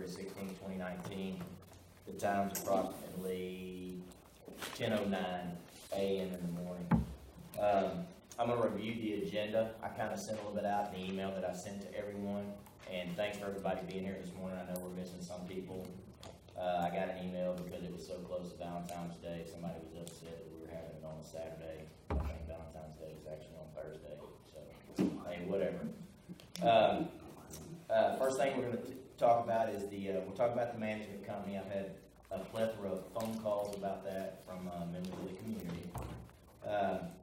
16, 2019. The time's approximately 10:09 a.m. in the morning. I'm going to review the agenda. I kind of sent a little bit out in the email that I sent to everyone, and thanks for everybody being here this morning. I know we're missing some people. I got an email because it was so close to Valentine's Day. Somebody was upset that we were having it on a Saturday. I think Valentine's Day is actually on Thursday, so hey, whatever. First thing we're going to talk about is we'll talk about the management company. I've had a plethora of phone calls about that from members of the community.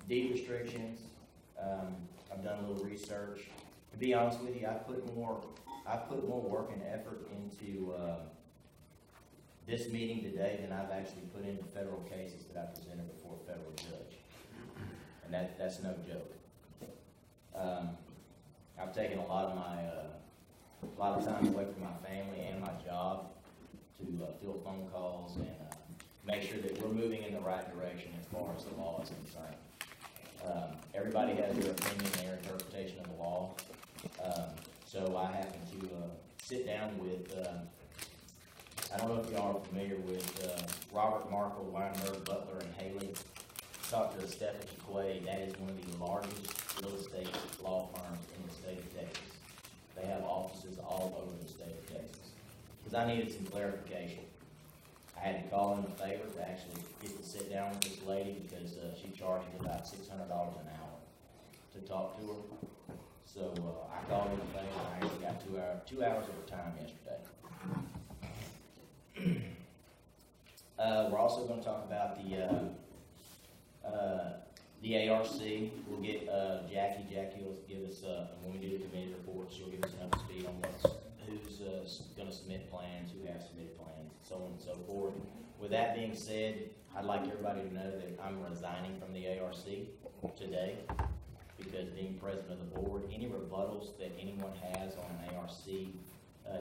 Deed restrictions. I've done a little research. To be honest with you, I put more work and effort into this meeting today than I've actually put into federal cases that I presented before a federal judge, and that's no joke. I've taken a lot of time away from my family and my job to field phone calls and make sure that we're moving in the right direction as far as the law is concerned. Everybody has their opinion, their interpretation of the law. So I happen to sit down with, I don't know if y'all are familiar with Robert Markle, Weinberg, Butler, and Haley. Talked to Stephanie Quay. That is one of the largest real estate law firms in the state of Texas. They have offices all over the state of Texas. Because I needed some clarification. I had to call in a favor to actually get to sit down with this lady because she charges about $600 an hour to talk to her. So I called in a favor and I actually got 2 hours of her time yesterday. We're also going to talk about the ARC. We'll get Jackie. Jackie will give us, when we do the committee report, she'll give us an up to speed on who's going to submit plans, who has submitted plans, so on and so forth. With that being said, I'd like everybody to know that I'm resigning from the ARC today because being president of the board, any rebuttals that anyone has on an ARC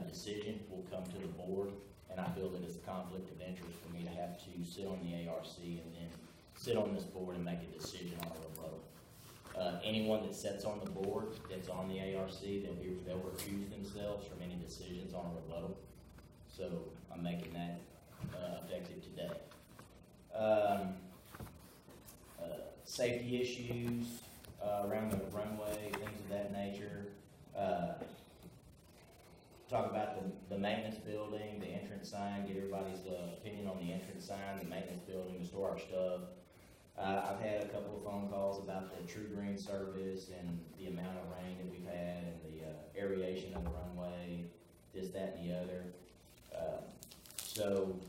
decision will come to the board, and I feel that it's a conflict of interest for me to have to sit on the ARC and then sit on this board and make a decision on a rebuttal. Anyone that sits on the board that's on the ARC, they'll recuse themselves from any decisions on a rebuttal. So I'm making that effective today. Safety issues around the runway, things of that nature. Talk about the maintenance building, the entrance sign, get everybody's opinion on the entrance sign, the maintenance building, to store our stuff. I've had a couple of phone calls about the True Green service and the amount of rain that we've had and the aeration of the runway, this, that, and the other. So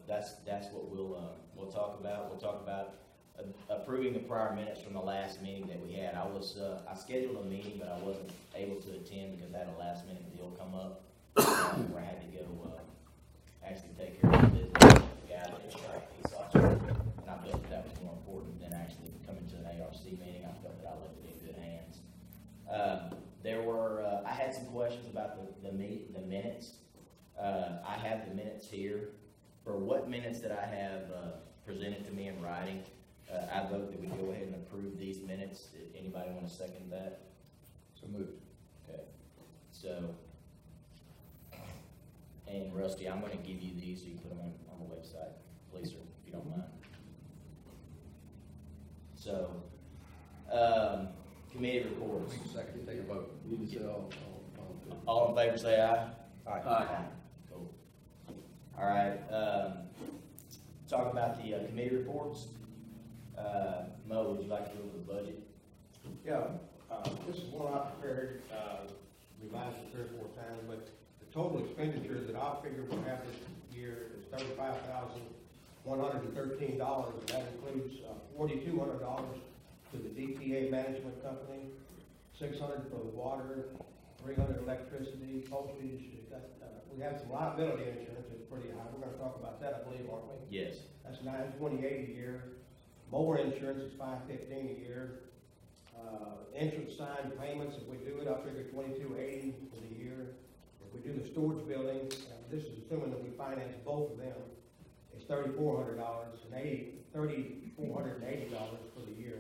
that's what we'll talk about. We'll talk about approving the prior minutes from the last meeting that we had. I scheduled a meeting, but I wasn't able to attend because I had a last minute deal come up where I had to go actually take care of the business. The guy that extracted these sauces, and I felt that was more important than actually coming to an ARC meeting. I felt that I left it in good hands. I had some questions about the minutes. I have the minutes here. For what minutes that I have presented to me in writing, I vote that we go ahead and approve these minutes. Anybody want to second that? So moved. Okay. So, and Rusty, I'm going to give you these so you can put them on the website, please, sir, if you don't mind. So, committee reports. Wait a second, take a vote. You need to say All in favor, say aye. Aye. Aye. Cool. All right. Talk about the committee reports. Mo, would you like to go over the budget? Yeah, this is one I prepared, revised it 3 or 4 times, but the total expenditure that I figured we have this year is $35,113, and that includes $4,200 to the DPA management company, $600 for the water, $300 electricity, postage. We have some liability insurance that's pretty high. We're going to talk about that, I believe, aren't we? Yes. That's $928 a year. Mower insurance is $515 a year. Entrance sign payments, if we do it, I figure $2280 for the year. If we do the storage building, this is assuming that we finance both of them, it's $3,400 and $3,480 for the year.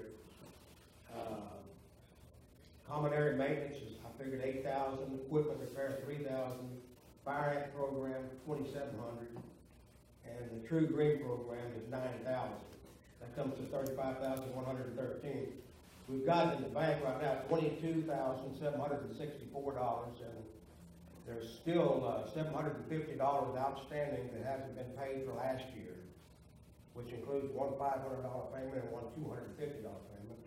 Common area maintenance is, I figured $8,000. Equipment repair $3,000. Fire Act program, 2,700, and the True Green program is 9,000. That comes to 35,113. We've got in the bank right now $22,764, and there's still $750 outstanding that hasn't been paid for last year, which includes one $500 payment and one $250 payment.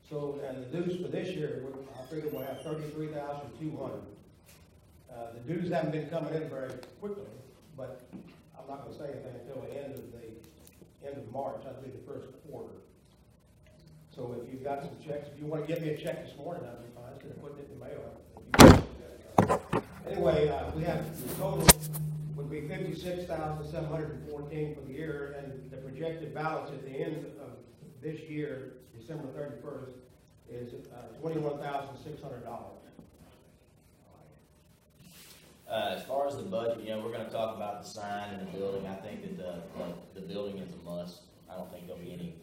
So, and the dues for this year, I figure we'll have $33,200. The dues haven't been coming in very quickly, but I'm not going to say anything until the end of March. That'll be the first quarter. So if you've got some checks, if you want to give me a check this morning, that'd be fine. Instead of putting it in the mail. Anyway, we have the total would be $56,714 for the year, and the projected balance at the end of this year, December 31st, is $21,600. As far as the budget, we're gonna talk about the sign and the building. I think that the building is a must. I don't think there'll be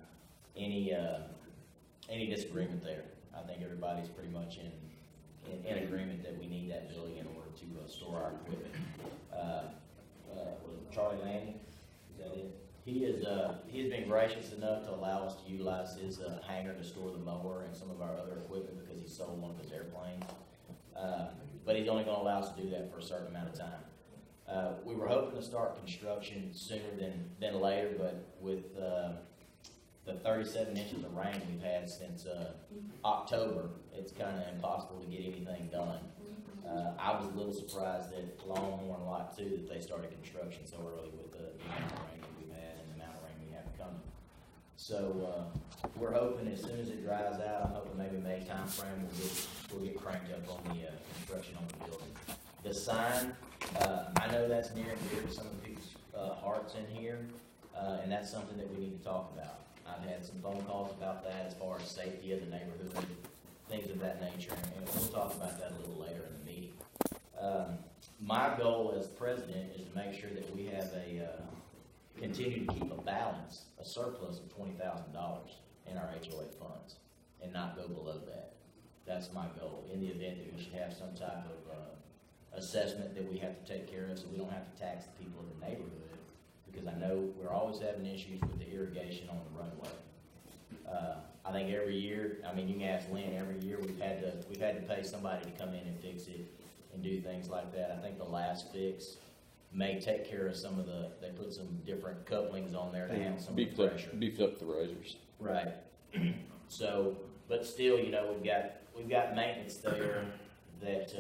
any disagreement there. I think everybody's pretty much in agreement that we need that building in order to store our equipment. Was it Charlie Lanning? Is that it? He has been gracious enough to allow us to utilize his hangar to store the mower and some of our other equipment because he sold one of his airplanes. But he's only going to allow us to do that for a certain amount of time. We were hoping to start construction sooner than later, but with the 37 inches of rain we've had since October, it's kind of impossible to get anything done. I was a little surprised that Longhorn Lot 2, that they started construction so early with the amount of rain that we've had and the amount of rain we have coming. So we're hoping as soon as it dries out, I'm hoping maybe May time frame we'll get cranked up on the construction on the building. The sign, I know that's near and dear to some of people's hearts in here, and that's something that we need to talk about. I've had some phone calls about that as far as safety of the neighborhood, things of that nature, and we'll talk about that a little later in the meeting. My goal as president is to make sure that we have continue to keep a balance, a surplus of $20,000 in our HOA funds, and not go below that. That's my goal. In the event that we should have some type of assessment that we have to take care of, so we don't have to tax the people in the neighborhood, because I know we're always having issues with the irrigation on the runway. I think every year, you can ask Lynn, every year we've had to pay somebody to come in and fix it and do things like that. I think the last fix may take care of some of they put some different couplings on there to handle some of the pressure. Beefed up the risers. Right. So, but still, we've got maintenance there that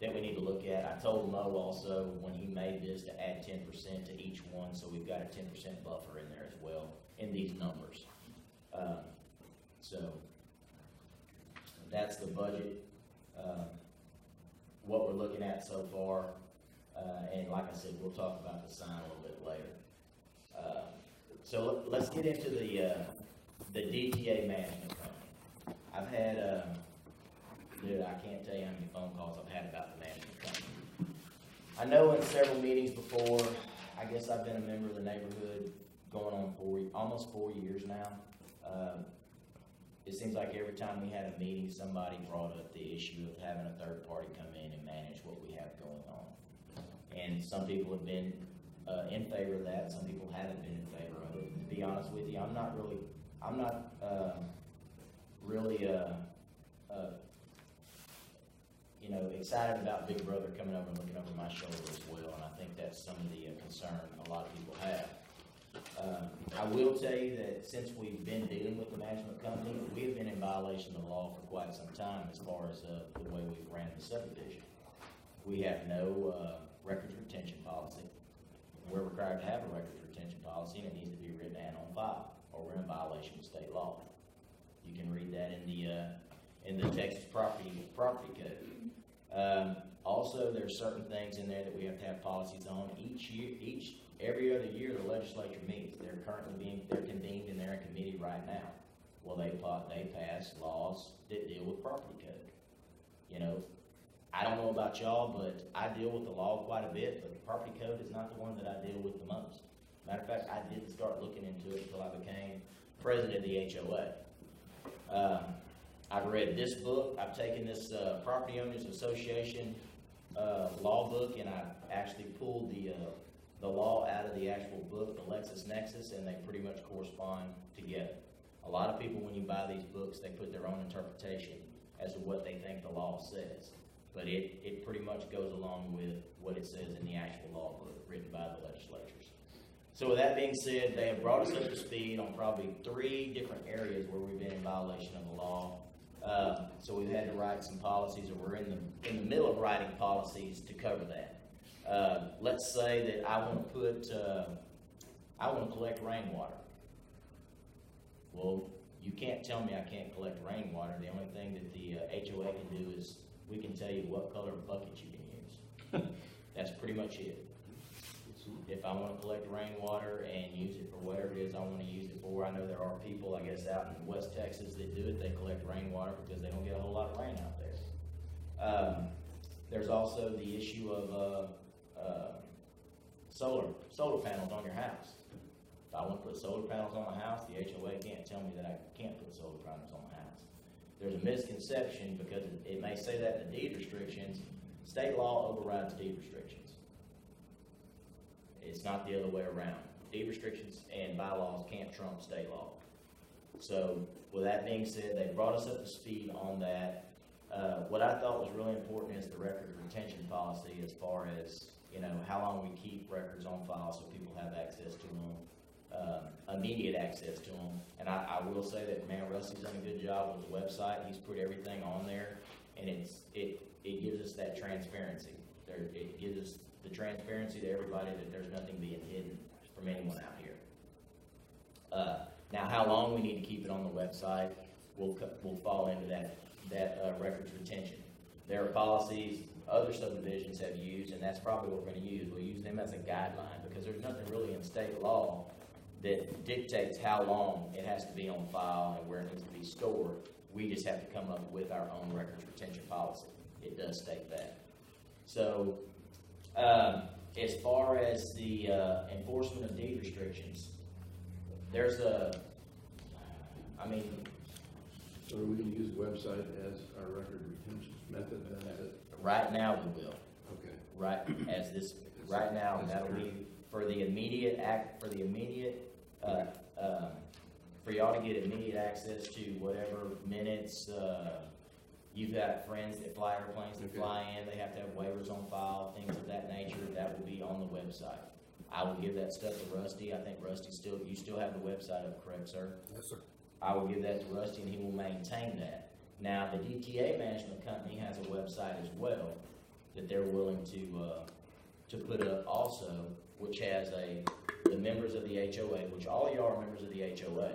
we need to look at. I told Mo also when he made this to add 10% to each one, so we've got a 10% buffer in there as well in these numbers. So that's the budget. What we're looking at so far, and like I said, we'll talk about the sign a little bit later. So let's get into the DTA management company. I've had, I can't tell you how many phone calls I've had about the management company. I know in several meetings before, I guess I've been a member of the neighborhood going on almost 4 years now. It seems like every time we had a meeting, somebody brought up the issue of having a third party come in and manage what we have going on. And some people have been in favor of that. Some people haven't been in favor of it. To be honest with you, I'm not really excited about Big Brother coming over and looking over my shoulder as well. And I think that's some of the concern a lot of people have. I will tell you that since we've been dealing with the management company, we have been in violation of the law for quite some time as far as the way we've ran the subdivision. We have no records retention policy. We're required to have a records retention policy, and it needs to be written and on file, or we're in violation of state law. You can read that in the Texas property code. Also, there's certain things in there that we have to have policies on. Every other year, the legislature meets. They're convened and they're in committee right now. Well, they pass laws that deal with property code. I don't know about y'all, but I deal with the law quite a bit, but the property code is not the one that I deal with the most. Matter of fact, I didn't start looking into it until I became president of the HOA. I've read this book. I've taken this Property Owners Association law book, and I actually pulled the law out of the actual book, the LexisNexis, and they pretty much correspond together. A lot of people, when you buy these books, they put their own interpretation as to what they think the law says. But it pretty much goes along with what it says in the actual law book written by the legislatures. So with that being said, they have brought us up to speed on probably 3 different areas where we've been in violation of the law. So we've had to write some policies, or we're in the middle of writing policies to cover that. Let's say that I want to collect rainwater. Well, you can't tell me I can't collect rainwater. The only thing that the HOA can do is we can tell you what color bucket you can use. That's pretty much it. If I want to collect rainwater and use it for whatever it is I want to use it for, I know there are people, I guess, out in West Texas that do it. They collect rainwater because they don't get a whole lot of rain out there. There's also the issue of solar panels on your house. If I want to put solar panels on my house, the HOA can't tell me that I can't put solar panels on my house. There's a misconception because it may say that in the deed restrictions. State law overrides deed restrictions. It's not the other way around. Deed restrictions and bylaws can't trump state law. So with that being said, they brought us up to speed on that. What I thought was really important is the record retention policy, as far as, how long we keep records on file so people have access to them, immediate access to them. And I will say that, man, Rusty's done a good job with the website. He's put everything on there, and it gives us that transparency. It gives us the transparency to everybody that there's nothing being hidden from anyone out here. Now, how long we need to keep it on the website will fall into that records retention. There are policies other subdivisions have used, and that's probably what we're going to use. We'll use them as a guideline because there's nothing really in state law that dictates how long it has to be on file and where it needs to be stored. We just have to come up with our own records retention policy. It does state that. So, as far as the enforcement of deed restrictions, there's So are we going to use the website as our record retention method? right now we will. Okay. Right now, that'll be for the immediate for y'all to get immediate access to whatever minutes. You've got friends that fly airplanes that fly in. They have to have waivers on file, things of that nature. That will be on the website. I will give that stuff to Rusty. I think Rusty you still have the website up, correct, sir? Yes, sir. I will give that to Rusty, and he will maintain that. Now, the DTA management company has a website as well that they're willing to put up also, which has the members of the HOA, which all of y'all are members of the HOA.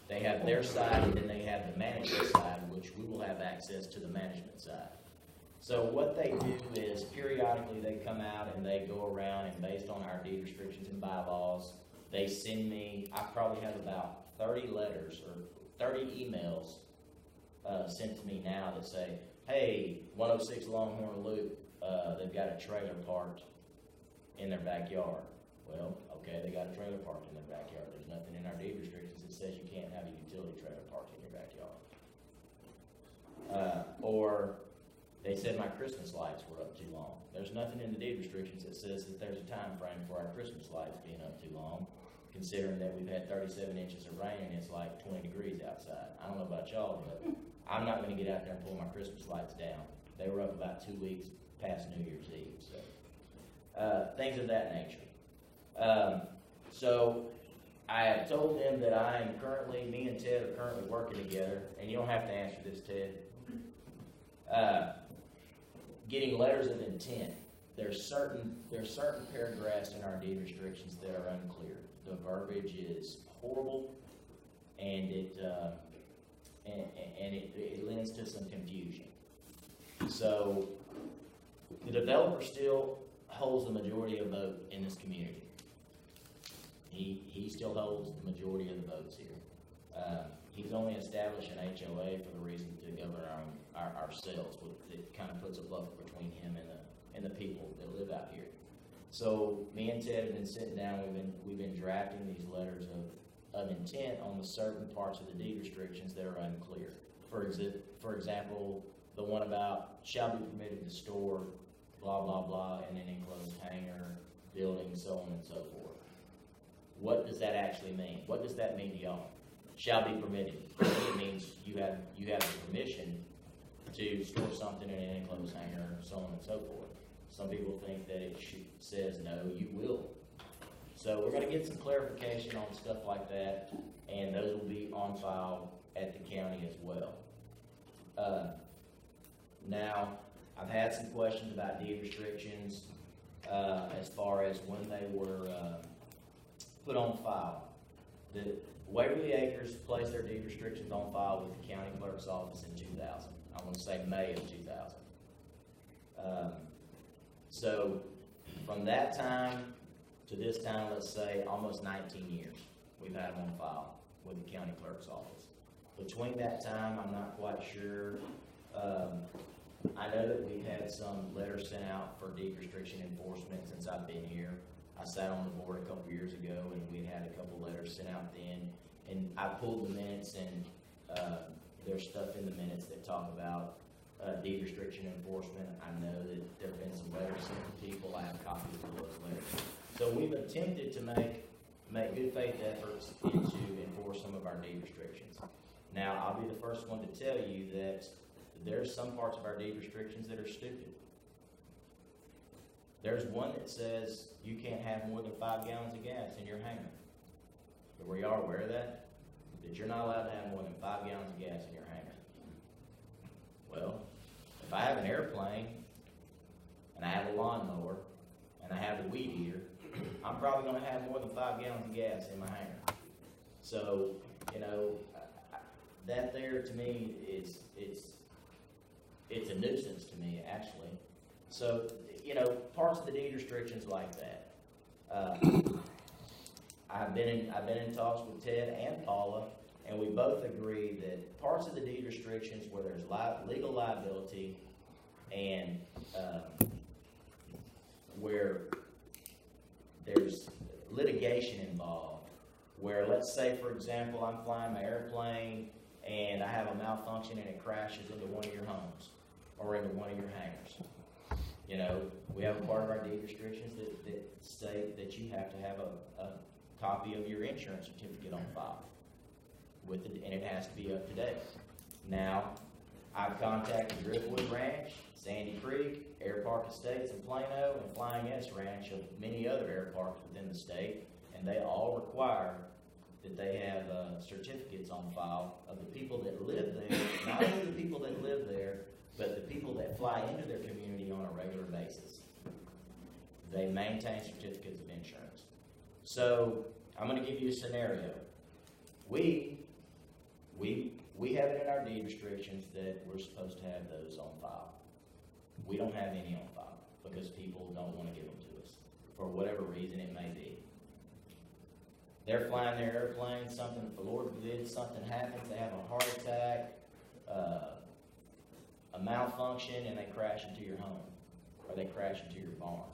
They have their side, and then they have the management side, which we will have access to the management side. So what they do is periodically they come out and they go around, and based on our deed restrictions and bylaws, they send me, I probably have about 30 letters or 30 emails sent to me now that say, hey, 106 Longhorn Loop, they've got a trailer parked in their backyard. Well, okay, they got a trailer parked in their backyard. There's nothing in our deed restrictions that says you can't have a utility trailer parked in your backyard. Or they said my Christmas lights were up too long. There's nothing in the deed restrictions that says that there's a time frame for our Christmas lights being up too long, considering that we've had 37 inches of rain and it's like 20 degrees outside. I don't know about y'all, but I'm not going to get out there and pull my Christmas lights down. They were up about 2 weeks past New Year's Eve. So things of that nature. So I have told them that me and Ted are currently working together, and you don't have to answer this, Ted. Getting letters of intent. There's certain paragraphs in our deed restrictions that are unclear. The verbiage is horrible, and it lends to some confusion. So the developer still holds the majority of vote in this community. He still holds the majority of the votes here. He's only established an HOA for the reason to govern ourselves. It kind of puts a buffer between him and the people that live out here. So me and Ted have been sitting down. We've been drafting these letters of intent on the certain parts of the deed restrictions that are unclear. For example, the one about shall be permitted to store blah, blah, blah, and then enclosed hangar, building, so on and so forth. What does that actually mean? What does that mean to y'all? Shall be permitted. It means you have the permission to store something in an enclosed hangar, so on and so forth. Some people think that it says no, you will. So we're gonna get some clarification on stuff like that, and those will be on file at the county as well. Now, I've had some questions about deed restrictions, as far as when they were, put on file. The Waverly Acres placed their deed restrictions on file with the county clerk's office in 2000. I want to say May of 2000. So from that time to this time, let's say almost 19 years, we've had them on file with the county clerk's office. Between that time, I'm not quite sure. I know that we've had some letters sent out for deed restriction enforcement since I've been here. I sat on the board a couple years ago, and we had a couple letters sent out then. And I pulled the minutes, and there's stuff in the minutes that talk about deed restriction enforcement. I know that there have been some letters sent to people. I have copies of those letters. So we've attempted to make good faith efforts to enforce some of our deed restrictions. Now, I'll be the first one to tell you that there's some parts of our deed restrictions that are stupid. There's one that says you can't have more than 5 gallons of gas in your hangar. Were y'all aware of that? That you're not allowed to have more than 5 gallons of gas in your hangar. Well, if I have an airplane, and I have a lawnmower, and I have a weed eater, I'm probably going to have more than 5 gallons of gas in my hangar. So, you know, that there to me is, it's a nuisance to me, actually. So, you know, parts of the deed restrictions like that. I've been in talks with Ted and Paula, and we both agree that parts of the deed restrictions where there's legal liability and where there's litigation involved, where let's say, for example, I'm flying my airplane and I have a malfunction and it crashes into one of your homes or into one of your hangars. You know, we have a part of our deed restrictions that state that you have to have a copy of your insurance certificate on file with it, and it has to be up to date. Now, I've contacted Driftwood Ranch, Sandy Creek, Air Park Estates in Plano, and Flying S Ranch of many other air parks within the state, and they all require that they have certificates on file of the people that live there, not only the people that live there, but the people that fly into their community on a regular basis. They maintain certificates of insurance. So, I'm going to give you a scenario. We have it in our deed restrictions that we're supposed to have those on file. We don't have any on file because people don't want to give them to us for whatever reason it may be. They're flying their airplane, something, the Lord forbid, something happens, they have a heart attack, a malfunction, and they crash into your home or they crash into your barn.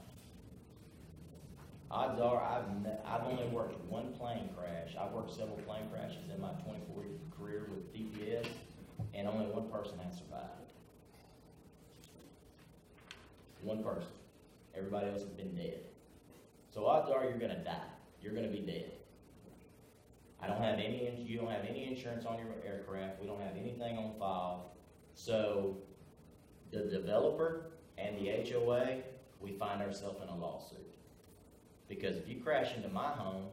Odds are I've only worked one plane crash. I've worked several plane crashes in my 24-year career with DPS, and only one person has survived. One person. Everybody else has been dead. So odds are you're going to die. You're going to be dead. You don't have any insurance on your aircraft. We don't have anything on file. So the developer and the HOA, we find ourselves in a lawsuit. Because if you crash into my home,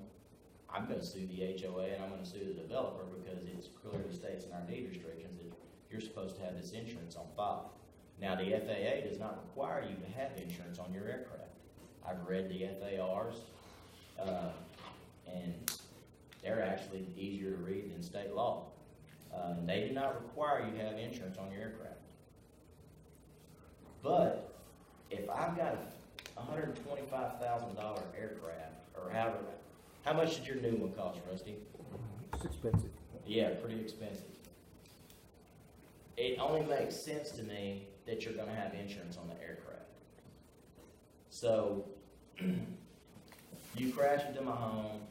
I'm going to sue the HOA and I'm going to sue the developer because it clearly states in our deed restrictions that you're supposed to have this insurance on file. Now, the FAA does not require you to have insurance on your aircraft. I've read the FARs, and they're actually easier to read than state law. They do not require you to have insurance on your aircraft. But if I've got a $125,000 aircraft, or however, how much did your new one cost, Rusty? It's expensive. Yeah, pretty expensive. It only makes sense to me that you're going to have insurance on the aircraft. So, you crash into my home,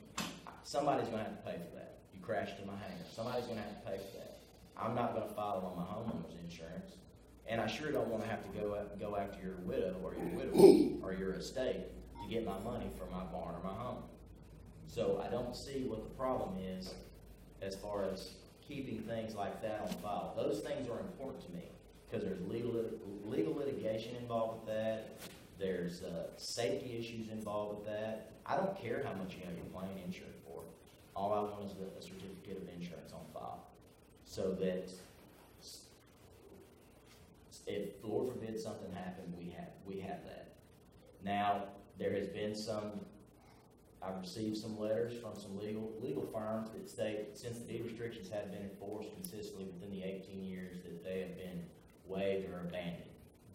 somebody's going to have to pay for that. You crash into my hangar, somebody's going to have to pay for that. I'm not going to file on my homeowner's insurance, And I sure don't wanna have to go after your widow or your widow or your estate to get my money for my barn or my home. So I don't see what the problem is as far as keeping things like that on file. Those things are important to me, because there's legal litigation involved with that. There's safety issues involved with that. I don't care how much you have your plane insured for. All I want is a certificate of insurance on file, so that if, Lord forbid, something happened, we have that. Now, there has been I've received some letters from some legal firms that state since the deed restrictions have been enforced consistently within the 18 years that they have been waived or abandoned.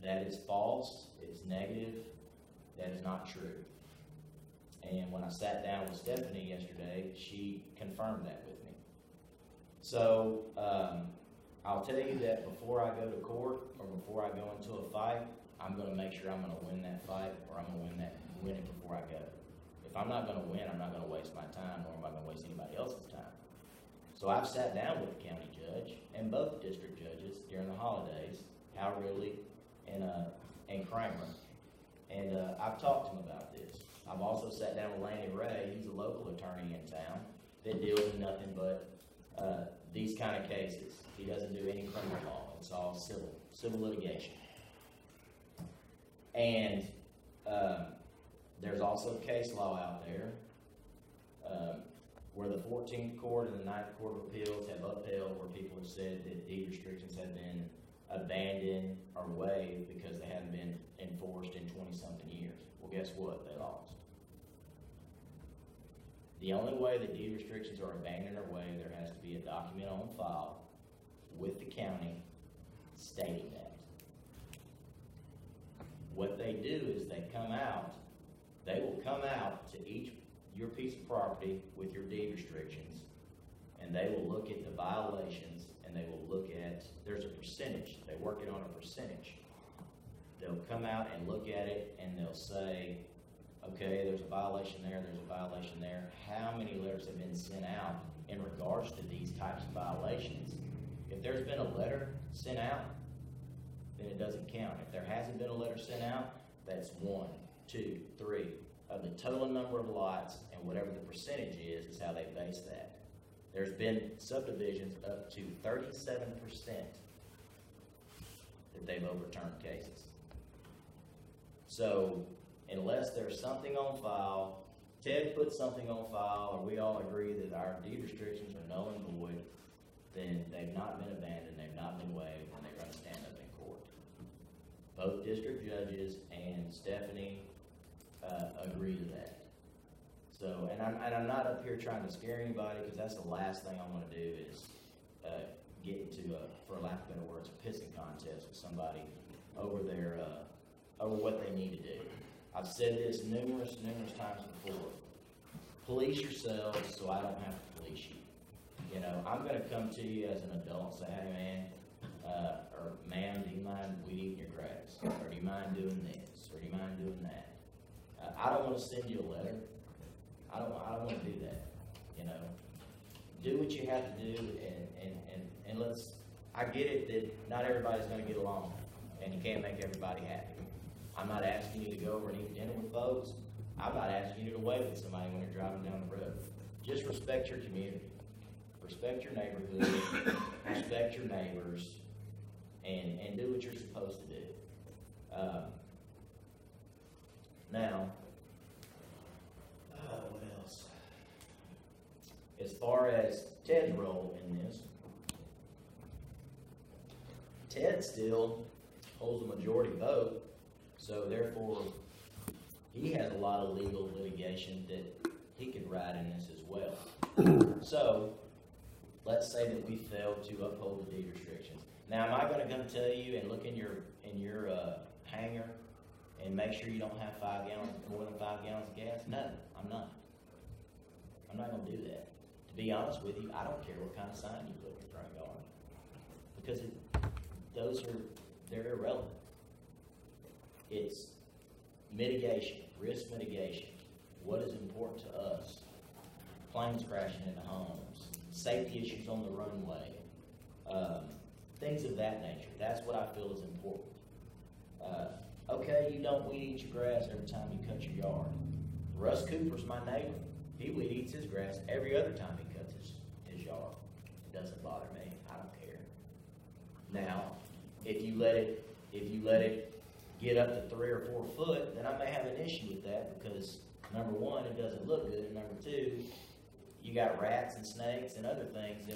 That is false. It's negative. That is not true. And when I sat down with Stephanie yesterday, she confirmed that with me. So I'll tell you that before I go to court or before I go into a fight, I'm going to make sure I'm going to win that fight, or I'm going to win it before I go. If I'm not going to win, I'm not going to waste my time, nor am I going to waste anybody else's time. So I've sat down with the county judge and both district judges during the holidays, Hal Ridley and Kramer, and I've talked to them about this. I've also sat down with Lanny Ray. He's a local attorney in town that deals in nothing but these kind of cases. He doesn't do any criminal law. It's all civil litigation. And there's also case law out there where the 14th Court and the 9th Court of Appeals have upheld, where people have said that deed restrictions have been abandoned or waived because they haven't been enforced in 20-something years. Well, guess what? They lost. The only way that deed restrictions are abandoned or waived, there has to be a document on file with the county stating that. What they do is they will come out to your piece of property with your deed restrictions, and they will look at the violations, and they will look at, there's a percentage, they work it on a percentage. They'll come out and look at it, and they'll say, okay, there's a violation there, there's a violation there. How many letters have been sent out in regards to these types of violations? If there's been a letter sent out, then it doesn't count. If there hasn't been a letter sent out, that's 1, 2, 3 of the total number of lots, and whatever the percentage is how they base that. There's been subdivisions up to 37% that they've overturned cases. So unless there's something on file, Ted put something on file, or we all agree that our deed restrictions are null and void, then they've not been abandoned, they've not been waived, and they're going to stand up in court. Both district judges and Stephanie agree to that. So, and I'm not up here trying to scare anybody, because that's the last thing I want to do is get into, for lack of better words, a pissing contest with somebody over over what they need to do. I've said this numerous times before. Police yourselves so I don't have to police you. You know, I'm going to come to you as an adult and say, hey man, or ma'am, do you mind weed eating your grass? Or do you mind doing this? Or do you mind doing that? I don't want to send you a letter. I don't want to do that. You know, do what you have to do, and let's. I get it that not everybody's going to get along, and you can't make everybody happy. I'm not asking you to go over and eat dinner with folks. I'm not asking you to wave at somebody when you're driving down the road. Just respect your community, respect your neighborhood, respect your neighbors, and do what you're supposed to do. Now, what else? As far as Ted's role in this, Ted still holds a majority vote, so therefore he has a lot of legal litigation that he could ride in this as well. So let's say that we fail to uphold the deed restrictions. Now, am I going to come tell you and look in your hangar and make sure you don't have more than 5 gallons of gas? No, I'm not. I'm not going to do that. To be honest with you, I don't care what kind of sign you put in your front yard, because they're irrelevant. It's mitigation, risk mitigation. What is important to us? Planes crashing into homes, safety issues on the runway, things of that nature. That's what I feel is important. Okay, you don't weed eat your grass every time you cut your yard. Russ Cooper's my neighbor. He weed eats his grass every other time he cuts his yard. It doesn't bother me. I don't care. Now, if you let it get up to 3 or 4 foot, then I may have an issue with that because number one, it doesn't look good, and number two, you got rats and snakes and other things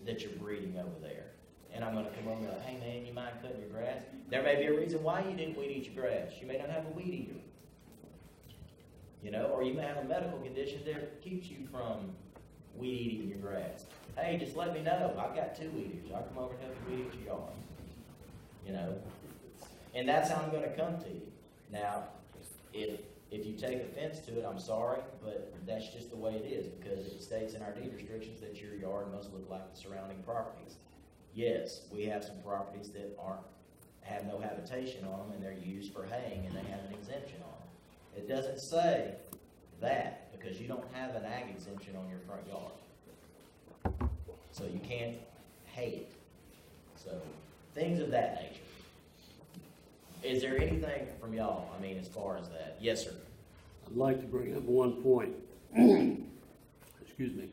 that you're breeding over there. And I'm gonna come over and be like, hey man, you mind cutting your grass? There may be a reason why you didn't weed eat your grass. You may not have a weed eater. You know, or you may have a medical condition that keeps you from weed eating your grass. Hey, just let me know. I've got 2 weed eaters. I'll come over and help you weed eat your yard. You know? And that's how I'm gonna come to you. Now, if you take offense to it, I'm sorry, but that's just the way it is because it states in our deed restrictions that your yard must look like the surrounding properties. Yes, we have some properties that have no habitation on them and they're used for haying and they have an exemption on them. It doesn't say that because you don't have an ag exemption on your front yard. So you can't hay it. So things of that nature. Is there anything from y'all, I mean, as far as that? Yes, sir. I'd like to bring up one point. Excuse me.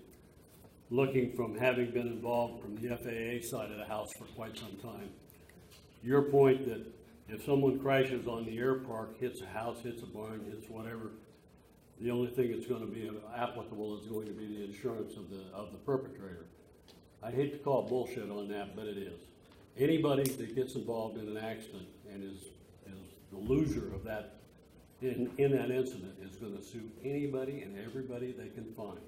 Looking from having been involved from the FAA side of the house for quite some time. Your point that if someone crashes on the air park, hits a house, hits a barn, hits whatever, the only thing that's going to be applicable is going to be the insurance of the perpetrator. I hate to call bullshit on that, but it is. Anybody that gets involved in an accident and is the loser of that in that incident is going to sue anybody and everybody they can find.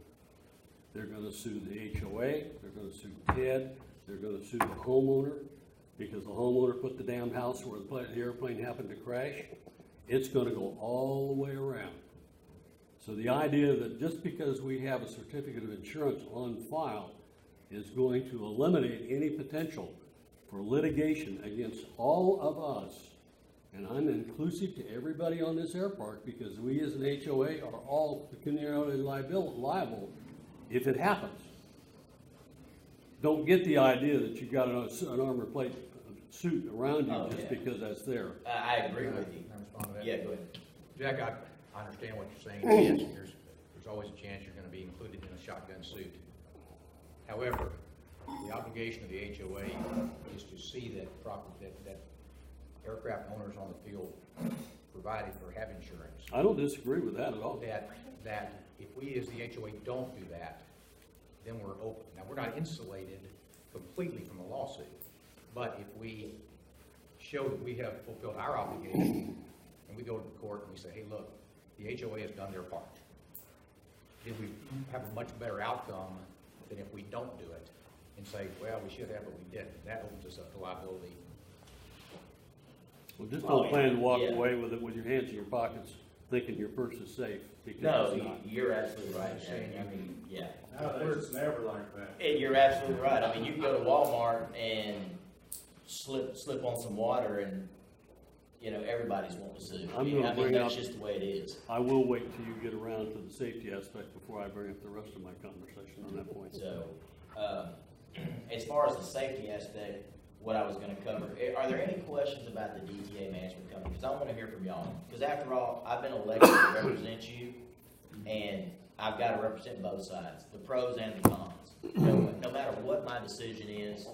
They're going to sue the HOA, they're going to sue Ted, they're going to sue the homeowner because the homeowner put the damn house where the airplane happened to crash. It's going to go all the way around. So the idea that just because we have a certificate of insurance on file is going to eliminate any potential for litigation against all of us, and I'm inclusive to everybody on this air park because we as an HOA are all pecuniarily liable if it happens. Don't get the idea that you've got an armor plate suit around you just because that's there. I agree with you. Can I respond to that? Yeah, go ahead. Jack, I understand what you're saying. Yes, there's always a chance you're going to be included in a shotgun suit. However, the obligation of the HOA is to see that aircraft owners on the field, provided for have insurance. I don't disagree with that at all. That if we as the HOA don't do that, then we're open. Now, we're not insulated completely from a lawsuit, but if we show that we have fulfilled our obligation and we go to the court and we say, hey, look, the HOA has done their part, then we have a much better outcome than if we don't do it and say, well, we should have, but we didn't. That opens us up to liability. Well, just don't plan to walk away with it with your hands in your pockets thinking your purse is safe. Because No, it's not. you're absolutely right. I mean, yeah. Nowadays, it's never like that. And you're absolutely right. I mean, you can go to Walmart and slip on some water and, you know, everybody's wanting to sue. I'm gonna bring that's up- just the way it is. I will wait till you get around to the safety aspect before I bring up the rest of my conversation on that point. So, as far as the safety aspect, what I was gonna cover, are there any questions about the DTA management company? Because I wanna hear from y'all. Because after all, I've been elected to represent you, and I've gotta represent both sides, the pros and the cons. No matter what my decision is,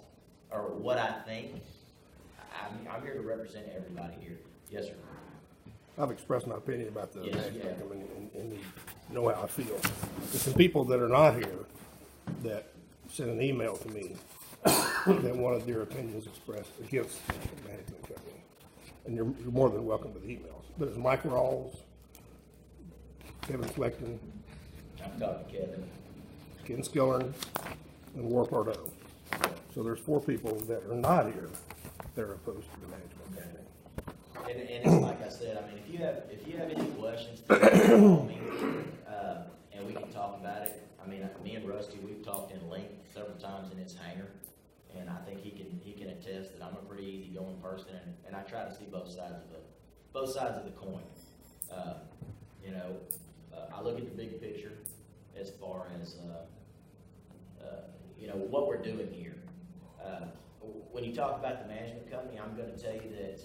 or what I think, I'm here to represent everybody here. Yes, sir. I've expressed my opinion about the Yes, management yeah. company and you know how I feel. There's some people that are not here that sent an email to me that wanted their opinions expressed against the management company. And you're more than welcome to the emails. But it's Mike Rawls, Kevin Fleckton, I'm talking to Kevin. Ken Skillern, and War Pardo. So there's 4 people that are not here that are opposed to the management company. And it's like I said, I mean, if you have any questions, call me, and we can talk about it. I mean, me and Rusty, we've talked in length several times in his hangar, and I think he can attest that I'm a pretty easygoing person, and I try to see both sides of the coin. You know, I look at the big picture as far as you know what we're doing here. you talk about the management company, I'm gonna tell you that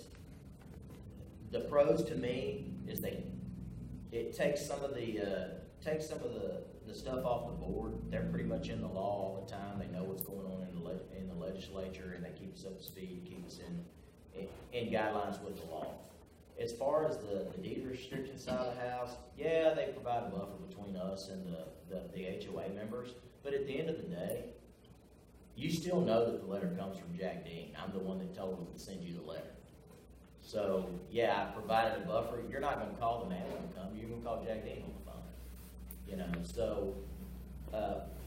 the pros to me is it takes some of the stuff off the board. They're pretty much in the law all the time. They know what's going on in the legislature, and they keep us up to speed, keep us in guidelines with the law. As far as the deed restriction side of the house, yeah, they provide a buffer between us and the HOA members, but at the end of the day, you still know that the letter comes from Jack Dean. I'm the one that told him to send you the letter. So, yeah, I provided a buffer. You're not gonna call the management company, you're gonna call Jack Dean on the phone. You know, so,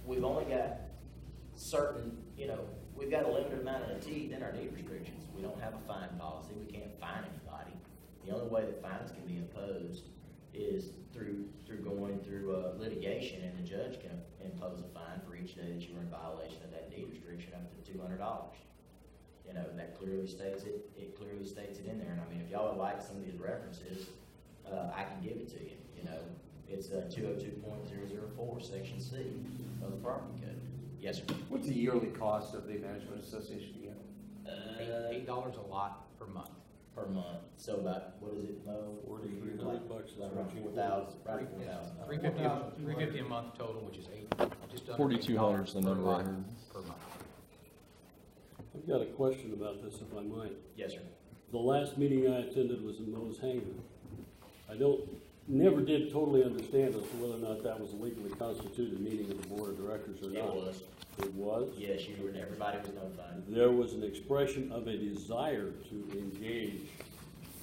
we've only got certain, we've got a limited amount of teeth in our deed restrictions. We don't have a fine policy, we can't fine anybody. The only way that fines can be imposed is through going through litigation, and the judge can impose a fine for each day that you were in violation of that deed restriction up to $200. That clearly states it. It clearly states it in there. And I mean, if y'all would like some of these references, I can give it to you. It's 202.004, Section C of the Property Code. Yes, sir. What's the yearly cost of the management association again? $8 a lot per month. Per month. So about, what is it, Mo? $4,300 bucks. About around 4,000, right, 4,000. $350 a month total, which is just under 4,200 is the number I $8 heard. per month. I've got a question about this, if I might. Yes, sir. The last meeting I attended was in Moe's Hanger. I never did totally understand as to whether or not that was a legally constituted meeting of the board of directors or It not. was. It was? Yes, everybody was notified. There was an expression of a desire to engage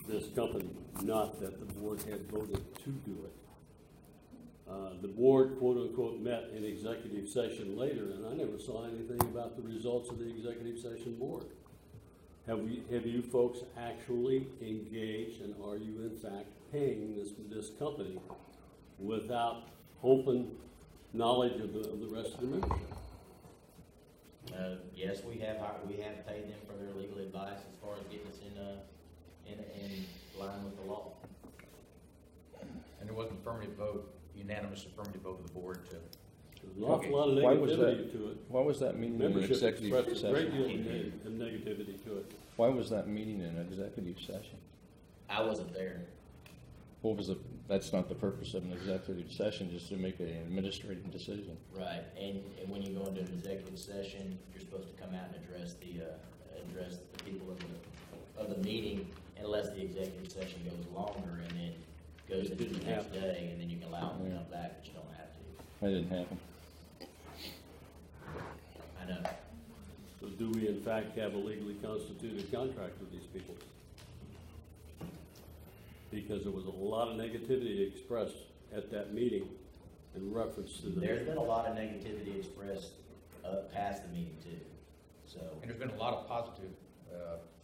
this company, not that the board had voted to do it. The board, quote unquote, met in executive session later, and I never saw anything about the results of the executive session board. Have you folks actually engaged, and are you in fact paying this company without open knowledge of the rest of the membership? Yes, we have paid them for their legal advice as far as getting us in line with the law. And there was an affirmative vote, unanimous affirmative vote of the board to. There's an awful lot of Why was negativity to it. Why was that meeting in Membership executive expressed a great session? deal of negativity to it. Why was that meeting in executive session? I wasn't there. What was that's not the purpose of an executive session, just to make an administrative decision. Right, and when you go into an executive session, you're supposed to come out and address the people of the meeting, unless the executive session goes longer and then goes into the next day, and then you can allow them to come back, but you don't have to. That didn't happen. I know. So do we in fact have a legally constituted contract with these people? Because there was a lot of negativity expressed at that meeting in reference to There's been a lot of negativity expressed past the meeting too, so. And there's been a lot of positive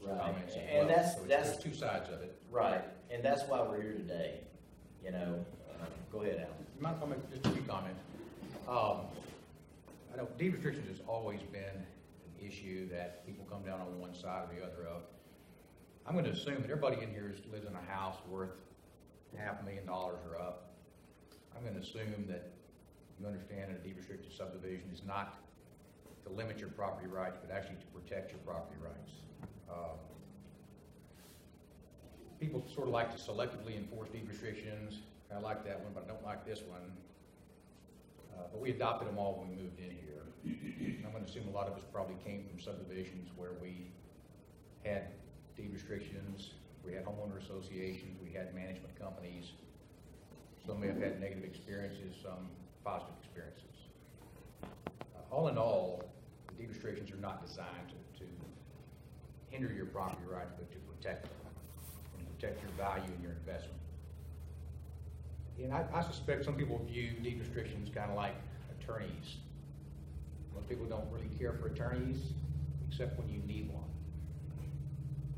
Right. comments as And well. that's- So that's- there's two sides of it. Right, and that's why we're here today, go ahead, Al. You mind if I make just a few comments? I know deed restrictions has always been an issue that people come down on one side or the other of. I'm going to assume that everybody in here lives in a house worth $500,000 or up. I'm going to assume that you understand that a deed restricted subdivision is not to limit your property rights, but actually to protect your property rights. People sort of like to selectively enforce deed restrictions. I like that one, but I don't like this one. But we adopted them all when we moved in here. I'm going to assume a lot of us probably came from subdivisions where we had deed restrictions, we had homeowner associations, we had management companies. Some may have had negative experiences, some positive experiences. All in all, the deed restrictions are not designed to hinder your property rights, but to protect them and protect your value and your investment. And I suspect some people view deed restrictions kind of like attorneys. Most people don't really care for attorneys, except when you need one.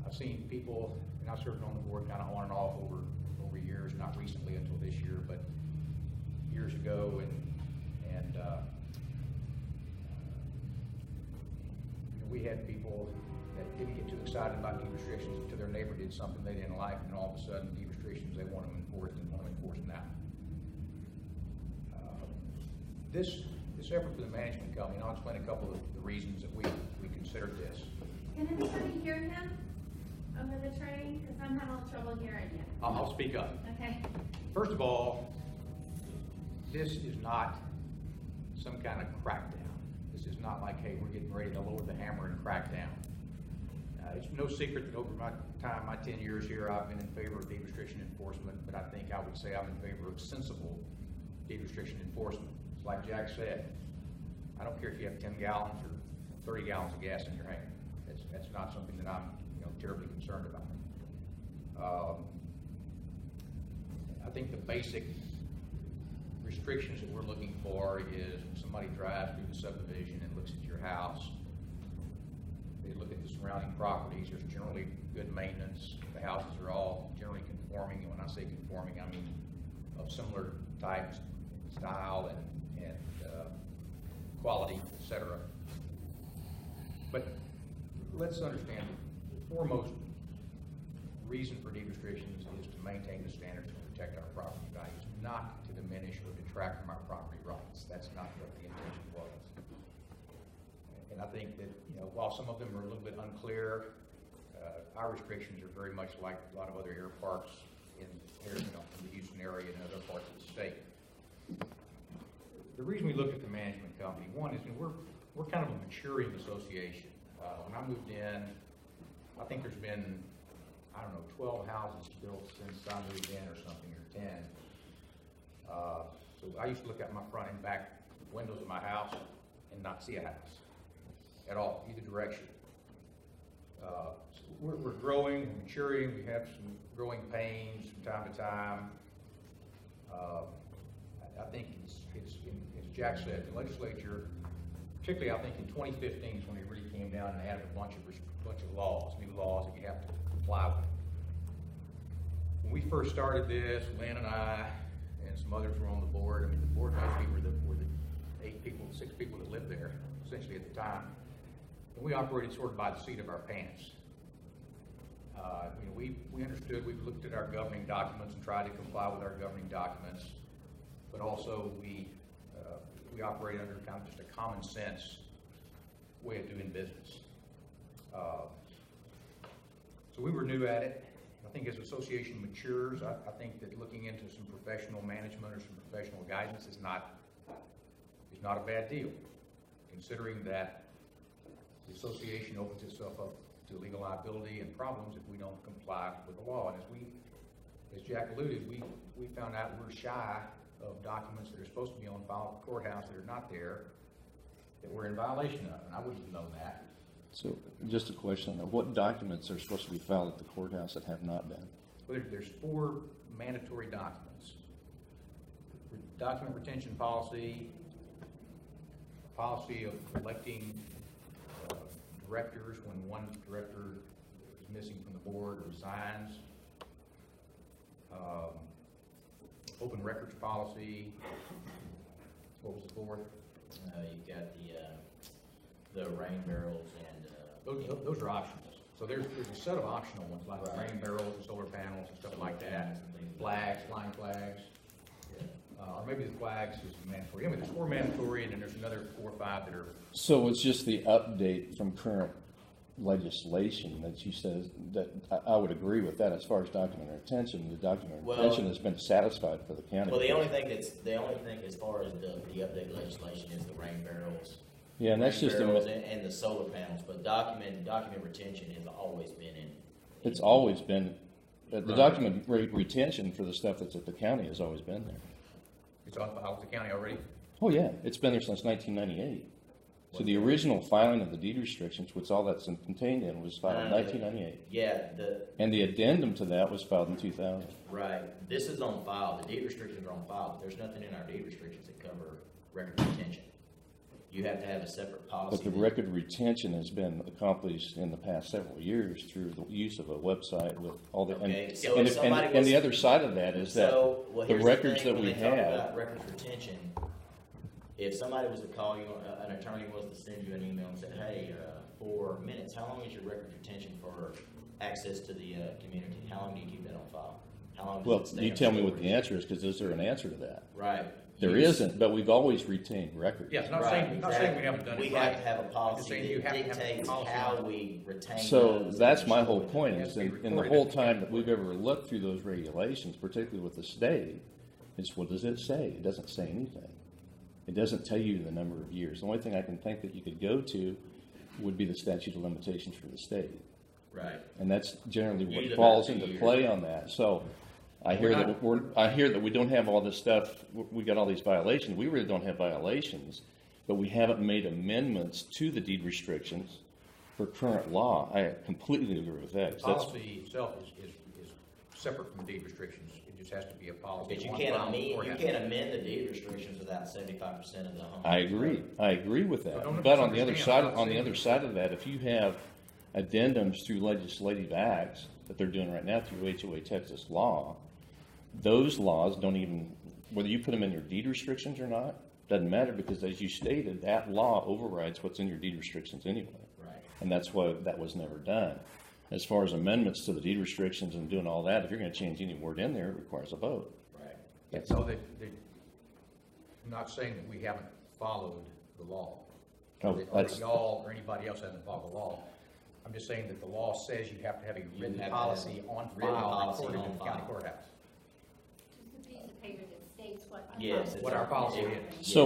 I've seen people, and I've served on the board kind of on and off over years, not recently until this year, but years ago, and we had people that didn't get too excited about deed restrictions until their neighbor did something they didn't like, and all of a sudden deed restrictions, they want them enforced and want to enforce them now. This effort for the management company, and I'll explain a couple of the reasons that we considered this. Can anybody hear him over the train? Because I'm having a little trouble hearing you. I'll speak up. Okay. First of all, this is not some kind of crackdown. This is not like, hey, we're getting ready to lower the hammer and crack down. It's no secret that over my time, my 10 years here, I've been in favor of deed restriction enforcement, but I think I would say I'm in favor of sensible deed restriction enforcement. It's like Jack said, I don't care if you have 10 gallons or 30 gallons of gas in your hand. That's not something that I'm, terribly concerned about. I think the basic restrictions that we're looking for is when somebody drives through the subdivision and looks at your house, they look at the surrounding properties. There's generally good maintenance. The houses are all generally conforming, and when I say conforming, I mean of similar type, style, and quality, etc. But let's understand the foremost reason for deed restrictions is to maintain the standards and protect our property values, not to diminish or detract from our property rights. That's not what the intention was. And I think that, while some of them are a little bit unclear, our restrictions are very much like a lot of other air parks in the Houston area and other parts of the state. The reason we looked at the management company, one is we're kind of a maturing association. When I moved in, I think there's been, 12 houses built since I moved in or something, or 10. So I used to look at my front and back windows of my house and not see a house at all, either direction. So we're growing, we're maturing, we have some growing pains from time to time. I think it's as Jack said, the legislature, particularly I think in 2015 is when it really came down and added a bunch of laws, new laws that you have to comply with. When we first started this, Lynn and I and some others were on the board. The board actually were the 6 people that lived there, essentially at the time. And we operated sort of by the seat of our pants. We understood, we looked at our governing documents and tried to comply with our governing documents, but also we operated under kind of just a common sense way of doing business. So we were new at it. I think as the association matures, I think that looking into some professional management or some professional guidance is not a bad deal, considering that the association opens itself up to legal liability and problems if we don't comply with the law. And as Jack alluded, we found out we're shy of documents that are supposed to be on file at the courthouse that are not there, that we're in violation of, and I wouldn't have known that. So, just a question, what documents are supposed to be filed at the courthouse that have not been? Well, there's 4 mandatory documents. Document retention policy, policy of electing directors when one director is missing from the board or resigns, open records policy. What was the 4th? You've got the rain barrels and those are optional. So there's a set of optional ones like rain barrels and solar panels and stuff like that. Flags, flying flags. Or maybe the flags is mandatory. Anyway, there's 4 mandatory, and then there's another 4 or 5 that are. So it's just the update from current legislation that you said that I would agree with that as far as document retention. The document retention has been satisfied for the county. Well, the only thing as far as the updated legislation is the rain barrels. Yeah, and that's just and the solar panels, but document retention has always been in. It's always been the document retention for the stuff that's at the county has always been there. It's on file with the county already? Oh yeah, it's been there since 1998. So the original filing of the deed restrictions, which all that's contained in, was filed in 1998. Yeah, and the addendum to that was filed in 2000. Right. This is on file. The deed restrictions are on file, but there's nothing in our deed restrictions that cover record retention. You have to have a separate policy. But the record retention has been accomplished in the past several years through the use of a website with all the and the other side of that is that the records that we have. Records retention. If somebody was to call you, an attorney was to send you an email and said, "Hey, 4 minutes. How long is your record retention for access to the community? How long do you keep that on file?" How long does Well, it stay you in tell me what storage? the answer is, because is there an answer to that? Right. There isn't, but we've always retained records. Yes, not Right, saying, not saying we exactly. haven't done We it have right. to have a I'm just policy saying you that have to have a dictates policy how on it. we retain So those. that's my whole It point, has is to be in the recorded whole at the time county that we've ever looked through those regulations, particularly with the state, is what does it say? It doesn't say anything. It doesn't tell you the number of years. The only thing I can think that you could go to would be the statute of limitations for the state. Right. And that's generally Usually what about falls 2 into years. play on that. So I hear I hear that we don't have all this stuff, we got all these violations. We really don't have violations, but we haven't made amendments to the deed restrictions for current law. I completely agree with that. 'Cause that's- Policy itself is separate from deed restrictions. It just has to be a policy. But you on can't file amend, before it you has- can't amend the deed restrictions without 75% of the home. I agree with So that. don't But on the other misunderstand, side, I'm not on the saying other that- side of that, if you have addendums through legislative acts that they're doing right now through HOA Texas law, those laws don't even, whether you put them in your deed restrictions or not, doesn't matter, because as you stated, that law overrides what's in your deed restrictions anyway. Right. And that's why that was never done. As far as amendments to the deed restrictions and doing all that, if you're gonna change any word in there, it requires a vote. Right. Yeah, so I'm not saying that we haven't followed the law. Oh, Or that that's- y'all or anybody else hasn't followed the law. I'm just saying that the law says you have to have a written have to have policy on written file policy recorded on in the county file. courthouse. Just a piece of paper that states what. Yes. What our policy is. So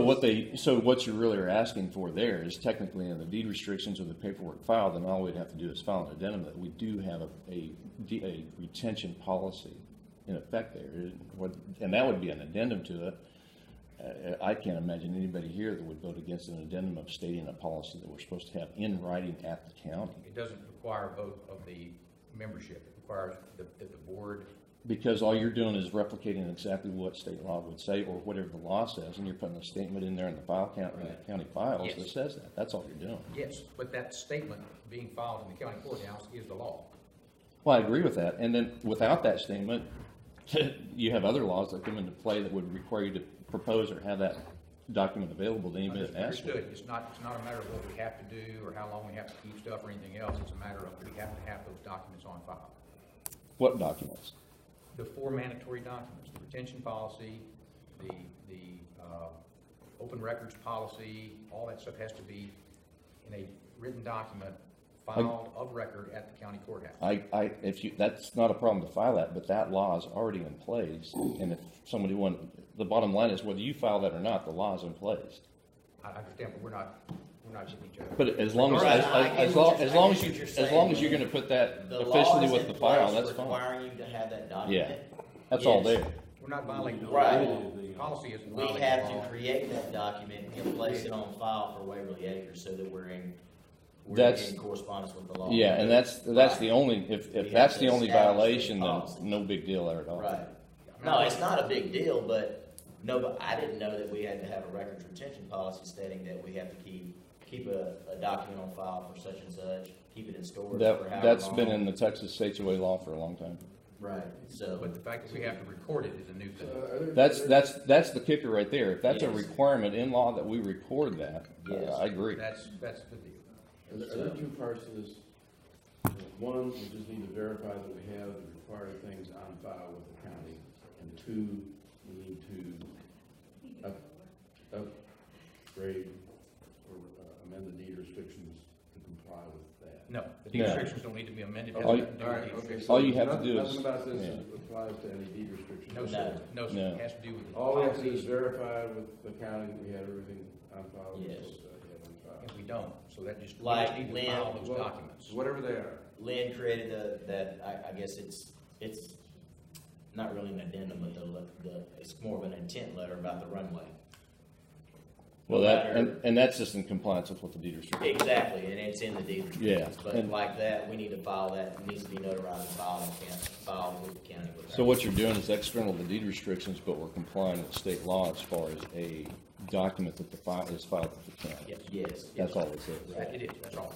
what you really are asking for there is technically in the deed restrictions or the paperwork filed, then all we'd have to do is file an addendum that we do have a retention policy in effect there. And that would be an addendum to it. I can't imagine anybody here that would vote against an addendum of stating a policy that we're supposed to have in writing at the county. It doesn't require a vote of the membership. It requires that the board, Because all you're doing is replicating exactly what state law would say or whatever the law says, and you're putting a statement in there in the file count, in the county files Yes. that says that. That's all you're doing. yes, but that statement being filed in the county courthouse is the law. Well, I agree with that. And then without that statement, you have other laws that come into play that would require you to propose or have that document available to anybody that asks for it. Understood. It's not a matter of what we have to do or how long we have to keep stuff or anything else. It's a matter of we have to have those documents on file. What documents? The four mandatory documents, the retention policy, the open records policy, all that stuff has to be in a written document filed of record at the county courthouse. That's not a problem to file that, but that law is already in place. And if somebody the bottom line is whether you file that or not, the law is in place. I understand, but we're not getting each other. But as long as, Right, as long as you're gonna put that The officially law with is the in file, place that's fine. requiring you to have that Yeah, document. that's all Yes. there. We're not violating the Right. law. Policy isn't We violating have the law. to create that document and place it on file for Waverly Acres so that we're in That's- correspondence with the law. Yeah, and that's Right. the only, if We have that's to the only establish violation, the then policy. no big deal there at all. Right. No, it's not a big deal, but I didn't know that we had to have a records retention policy stating that we have to keep a document on file for such and such, keep it in storage for however long. That's been in the Texas HOA law for a long time. Right, so. But the fact that we have to record it is a new thing. That's the kicker right there. If that's a Yes. requirement in law that we record that, Yes. I agree. That's the deal. Are there two parts to this? One, we just need to verify that we have the required things on file with the county. And two, we need to upgrade or amend the deed restrictions to comply with that. No, the deed Yeah. restrictions don't need to be amended. It All has you- nothing to do All with right, deed okay. restrictions. All you have to do Nothing is- about this yeah. applies to any deed restrictions. No, sir. No, sir. No. It has to do with the All we have to do is policies, verify with the county, we have everything on file. we're Yes. supposed to have on file. and we don't, so that just, we Like just need to Lynn- file those Well, documents. Whatever they are. Lynn created I guess it's not really an addendum, but it's more of an intent letter about the runway. Well, No that, matter- and that's just in compliance with what the deed restriction. Exactly, and it's in the deed restrictions, Yeah, but and- like that, we need to file that, it needs to be notarized and filed with the county. So what you're doing is external to deed restrictions, but we're complying with state law as far as a document that is filed with the county. Yes. That's all it says. It is, that's all.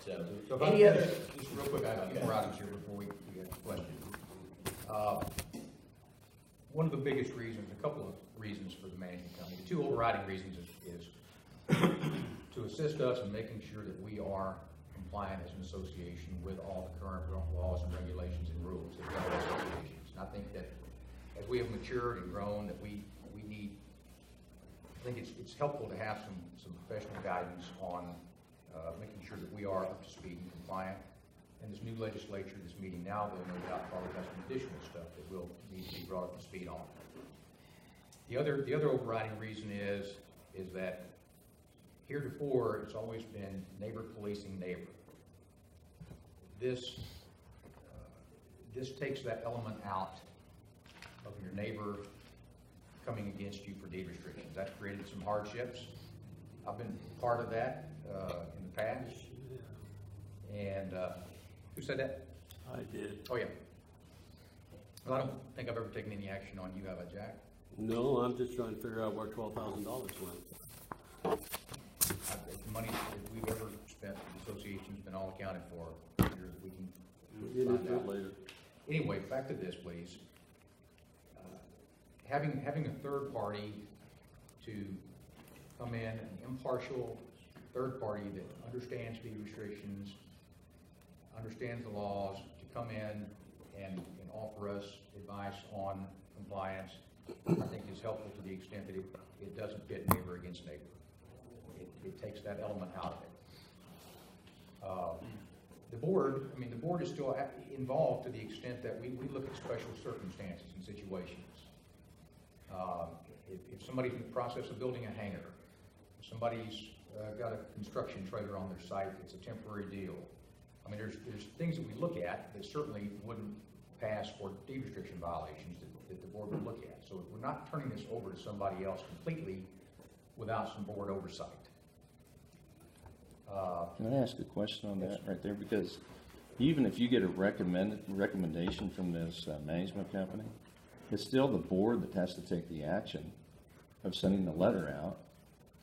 So, So if I any can other, finish, just real quick, I have a few more items here before we get to questions. One of the biggest reasons, a couple of reasons for the management company, the two overriding reasons is to assist us in making sure that we are compliant as an association with all the current laws and regulations and rules that govern associations. And I think that as we have matured and grown, that we need, I think it's helpful to have some professional guidance on making sure that we are up to speed and compliant. And this new legislature, this meeting now, they'll no doubt probably have some additional stuff that will need to be brought up to speed on. The other overriding reason is that heretofore, it's always been neighbor policing neighbor. This takes that element out of your neighbor coming against you for deed restrictions. That created some hardships. I've been part of that in the past. And who said that? I did. Oh, yeah. Well, I don't think I've ever taken any action on you, have I, Jack? No, I'm just trying to figure out where $12,000 went. The money that we've ever spent, the association's been all accounted for. Here, we can We'll get find into it out. later. Anyway, back to this, please. Having a third party to come in, an impartial third party that understands deed restrictions, understands the laws, to come in and offer us advice on compliance, I think is helpful to the extent that it doesn't pit neighbor against neighbor. It takes that element out of it. The board is still involved to the extent that we look at special circumstances and situations. If somebody's in the process of building a hangar, if somebody's got a construction trailer on their site, it's a temporary deal. I mean, there's things that we look at that certainly wouldn't pass for deed restriction violations that the board would look at. So we're not turning this over to somebody else completely without some board oversight. Can I ask a question on that right there? Because even if you get a recommendation from this management company, it's still the board that has to take the action of sending the letter out.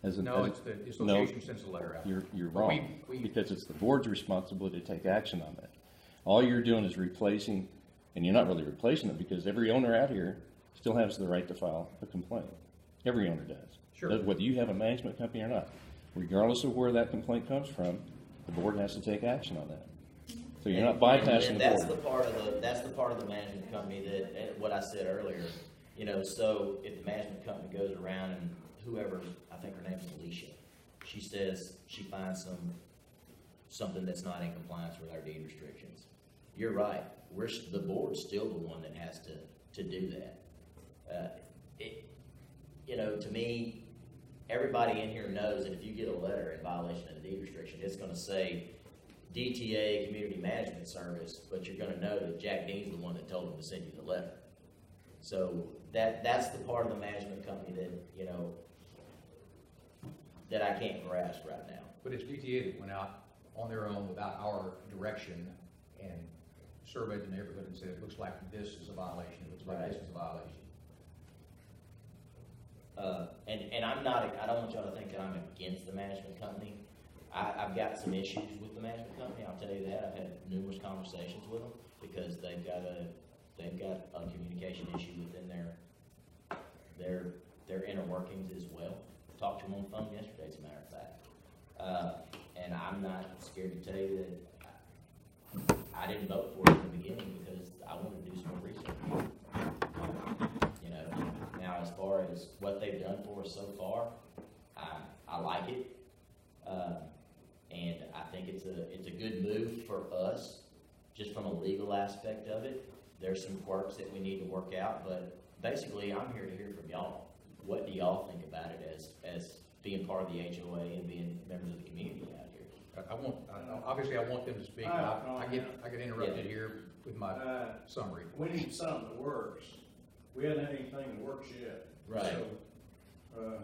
No, it's the association sends the letter out. You're wrong, because it's the board's responsibility to take action on that. All you're doing is replacing, and you're not really replacing it, because every owner out here still has the right to file a complaint. Every owner does. Sure. Whether you have a management company or not. Regardless of where that complaint comes from, the board has to take action on that. So you're not bypassing And the that's board. that's the part of the management company that, and what I said earlier, you know, so if the management company goes around and whoever, I think her name's Alicia, she says she finds something that's not in compliance with our deed restrictions. You're right, the board's still the one that has to do that. You know, to me, everybody in here knows that if you get a letter in violation of the deed restriction, it's gonna say DTA Community Management Service, but you're gonna know that Jack Dean's the one that told them to send you the letter. So that's the part of the management company that, you know, that I can't grasp right now. But it's DTA that went out on their own without our direction and surveyed the neighborhood and said, it looks like this is a violation, it looks like this is a violation. And I don't want y'all to think that I'm against the management company. I've got some issues with the management company, I'll tell you that. I've had numerous conversations with them because they've got a communication issue within their inner workings as well. Talked to them on the phone yesterday, as a matter of fact. And I'm not scared to tell you that I didn't vote for it in the beginning because I wanted to do some more research. You know, now as far as what they've done for us so far, I like it. And I think it's a good move for us, just from a legal aspect of it. There's some quirks that we need to work out, but basically I'm here to hear from y'all. What do y'all think about it as being part of the HOA and being members of the community out here? Obviously I want them to speak. I get interrupted here with my summary. We need something that works. We haven't had anything that works yet. Right. So,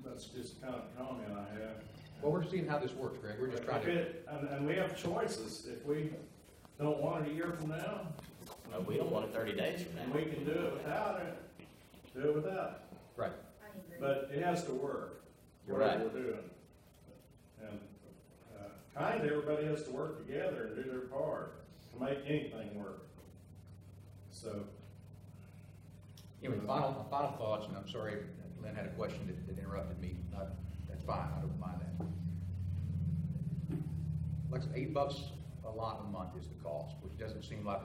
that's just kind of a comment I have. Well, we're seeing how this works, Greg. We're just trying to. And we have choices. If we don't want it a year from now, No, we don't want it 30 days from and now. we can do it without it, do it without it. Right. But it has to work. You're whatever right. We're doing. And kind of everybody has to work together and do their part to make anything work. So. Anyway, final thoughts, and I'm sorry, Lynn had a question that interrupted me. That's fine, I don't mind that. Like I said, $8 a lot a month is the cost, which doesn't seem like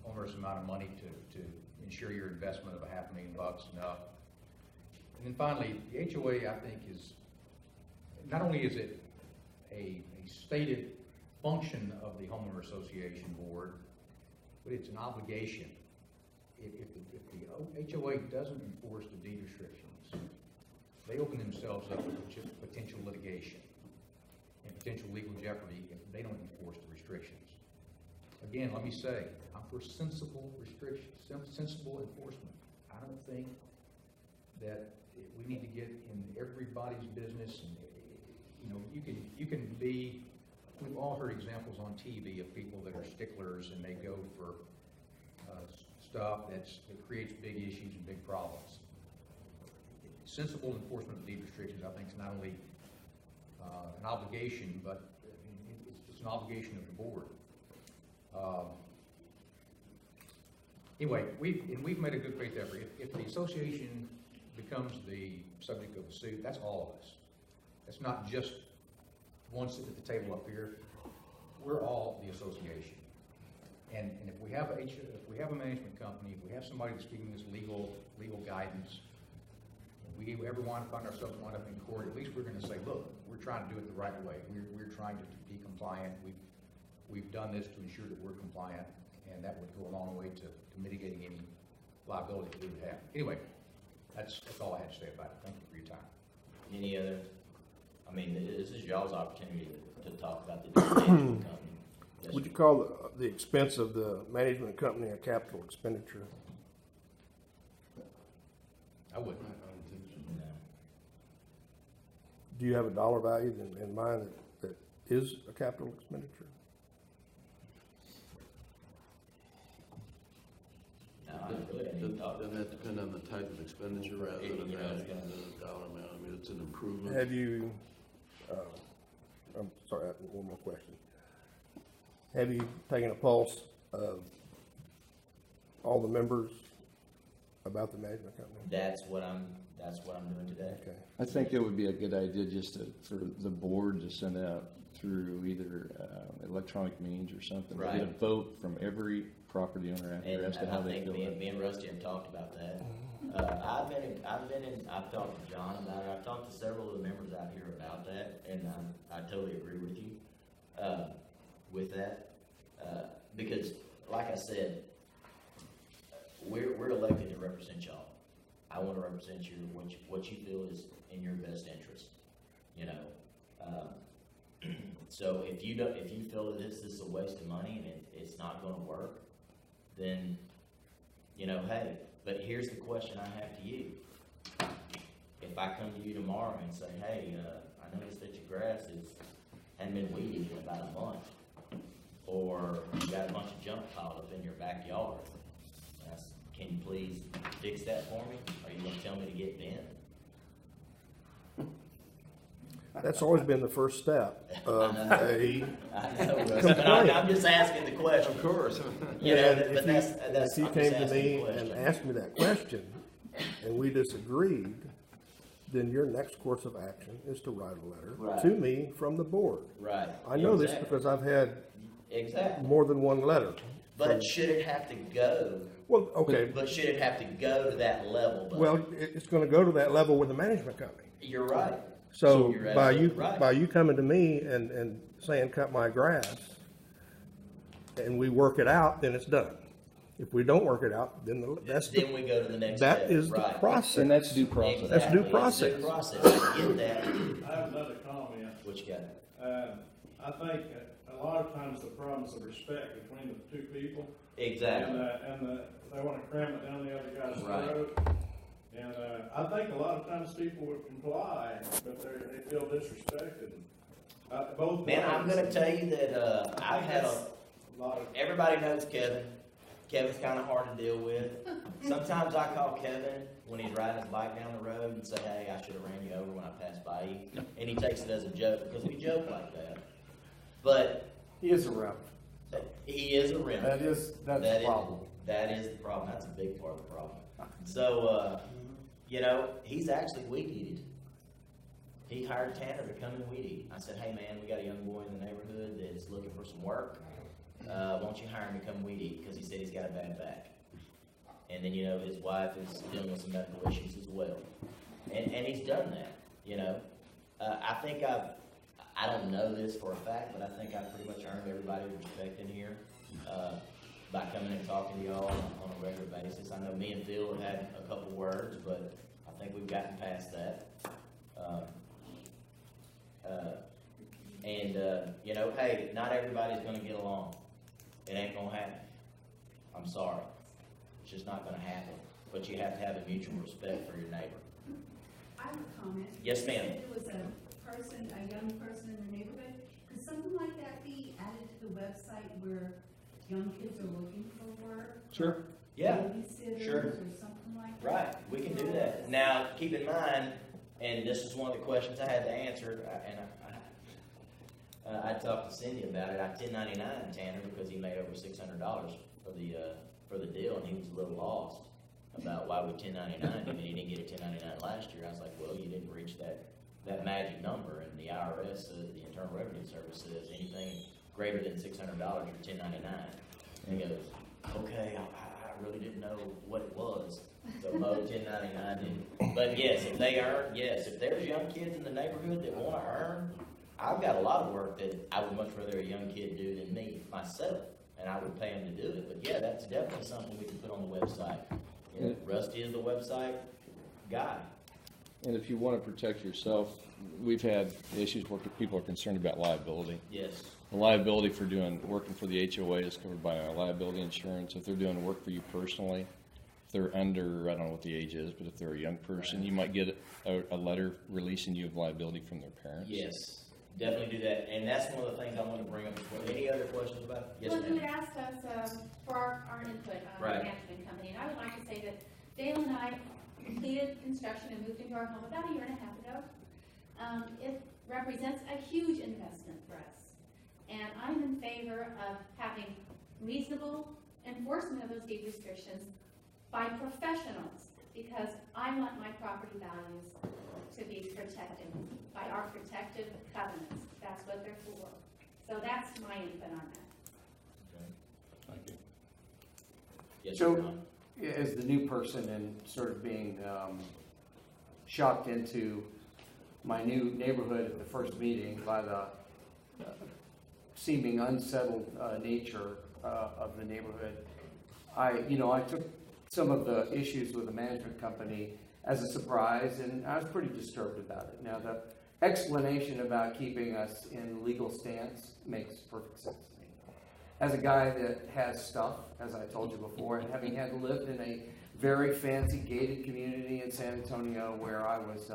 onerous amount of money to ensure your investment of $500,000 enough. And then finally, the HOA, I think, is, not only is it a stated function of the homeowner association board, but it's an obligation. If the HOA doesn't enforce the deed restrictions, they open themselves up to potential litigation and potential legal jeopardy if they don't enforce the restrictions. Again, let me say, I'm for sensible restrictions, sensible enforcement. I don't think that we need to get in everybody's business, and you can be. We've all heard examples on TV of people that are sticklers and they go for stuff that creates big issues and big problems. Sensible enforcement of deed restrictions, I think, is not only an obligation, but it's an obligation of the board. Anyway, we've made a good faith effort. If the association becomes the subject of a suit, that's all of us. It's not just one sitting at the table up here. We're all the association. And if we have a management company, if we have somebody that's giving us legal guidance, if we ever want to find ourselves wound up in court, at least we're going to say, look, we're trying to do it the right way. We're trying to be compliant. We've done this to ensure that we're compliant, and that would go a long way to mitigating any liability that we would have. Anyway, that's all I had to say about it. Thank you for your time. Any other? I mean, this is y'all's opportunity to talk about the management company. Yes, Would you call the expense of the management company a capital expenditure? I wouldn't. No. Do you have a dollar value in mind that is a capital expenditure? No, I really haven't even thought. Doesn't that depend on the type of expenditure rather than a You know, it's gonna- dollar amount? I mean, it's an improvement. Have you, I'm sorry, I have one more question. Have you taken a pulse of all the members about the management company? That's what I'm doing today. Okay. I think it would be a good idea just for the board to send out through either electronic means or something. Right. Get a vote from every property owner out there as to And how I they think feel. me and Rusty have talked about that. I've talked to John about it. I've talked to several of the members out here about that, and I totally agree with you with that. Because, like I said, we're elected to represent y'all. I want to represent you, what you feel is in your best interest. You know, so if you feel that this is a waste of money and it's not going to work, then hey. But here's the question I have to you: if I come to you tomorrow and say, hey, I noticed that your grass hadn't been weeded in about a month, or you got a bunch of junk piled up in your backyard, can you please fix that for me? Are you going to tell me to get bent? That's always been the first step of a I know, Russ, but I'm just asking the question. Of course. You know, And but that's if you I'm came just to asking me the and question. asked me that question, and we disagreed, then your next course of action is to write a letter Right. to me from the board. Right. I know this Exactly. because I've had Exactly. more than one letter. But should it have to go? Well, okay, But should it have to go to that level? Bud? well, it's gonna go to that level with the management company. You're right. So you're by you, absolutely right. by you coming to me and saying, cut my grass, and we work it out, then it's done. If we don't work it out, then Then we go to the next that step. is the Right. process. And that's due process. That's due Exactly. It's process. due process. I get that. I have another comment. What you got? I think a lot of times the problem's of respect between the two people. Exactly. And they want to cram it down the other guy's Right. throat. And I think a lot of times people would comply, but they feel disrespected. Both Man, I'm ways. gonna tell you that I I've think had that's a lot of. everybody knows Kevin. Kevin's kind of hard to deal with. Sometimes I call Kevin when he's riding his bike down the road and say, hey, I should have ran you over when I passed by you. And he takes it as a joke because we joke like that. But He is a rep. he is a rim. That's the problem. That is the problem. That's a big part of the problem. So, he's actually weed eated. He hired Tanner to come and weed eat. I said, hey man, we got a young boy in the neighborhood that is looking for some work. why don't you hire him to come weed eat, because he said he's got a bad back. And then, you know, his wife is dealing with some medical issues as well. And he's done that, you know. I think I don't know this for a fact, but I think I've pretty much earned everybody's respect in here, by coming and talking to y'all on a regular basis. I know me and Phil have had a couple words, but I think we've gotten past that. You know, hey, not everybody's gonna get along. It ain't gonna happen. I'm sorry. It's just not gonna happen. But you have to have a mutual respect for your neighbor. I have a comment. Yes, ma'am. You said it was a young person in the neighborhood. Could something like that be added to the website where young kids are looking for work? Sure. Yeah, Babysitters sure. or something like that? Right, we can do that. Now, keep in mind, and this is one of the questions I had to answer, I talked to Cindy about it. I 1099 Tanner because he made over $600 for the deal, and he was a little lost about why we 1099 him, and he didn't get a 1099 last year. I was like, well, you didn't reach that magic number, and the IRS, the Internal Revenue Service, says anything greater than $600 you're 1099. And he goes, okay, I really didn't know what it was. So Mo 1099 did. But yes, if they earn, yes, if there's young kids in the neighborhood that want to earn, I've got a lot of work that I would much rather a young kid do than me myself, and I would pay him to do it. But yeah, that's definitely something we can put on the website. You know, Rusty is the website guy. And if you want to protect yourself, we've had issues where people are concerned about liability. Yes. The liability for working for the HOA is covered by our liability insurance. If they're doing work for you personally, if they're under, I don't know what the age is, but if they're a young person, you might get a letter releasing you of liability from their parents. Yes, definitely do that. And that's one of the things I want to bring up as well. Any other questions about it? Yes, Well, you ma'am. had asked us for our input on the Right. management company, and I would like to say that Dale and I completed construction and moved into our home about a year and a half ago. It represents a huge investment for us, and I'm in favor of having reasonable enforcement of those deed restrictions by professionals, because I want my property values to be protected by our protective covenants. That's what they're for. So that's my input on that. Thank you. Yes, So- Ron. As the new person and sort of being shocked into my new neighborhood at the first meeting by the seeming unsettled nature of the neighborhood, I took some of the issues with the management company as a surprise, and I was pretty disturbed about it. Now, the explanation about keeping us in legal stance makes perfect sense to me. As a guy that has stuff, as I told you before, and having had lived in a very fancy gated community in San Antonio where I was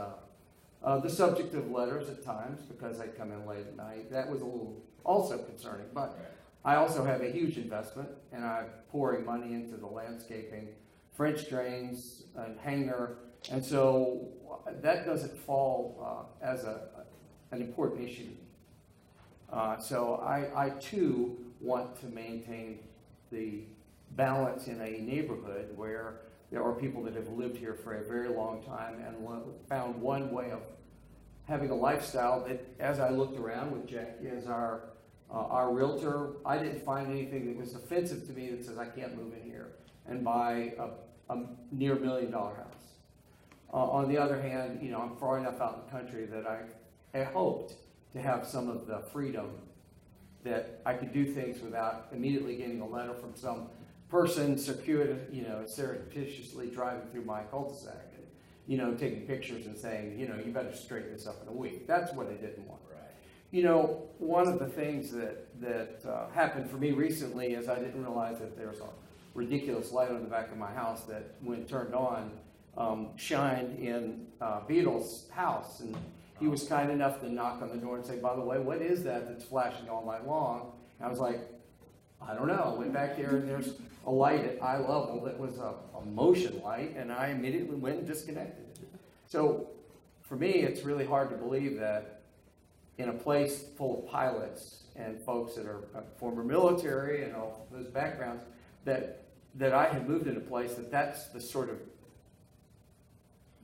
the subject of letters at times because I'd come in late at night, that was a little also concerning. But I also have a huge investment, and I'm pouring money into the landscaping, French drains, and hangar, and so that doesn't fall as an important issue to me. So I too want to maintain the balance in a neighborhood where there are people that have lived here for a very long time and found one way of having a lifestyle that, as I looked around with Jackie as our realtor, I didn't find anything that was offensive to me that says I can't move in here and buy a near $1 million house. On the other hand, I'm far enough out in the country that I hoped to have some of the freedom that I could do things without immediately getting a letter from some person surreptitiously driving through my cul-de-sac and, taking pictures and saying, you better straighten this up in a week. That's what I didn't want. Right. One of the things that happened for me recently is I didn't realize that there was a ridiculous light on the back of my house that, when turned on, shined in Beetle's house. And he was kind enough to knock on the door and say, by the way, what is that that's flashing all night long? And I was like, I don't know. I went back there and there's a light at eye level that was a motion light, and I immediately went and disconnected it. So for me, it's really hard to believe that in a place full of pilots and folks that are former military and all those backgrounds, that I had moved in a place that's the sort of,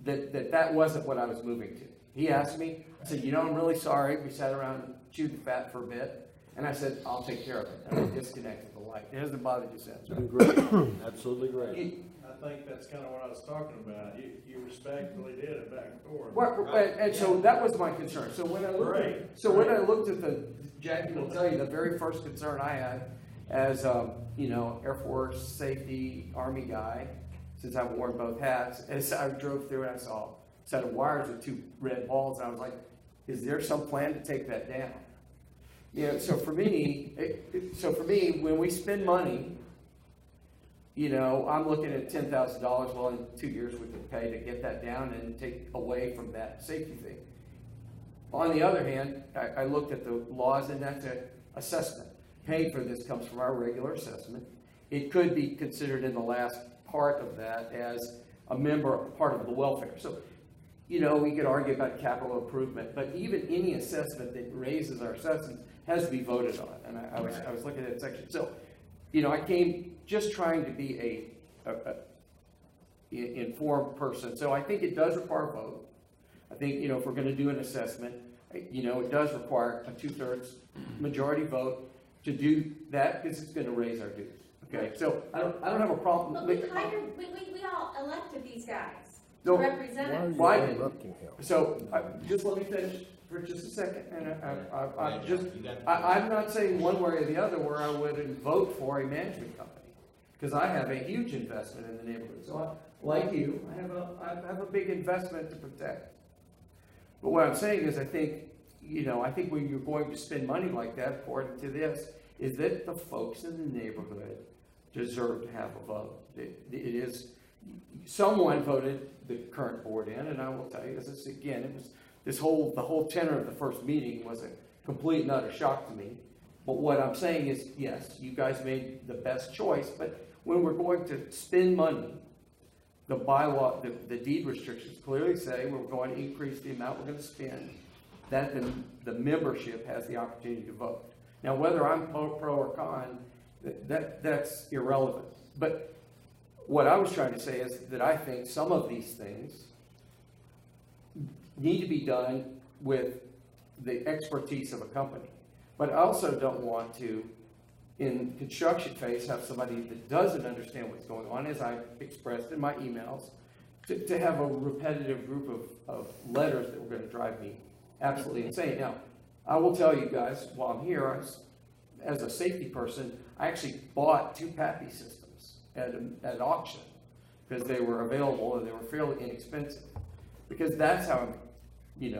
that wasn't what I was moving to. He asked me, I said, I'm really sorry. We sat around and chewed the fat for a bit. And I said, I'll take care of it, and I disconnected the light. It hasn't bothered you since, right? Great, absolutely great. I think that's kind of what I was talking about. You respectfully did it back and forth. And so that was my concern. So when I looked Great. when I looked at Jackie will tell you, the very first concern I had as, Air Force safety Army guy, since I've worn both hats, as I drove through and I saw a set of wires with 2 red balls, and I was like, is there some plan to take that down? So for me, when we spend money, I'm looking at $10,000. Well, in 2 years we could pay to get that down and take away from that safety thing. On the other hand, I looked at the laws, and that's an assessment. Paying for this comes from our regular assessment. It could be considered in the last part of that as part of the welfare. So, we could argue about capital improvement, but even any assessment that raises our assessments has to be voted on. And I was looking at that section. So, I came just trying to be a informed person. So I think it does require a vote. I think, if we're going to do an assessment, it does require a 2/3 majority vote to do that, because it's going to raise our dues. Okay, so I don't have a problem. But we all elected these guys to No, represent us. Why Why did- interrupting him? So just let me finish for just a second, and I'm not saying one way or the other where I would vote for a management company, because I have a huge investment in the neighborhood. So like you, I have a big investment to protect. But what I'm saying is, I think when you're going to spend money like that, according to this, is that the folks in the neighborhood deserve to have a vote. It is, someone voted the current board in, and I will tell you, the whole tenor of the first meeting was a complete and utter shock to me. But what I'm saying is, yes, you guys made the best choice, but when we're going to spend money, the bylaw, the deed restrictions clearly say we're going to increase the amount we're going to spend, that the membership has the opportunity to vote. Now, whether I'm pro or con, that's irrelevant. But what I was trying to say is that I think some of these things need to be done with the expertise of a company. But I also don't want to, in construction phase, have somebody that doesn't understand what's going on, as I expressed in my emails, to have a repetitive group of letters that were going to drive me absolutely insane. Now, I will tell you guys, while I'm here, as a safety person, I actually bought 2 PAPI systems at an auction because they were available and they were fairly inexpensive. Because that's how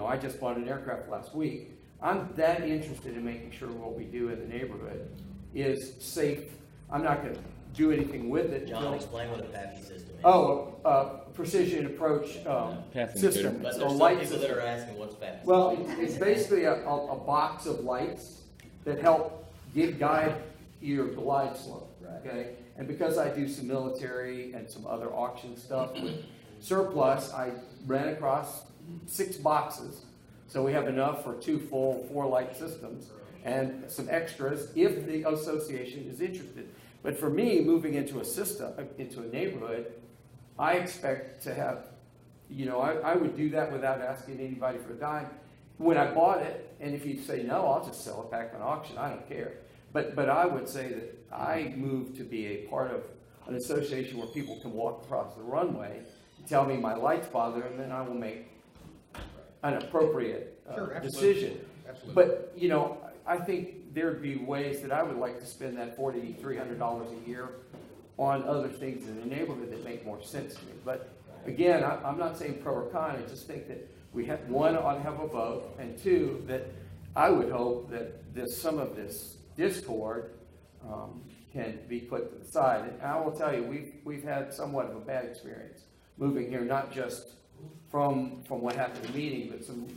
I just bought an aircraft last week. I'm that interested in making sure what we do in the neighborhood is safe. I'm not going to do anything with it. John, explain what a PAPI system is. Precision approach Path system. But It's a there's some light people that system. are asking what's PAPI. Well, it's basically a box of lights that help guide your glide slope, okay? And because I do some military and some other auction stuff with surplus, I ran across 6 boxes. So we have enough for 2 full 4-light systems and some extras if the association is interested. But for me, moving into a system, into a neighborhood, I expect to have, I would do that without asking anybody for a dime. When I bought it, and if you say no, I'll just sell it back on auction. I don't care. But I would say that I moved to be a part of an association where people can walk across the runway and tell me my lights bother, and then I will make an appropriate decision. Absolutely. But, I think there'd be ways that I would like to spend that $400 to $300 a year on other things in the neighborhood that make more sense to me. But again, I'm not saying pro or con. I just think that we have, one, ought to have a vote, and 2, that I would hope that some of this discord can be put to the side. And I will tell you, we've had somewhat of a bad experience moving here, not just from what happened in the meeting, but some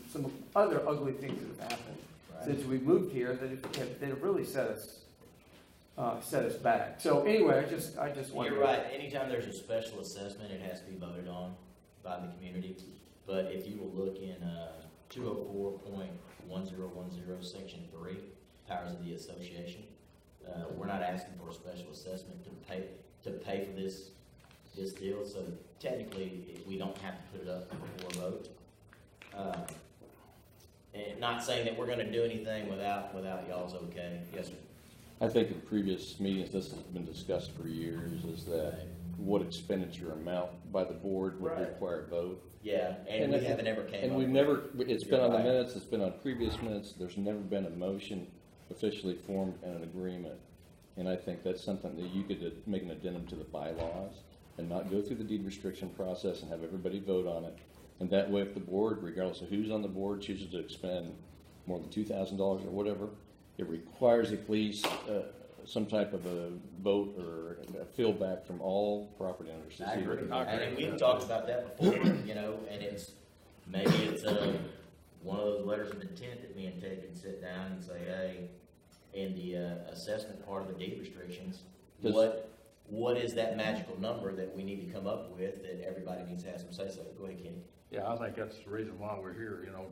other ugly things that have happened since we moved here that have really set us back. So anyway, I just want. You're right. Anytime there's a special assessment, it has to be voted on by the community. But if you will look in 204.1010 Section 3, powers of the association, we're not asking for a special assessment to pay for this deal. So technically, we don't have to put it up before a vote. And not saying that we're gonna do anything without y'all's okay. Yes, sir. I think in previous meetings, this has been discussed for years, is that what expenditure amount by the board would Right. require a vote. Yeah, and we haven't ever came And up we've with never, it's been on the Right. minutes, it's been on previous minutes, there's never been a motion officially formed and an agreement. And I think that's something that you could make an addendum to the bylaws and not go through the deed restriction process and have everybody vote on it. And that way, if the board, regardless of who's on the board, chooses to expend more than $2,000 or whatever, it requires at least some type of a vote or a feedback from all property owners. to I see agree. what they- And we've talked about that before, you know, and maybe it's one of those letters of intent that me and Ted can sit down and say, hey, in the assessment part of the deed restrictions, what is that magical number that we need to come up with that everybody needs to have some say so? Go ahead, Kenny. Yeah, I think that's the reason why we're here, you know,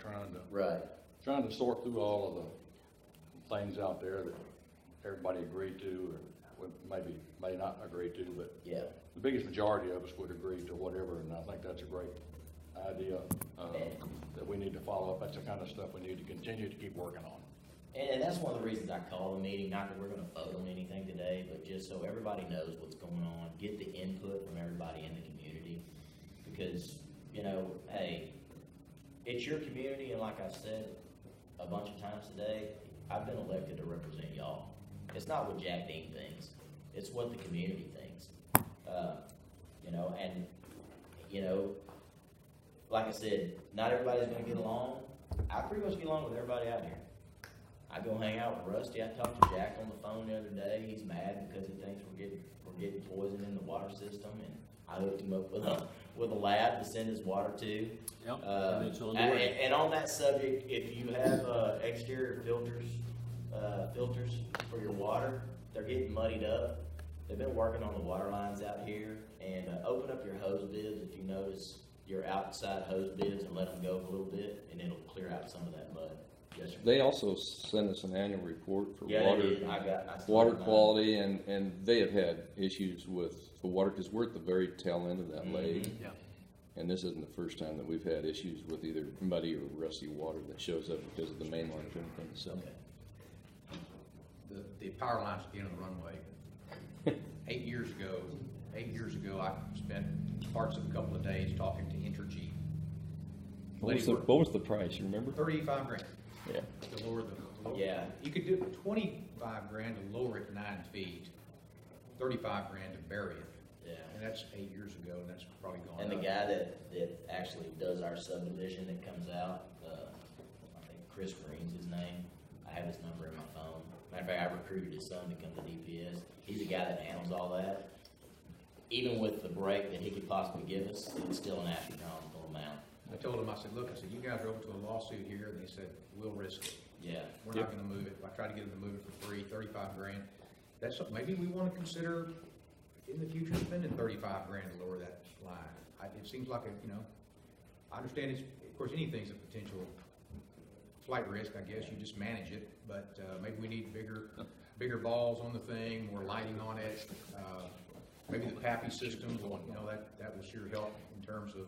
Right. trying to sort through all of the things out there that everybody agreed to, or may not agree to, but Yeah. the biggest majority of us would agree to whatever, and I think that's a great idea, that we need to follow up. That's the kind of stuff we need to continue to keep working on. And that's one of the reasons I called the meeting, not that we're gonna vote on anything today, but just so everybody knows what's going on, get the input from everybody in the community. Because, you know, hey, it's your community, and like I said a bunch of times today, I've been elected to represent y'all. It's not what Jack Dean thinks, it's what the community thinks. You know, and, you know, like I said, not everybody's gonna get along. I pretty much get along with everybody out here. I go hang out with Rusty. I talked to Jack on the phone the other day. He's mad because he thinks we're getting poison in the water system, and I hooked him up with a lab to send his water to. Yep, and it's on the way. And on that subject, if you have exterior filters for your water, they're getting muddied up. They've been working on the water lines out here, and open up your hose bibs if you notice your outside hose bibs and let them go a little bit, and it'll clear out some of that mud. Yes, sir. They also send us an annual report for Yeah, water. they did. I started Water mine. quality, and they have had issues with the water, because we're at the very tail end of that lake. Yeah. And this isn't the first time that we've had issues with either muddy or rusty water that shows up because of the main line or anything, so. Okay. The power lines at the end of the runway. 8 years ago, I spent parts of a couple of days talking to Entergy. What was the price, you remember? $35,000 Yeah. to lower Yeah. You could do $25,000 to lower it 9 feet, $35,000 to bury it. Yeah. And that's 8 years ago, and that's probably gone And the up. guy that actually does our subdivision that comes out, I think Chris Green's his name. I have his number in my phone. Matter of fact, I recruited his son to come to DPS. He's the guy that handles all that. Even with the break that he could possibly give us, it's still an astronomical amount. I told him, I said, you guys are open to a lawsuit here, and they said, we'll risk it. Yeah. We're not gonna move it. I tried to get them to move it for free, $35,000. That's something, maybe we wanna consider in the future spending $35,000 to lower that line. It seems like I understand of course, anything's a potential flight risk, I guess, you just manage it, but, maybe we need bigger balls on the thing, more lighting on it, maybe the PAPI system, that will sure help in terms of,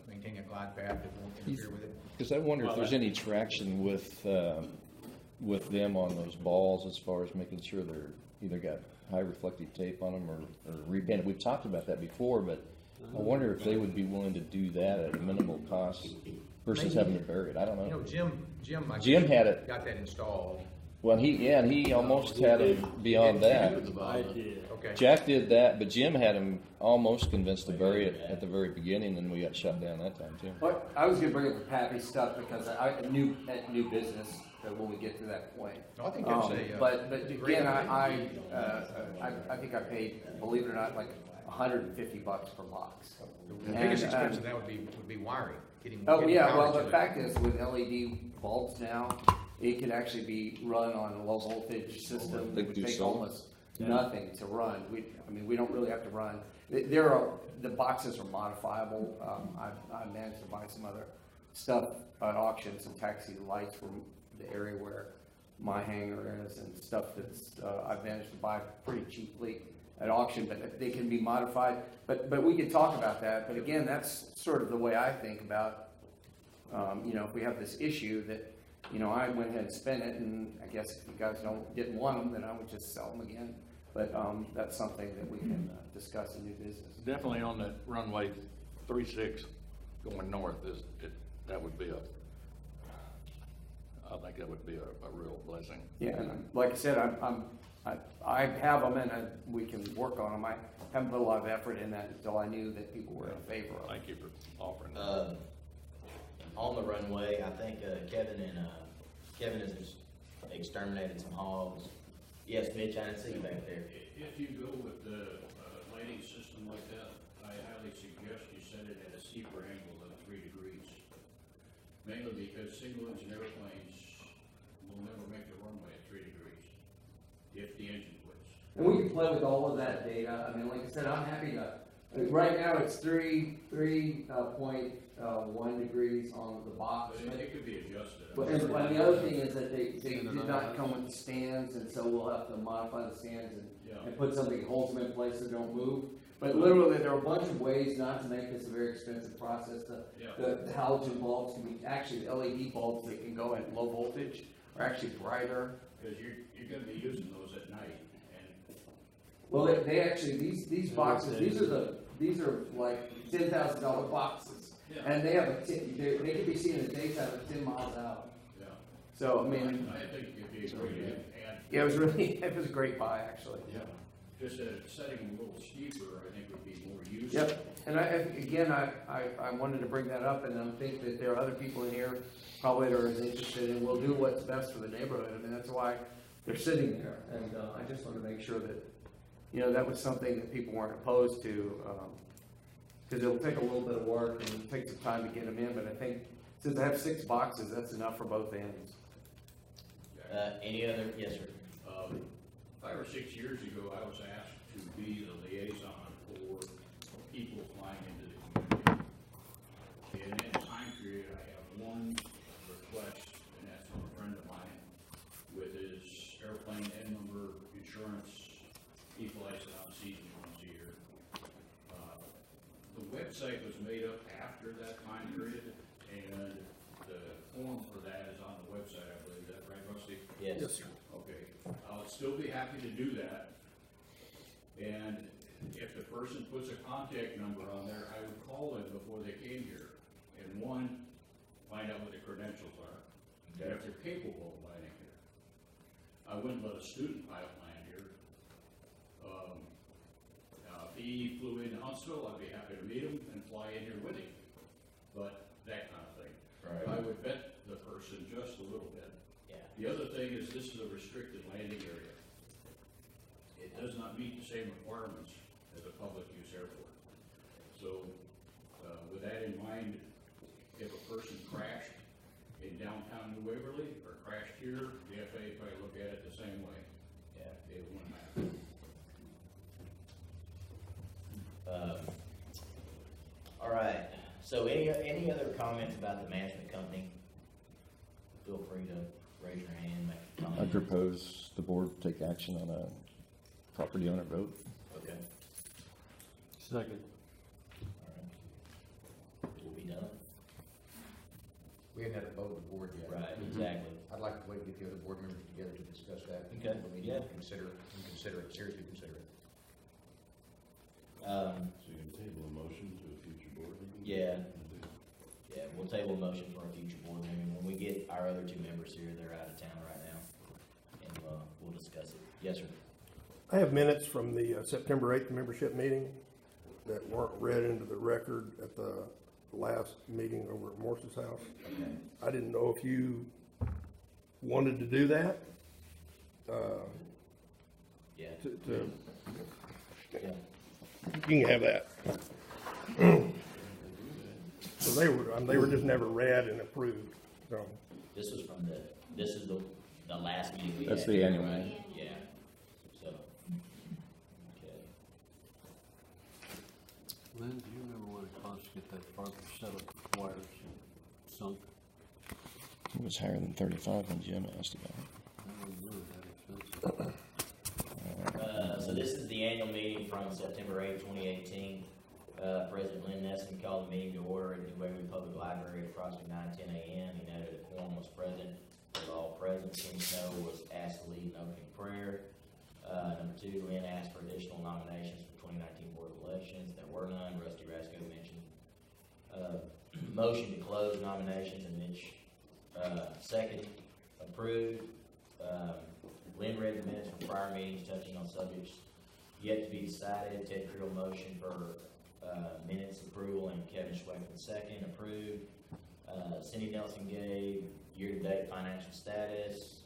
maintaining a glide path that won't interfere with it. Because I wonder if there's any traction with them on those balls as far as making sure they're either got high reflective tape on them or repainted. We've talked about that before, but I wonder if they would be willing to do that at a minimal cost versus having to bury it. I don't know. Jim had it. got that installed. Well, he almost had it beyond that. I did. Okay. Jack did that, but Jim had him almost convinced to bury it at the very beginning, and we got shut down that time too. But I was gonna bring up the Pappy stuff because I new business when we get to that point. No, I think that's But great again, idea. I think I paid, believe it or not, like $150 per box. The biggest expense of that would be wiring, getting Oh, yeah, power well, to the it. fact is, with LED bulbs now, it can actually be run on a low voltage system. They It would do take solar. almost nothing to run. We don't really have to run. The boxes are modifiable. I managed to buy some other stuff at auction, some taxi lights from the area where my hangar is and stuff that's, I've managed to buy pretty cheaply at auction, but they can be modified. But we could talk about that. But again, that's sort of the way I think about, if we have this issue that you know, I went ahead and spent it, and I guess if you guys didn't want them, then I would just sell them again. But, that's something that we can discuss in new business. Definitely on that runway 36 going north that would be I think that would be a real blessing. Yeah, and like I said, I have them and we can work on them. I haven't put a lot of effort in that until I knew that people were in favor of it. Thank you for offering that. On the runway, I think, Kevin has exterminated some hogs. Yes, Mitch, I didn't see you back there. If you go with the lighting system like that, I highly suggest you set it at a steeper angle than 3 degrees. Mainly because single engine airplanes will never make the runway at 3 degrees if the engine quits. And we can play with all of that data. I mean, like I said, I'm happy to, right now it's 3.1 degrees on the box. But it could be adjusted. But and the other thing is that they did not come with the stands, and so we'll have to modify the stands and put something that holds them in place so they don't move. But literally, there are a bunch of ways not to make this a very expensive process. The halogen bulbs can be, actually the LED bulbs that can go at low voltage are actually brighter. Because you're going to be using those at night. And Well, they actually, these boxes, these are like $10,000 boxes. Yeah. And they have they can be seen in the daytime at 10 miles out. Yeah. So, I mean, I think it'd be a great add. yeah, it was a great buy, actually. Yeah. Just setting them a little steeper, I think would be more useful. Yep, and I wanted to bring that up, and I think that there are other people in here probably that are as interested, and will do what's best for the neighborhood. I mean, that's why they're sitting there, and I just want to make sure that, you know, that was something that people weren't opposed to, because it'll take a little bit of work, and it'll take some time to get them in, but I think since I have 6 boxes, that's enough for both ends. Any other, yes, sir. 5 or 6 years ago, I was asked to be the liaison for people flying into the community. And in that time period, I have one request, and that's from a friend of mine with his airplane N number insurance. He flies it on season once a year. The website was made up after that time period, and the form for that is on the website, I believe. Is that right, Rusty? Yes. Yes, sir. Okay, I'll still be happy to do that. And if the person puts a contact number on there, I would call them before they came here. And one, find out what the credentials are, and if they're capable of landing here. I wouldn't let a student pilot land here. If he flew into Huntsville, I'd be happy to meet him and fly in here with him. But that kind of thing. Right. I would vet the person just a little bit. The other thing is this is a restricted landing area. It does not meet the same requirements as a public use airport. So with that in mind, if a person crashed in downtown New Waverly or crashed here, the FAA probably look at it the same way. Yeah, it wouldn't matter. All right, so any other comments about the management company? Feel free to raise your hand, make a comment. I propose the board take action on a property owner vote. Okay, Second. all right. We'll be done. We haven't had a vote of the board yet. Right, exactly. I'd like to wait to get the other board members together to discuss that. Okay, We need yeah. to consider it, seriously consider it. So you can table a motion to a future board meeting? Yeah, we'll table a motion for a future board meeting. When we get our other 2 members here, they're out of town right now, and we'll discuss it. Yes, sir. I have minutes from the September 8th membership meeting that weren't read into the record at the last meeting over at Morse's house. Okay. I didn't know if you wanted to do that. Yeah. Yeah. You can have that. So they were just never read and approved, so. This is the last meeting we had. That's the annual right? meeting. Yeah, so, okay. Lynn, do you remember what it cost to get that farther set of wires sunk? It was higher than 35 when Jim asked about it. I don't remember that expensive. So this is the annual meeting from September 8th, 2018. President Lynn Nesson called the meeting to order at New Waverly Public Library at approximately 9:10 a.m. He noted a quorum was present. with all present. Kenny Snow was asked to lead an opening prayer. Number 2, Lynn asked for additional nominations for 2019 Board of Elections. There were none. Rusty Rasco mentioned. Motion to close nominations, and Mitch, second, approved. Lynn read the minutes from prior meetings touching on subjects yet to be decided. Ted Creel motion for minutes approval, and Kevin Schweckman second, approved. Cindy Nelson gave year-to-date financial status,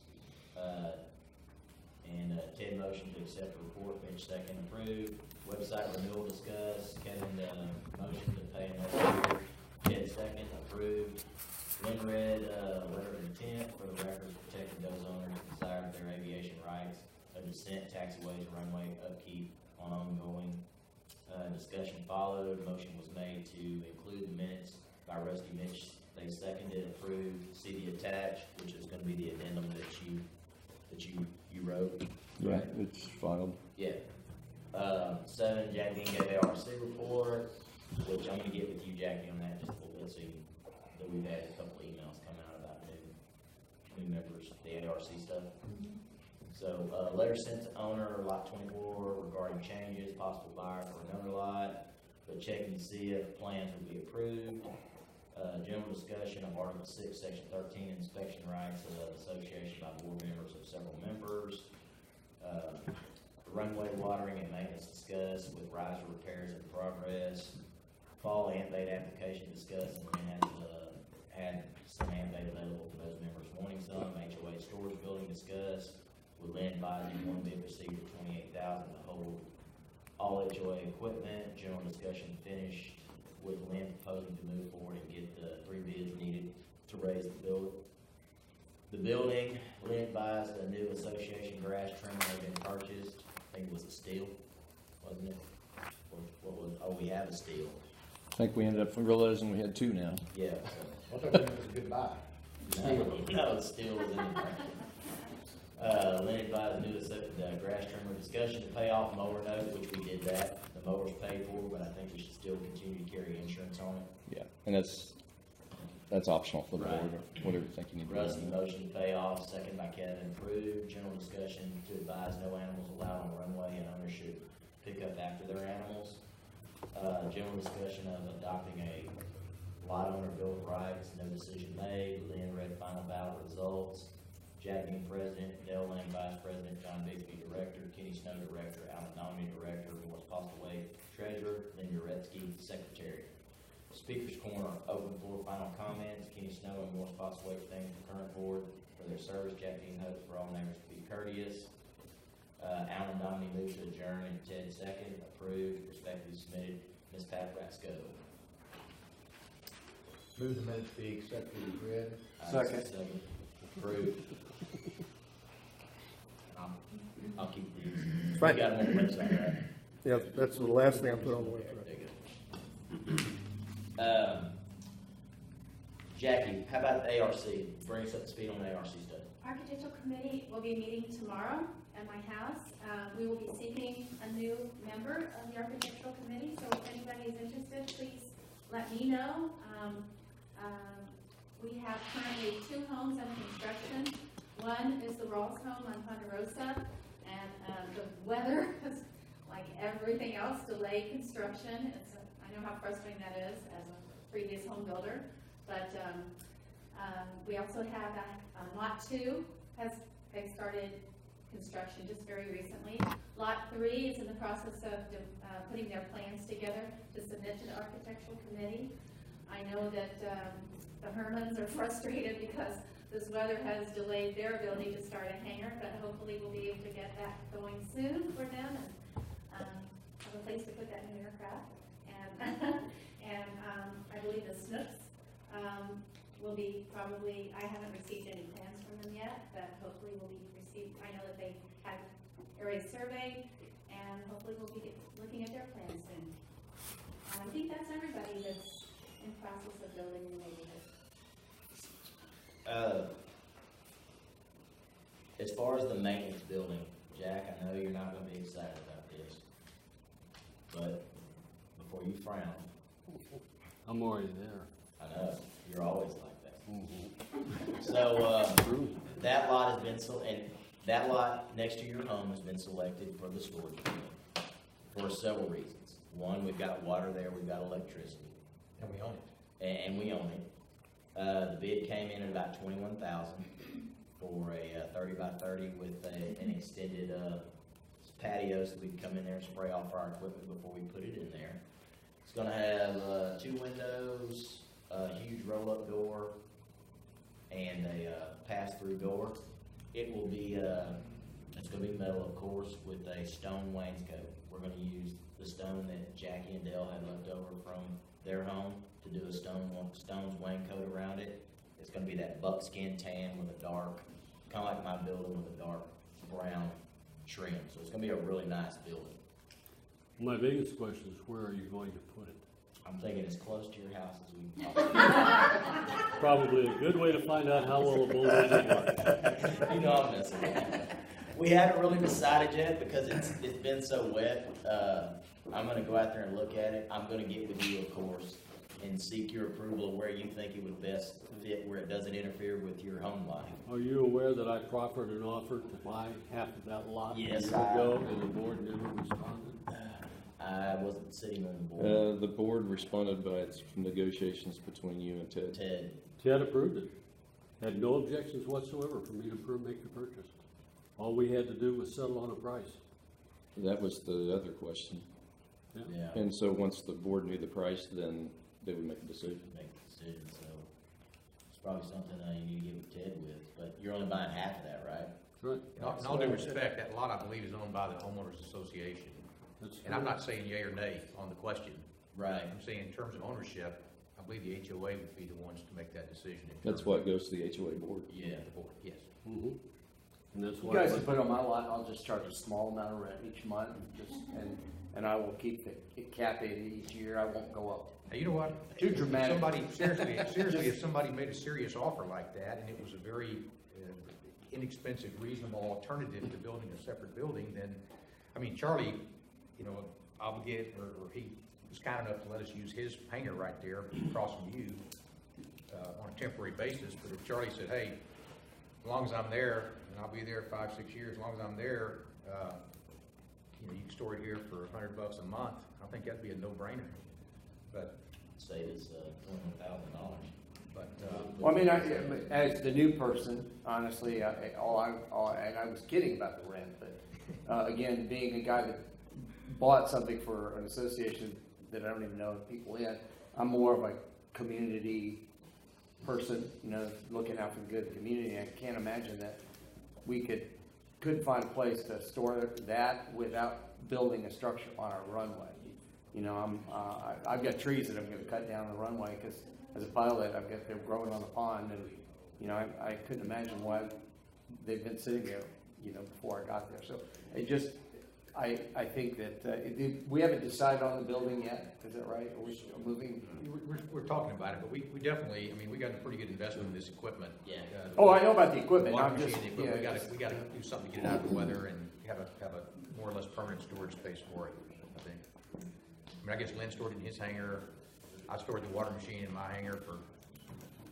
and Ted motion to accept the report. Mitch second, approved. Website renewal discussed. Kevin motion to pay another year. Ted second, approved. Lynn read letter of intent for the records protecting those owners who desire their aviation rights, a descent, taxiways, runway upkeep on ongoing. Discussion followed. Motion was made to include the minutes by Rusty Mitch. They seconded, approved. See the attached, which is going to be the addendum that you wrote. Yeah, it's filed. Yeah. 7, Jackie gave ARC report, which I'm going to get with you, Jackie, on that just a little bit. So that we've had a couple emails come out about new members, the ARC stuff. So, letter sent to owner, lot 24, regarding changes, possible buyer for another lot, but checking to see if plans would be approved. General discussion of Article 6, Section 13, inspection rights of association by board members of several members. Runway watering and maintenance discussed with riser repairs in progress. Fall ant bait application discussed, and then had some ant bait available for those members wanting some. HOA storage building discussed, with Lynn advising one bid received for $28,000 to hold all HOA equipment. General discussion finished with Lynn proposing to move forward and get the 3 bids needed to raise the building. Lynn advised a new association grass trimmer had been purchased. I think it was a steel, wasn't it? What was? Oh, we have a steel. I think we ended up realizing we had 2 now. Yeah. I thought that was a good buy. No, the steel was in the Lynn advised new grass trimmer discussion to pay off mower note, which we did that. The mower's paid for, but I think we should still continue to carry insurance on it. Yeah, and that's optional for the Right. board, or whatever you think you need to Rusty do. motion to pay off, second by Kevin, approved. General discussion to advise no animals allowed on the runway, and owners should pick up after their animals. General discussion of adopting a lot owner bill of rights, no decision made. Lynn read final ballot results. Jack Dean President, Dale Lane Vice President, John Bixby Director, Kenny Snow Director, Alan Nominee Director, Morris Postlewaite Treasurer, Lynn Uretsky Secretary. Speaker's Corner, open floor, final comments. Kenny Snow and Morris Postlewaite thank the current board for their service. Jack Dean hopes for all neighbors to be courteous. Alan Nominee moved to adjourn, and Ted second, approved, respectively submitted. Ms. Pat Rasco. Move the minutes be accepted as read. Second. Approved. I'll keep these. Right. You got them on the website, right? Yeah, that's the last thing I put on the website. Jackie, how about the ARC? Bring us up to speed on the ARC stuff. Architectural committee will be meeting tomorrow at my house. We will be seeking a new member of the architectural committee, so if anybody is interested, please let me know. We have currently 2 homes under construction. One is the Rawls home on Ponderosa, and the weather, like everything else, delayed construction. I know how frustrating that is as a previous home builder, but we also have Lot 2 they've started construction just very recently. Lot 3 is in the process of putting their plans together to submit to the architectural committee. I know that the Hermans are frustrated because this weather has delayed their ability to start a hangar, but hopefully we'll be able to get that going soon for them and have a place to put that new aircraft. And I believe the Snooks will be probably, I haven't received any plans from them yet, but hopefully we'll be received. I know that they had area survey, and hopefully we'll be looking at their plans soon. I think that's everybody that's in process of building in the neighborhood. As far as the maintenance building, Jack, I know you're not going to be excited about this, but before you frown, I'm already there. I know you're always like that. So that lot has been, and that lot next to your home has been selected for the storage building for several reasons. One, we've got water there, we've got electricity. And we own it. And we own it. The bid came in at about $21,000 for a 30 by 30 with an extended patio, so we can come in there and spray off our equipment before we put it in there. It's gonna have 2 windows, a huge roll-up door, and a pass-through door. It will be, it's gonna be metal, of course, with a stone wainscot. We're gonna use the stone that Jackie and Dale had left over from their home to do a stone's wainscot around it. It's gonna be that buckskin tan with a dark, kinda like my building with a dark brown trim. So it's gonna be a really nice building. My biggest question is, where are you going to put it? I'm thinking as close to your house as we can possibly. Probably a good way to find out how well the building works. You know I'm messing with you. We haven't really decided yet because it's been so wet. I'm gonna go out there and look at it. I'm gonna get with you, of course, and seek your approval of where you think it would best fit, where it doesn't interfere with your home life. Are you aware that I proffered an offer to buy half of that lot a year Yes, ago, and the board never responded? I wasn't sitting on the board. The board responded by its negotiations between you and Ted. Ted approved it. Had no objections whatsoever for me to make the purchase. All we had to do was settle on a price. That was the other question. Yeah. And so once the board knew the price, then they would make a decision. Make the decision, so it's probably something you need to get with Ted with, but you're only buying half of that, right? Right. In all due respect, that lot, I believe, is owned by the homeowners association. And I'm not saying yea or nay on the question. Right. I'm saying in terms of ownership, I believe the HOA would be the ones to make that decision. That's what goes to the HOA board. Yeah. The board, yes. Mm-hmm. And that's You why. guys can put on my lot, I'll just charge a small amount of rent each month, and I will keep it capitated each year, I won't go up. Now, you know what? Too dramatic. Somebody, seriously, if somebody made a serious offer like that, and it was a very inexpensive, reasonable alternative to building a separate building, then, I mean, Charlie, you know, obligated, or he was kind enough to let us use his hangar right there across from you on a temporary basis, but if Charlie said, hey, as long as I'm there, and I'll be there 5, 6 years, as long as I'm there, you know, you can store it here for $100 a month, I think that'd be a no-brainer. But Say it's $21,000. But Well, I mean, as the new person, honestly, and I was kidding about the rent, but again, being a guy that bought something for an association that I don't even know people in, I'm more of a community person, you know, looking out for the good of the community. I can't imagine that we couldn't find a place to store that without building a structure on our runway. You know, I've got trees that I'm going to cut down on the runway because as a pilot, I've got them growing on the pond, and you know, I couldn't imagine why they've been sitting there, you know, before I got there. So it just, I think that we haven't decided on the building yet. Is that right? Are we still moving? we're talking about it, but we definitely, I mean, we got a pretty good investment in this equipment. Yeah. Oh, I know about the equipment. Water I'm machine, just, the equipment. yeah, We gotta do something to get it out of the weather and have a more or less permanent storage space for it, I think. I mean, I guess Lynn stored it in his hangar. I stored the water machine in my hangar for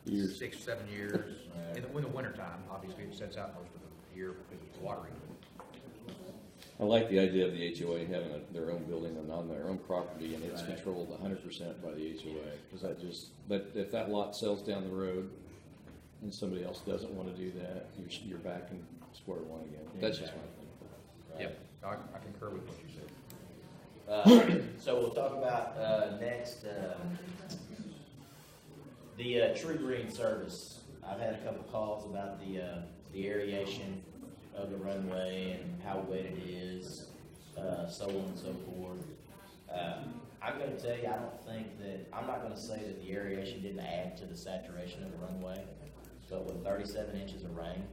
Years. 6, 7 years. In the winter time, obviously, it sets out most of the year because it's watering. I like the idea of the HOA having their own building and on their own property, and it's controlled 100% by the HOA. Because but if that lot sells down the road and somebody else doesn't want to do that, you're back in square one again. That's just my thing. Yep, I concur with what you said. So we'll talk about next the True Green service. I've had a couple calls about the aeration of the runway and how wet it is, so on and so forth. I'm going to tell you, I'm not going to say that the aeration didn't add to the saturation of the runway, but with 37 inches of rain,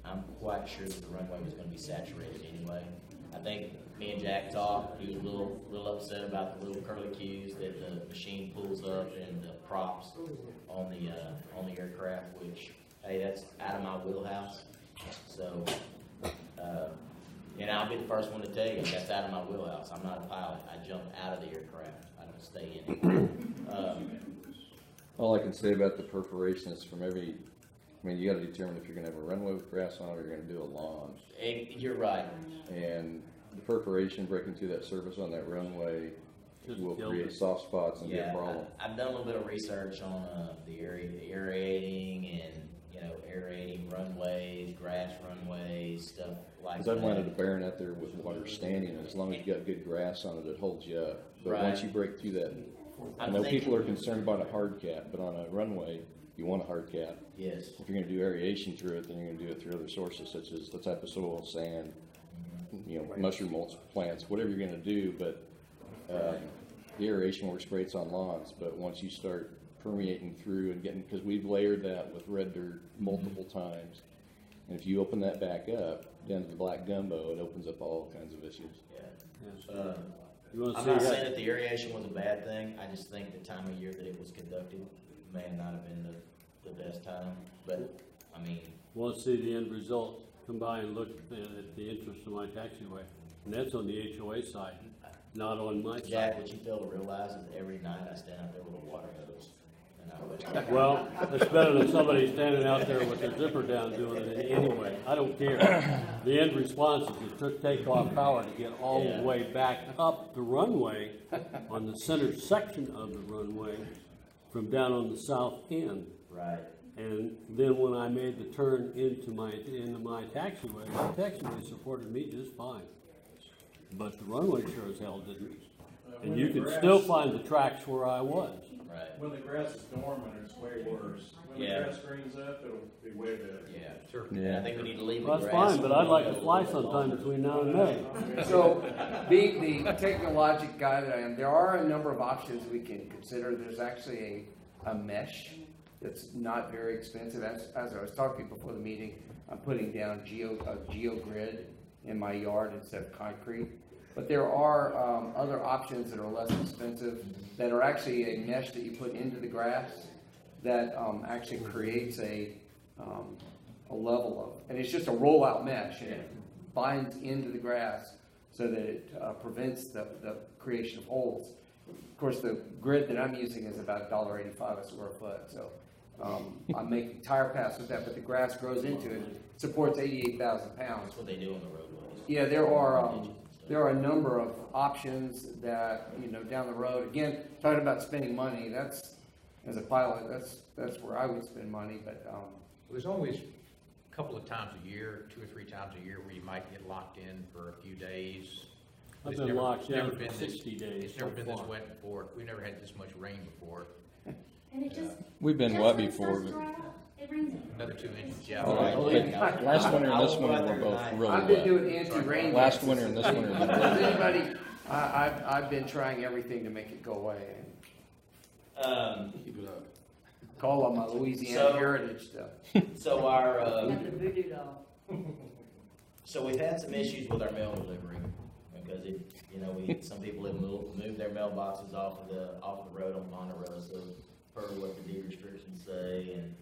I'm quite sure that the runway was going to be saturated anyway. I think me and Jack talked. He was a little upset about the little curlicues that the machine pulls up and the props on the aircraft, which, hey, that's out of my wheelhouse. So, and I'll be the first one to tell you that's out of my wheelhouse. I'm not a pilot. I jump out of the aircraft. I don't stay in it. All I can say about the perforation is from every I mean, you gotta determine if you're gonna have a runway with grass on it or you're gonna do a lawn. You're right. And the perforation breaking through that surface on that runway Just will killed create it. soft spots and be a Yeah, problem. I've done a little bit of research on the aerating and, aerating runways, grass runways, stuff like that. Because I've landed a barren out there with water standing, and as long as you got good grass on it, it holds you up. But Right. once you break through that, I I'm know thinking- people are concerned about a hard cap, but on a runway, you want a hard cap. Yes. If you're gonna do aeration through it, then you're gonna do it through other sources such as the type of soil, sand, mushroom mulch plants, whatever you're gonna do, but, the aeration works great on lawns, but once you start permeating through and getting, because we've layered that with red dirt multiple times. And if you open that back up, down to the black gumbo, it opens up all kinds of issues. Yeah. You wanna I'm see not that? saying that the aeration was a bad thing, I just think the time of year that it was conducted may not have been the best time, but, I mean, Want to see the end result, come by and look at the interest of my taxiway. And that's on the HOA side, not on my Jack, side. what you fail to realize is every night I stand out there with a water hose. And I wish. Well, it's better than somebody standing out there with their zipper down doing it anyway. I don't care. The end response is it took takeoff power to get all the way back up the runway on the center section of the runway from down on the south end. Right. And then when I made the turn into my taxiway, the taxiway supported me just fine. But the runway sure as hell didn't. And you can still find the tracks where I was. Right. When the grass is dormant, it's way worse. When the Yeah. grass greens up, it'll be way better. Yeah. Sure. And I think we need to leave the Well, grass. that's fine, but I'd like to fly sometime between now and then. So, being the technologic guy that I am, there are a number of options we can consider. There's actually a mesh that's not very expensive. As I was talking before the meeting, I'm putting down GeoGrid in my yard instead of concrete. But there are other options that are less expensive that are actually a mesh that you put into the grass that actually creates a level of, and it's just a rollout mesh, and it binds into the grass so that it prevents the creation of holes. Of course, the grid that I'm using is about $1.85 a square foot, so I'm making tire paths with that, but the grass grows into it, supports 88,000 pounds. That's what they do on the roadways. Yeah, there are a number of options that, down the road, again, talking about spending money, that's, as a pilot, that's where I would spend money, but, There's always a couple of times a year, 2 or 3 times a year, where you might get locked in for a few days. I've It's been never- locked it's never in for been this- 60 days It's never so been this far. wet before. We've never had this much rain before. And it just. We've been just wet when it before, starts to but- dry out, it rains in. Another 2 inches, yeah. All right, but last winter and this winter were both really I've been wet. doing anti-rain. Last dances. winter and this winter have been Does really wet. anybody, I've been trying everything to make it go away. Keep it up. Call on my Louisiana So- heritage stuff. So our, Got the voodoo doll. so we've had some issues with our mail delivery, because some people have moved their mailboxes off the road on Ponderosa, per what the deed restrictions say, and,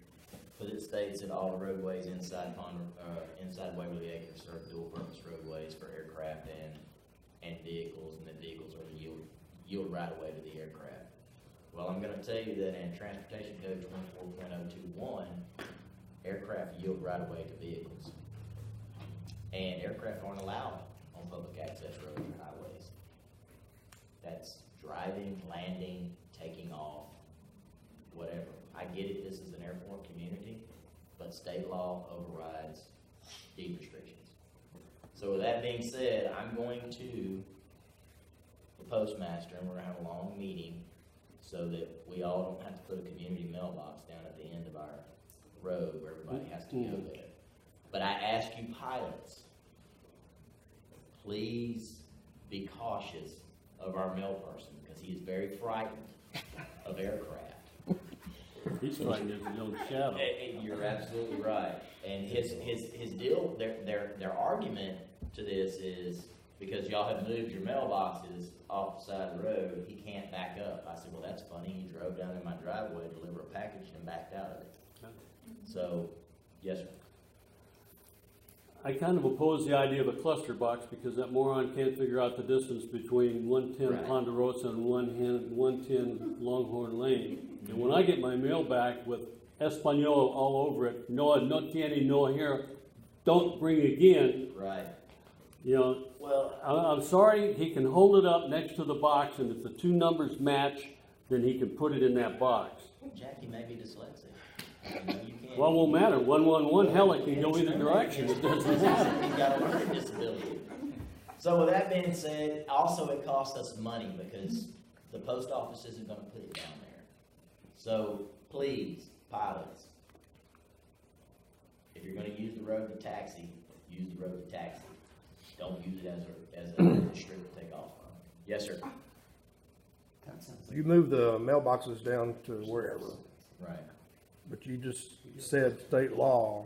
because it states that all the roadways inside Waverly Acres are dual-purpose roadways for aircraft and vehicles, and the vehicles are the yield right away to the aircraft. Well, I'm gonna tell you that in Transportation Code 24.021, aircraft yield right away to vehicles. And aircraft aren't allowed on public access roads or highways. That's driving, landing, taking off, whatever. I get it, this is an airport community, but state law overrides deed restrictions. So with that being said, I'm going to the postmaster, and we're gonna have a long meeting so that we all don't have to put a community mailbox down at the end of our road where everybody has to go there. But I ask you pilots, please be cautious of our mail person, because he is very frightened of aircraft. He's frightened of his own shadow. And you're absolutely right. And his deal, their argument to this is, because y'all have moved your mailboxes off the side of the road, he can't back up. I said, well, that's funny. He drove down in my driveway to deliver a package and backed out of it. So, yes, sir. I kind of oppose the idea of a cluster box because that moron can't figure out the distance between 110 Right. Ponderosa and 110 Longhorn Lane. And when I get my mail back with Espanol all over it, no candy, no hair, don't bring again. Right. You know, Well, I'm sorry, he can hold it up next to the box, and if the two numbers match, then he can put it in that box. Jackie may be dyslexic. You know, you can't. Well, it won't matter, 111, hell, it can go either direction, it doesn't matter. He's got a learning disability. So with that being said, also it costs us money because the post office isn't gonna put it down there. So please, pilots, if you're gonna use the road to taxi, use the road to taxi. Don't use it as a strip to take off from. Yes, sir. That sounds You move the mailboxes down to wherever, Right. but you just said state law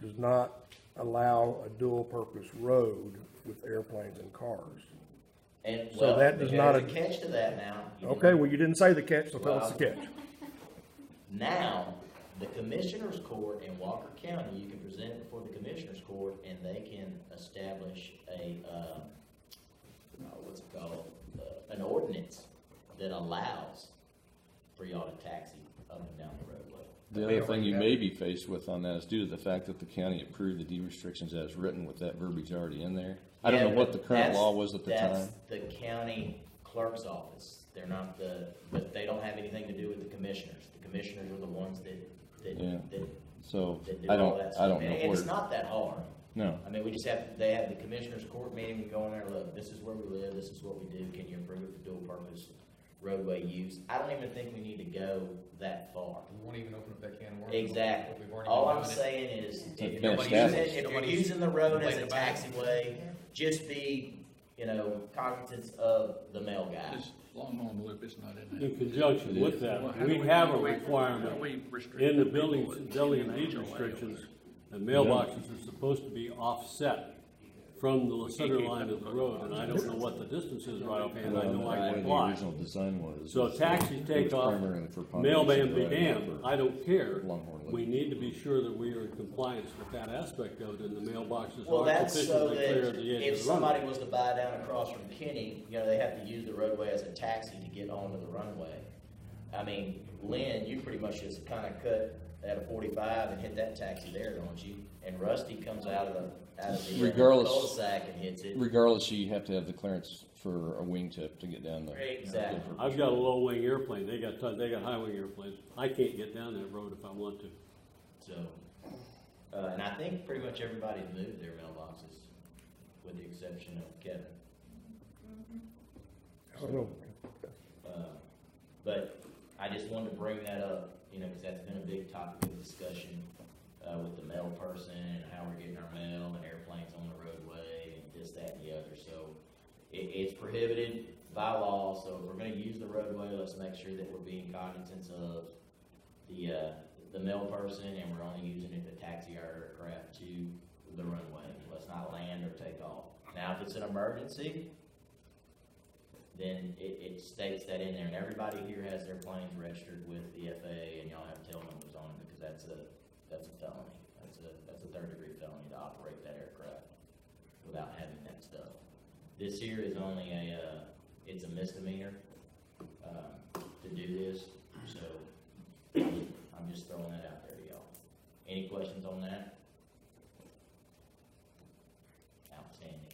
does not allow a dual-purpose road with airplanes and cars. And So well, that does there's not a catch to that now. You Okay, didn't- well, you didn't say the catch, so tell us the Well- catch. Now, the commissioner's court in Walker County, you can present it before the commissioner's court and they can establish what's it called? An ordinance that allows for y'all to taxi up and down the roadway. The other thing you may be faced with on that is due to the fact that the county approved the deed restrictions as written with that verbiage already in there. I don't know what the current law was at the time. That's the county clerk's office. They're not but they don't have anything to do with the commissioners. The commissioners are the ones that Yeah. So do I all don't, that I stuff. don't know And where. it's not that hard. No. I mean, they have the commissioners' court meeting, we go in there, look, this is where we live, this is what we do, can you approve it for dual purpose roadway use? I don't even think we need to go that far. We won't even open up that can of worms. Exactly. We've already All been I'm doing it. saying is, It's if been you're established. using the road as a Complaining about it. taxiway, just be, cognizant of the mail guy. This Longhorn Loop is not in there. In conjunction with that, we have a requirement in the building and deed restrictions that mailboxes are supposed to be offset from the center line of the road, and I don't know what the distance is right offhand, I know I Well, the comply. original design was. So is taxis it take was off, primarily for mailman population be drive, damned, not for I don't care. Longhorn Loop. We need to be sure that we are in compliance with that aspect of it, and the mailboxes Well, are that's so sufficiently clear that at the edge if of the somebody runway. was to buy down across from Kenny, they have to use the roadway as a taxi to get onto the runway. I mean, Lynn, you pretty much just kind of cut at a 45 and hit that taxi there, don't you? And Rusty comes out of the Regardless- cul-de-sac and hits it. Regardless, you have to have the clearance for a wingtip to get down there. Exactly. I've got a low wing airplane, they got high wing airplanes, I can't get down that road if I want to. So, and I think pretty much everybody's moved their mailboxes, with the exception of Kevin. I don't know. But I just wanted to bring that up, because that's been a big topic of discussion with the mail person and how we're getting our mail and airplanes on the roadway and this, that, and the other. So it's prohibited by law. So if we're going to use the roadway, let's make sure that we're being cognizant of the mail person and we're only using it to taxi our aircraft to the runway. Let's not land or take off. Now, if it's an emergency, then it states that in there, and everybody here has their planes registered with the FAA, and y'all have tail numbers on them, because that's a felony. That's a third-degree felony to operate that aircraft without having that stuff. This here is only it's a misdemeanor to do this, so I'm just throwing that out there to y'all. Any questions on that? Outstanding.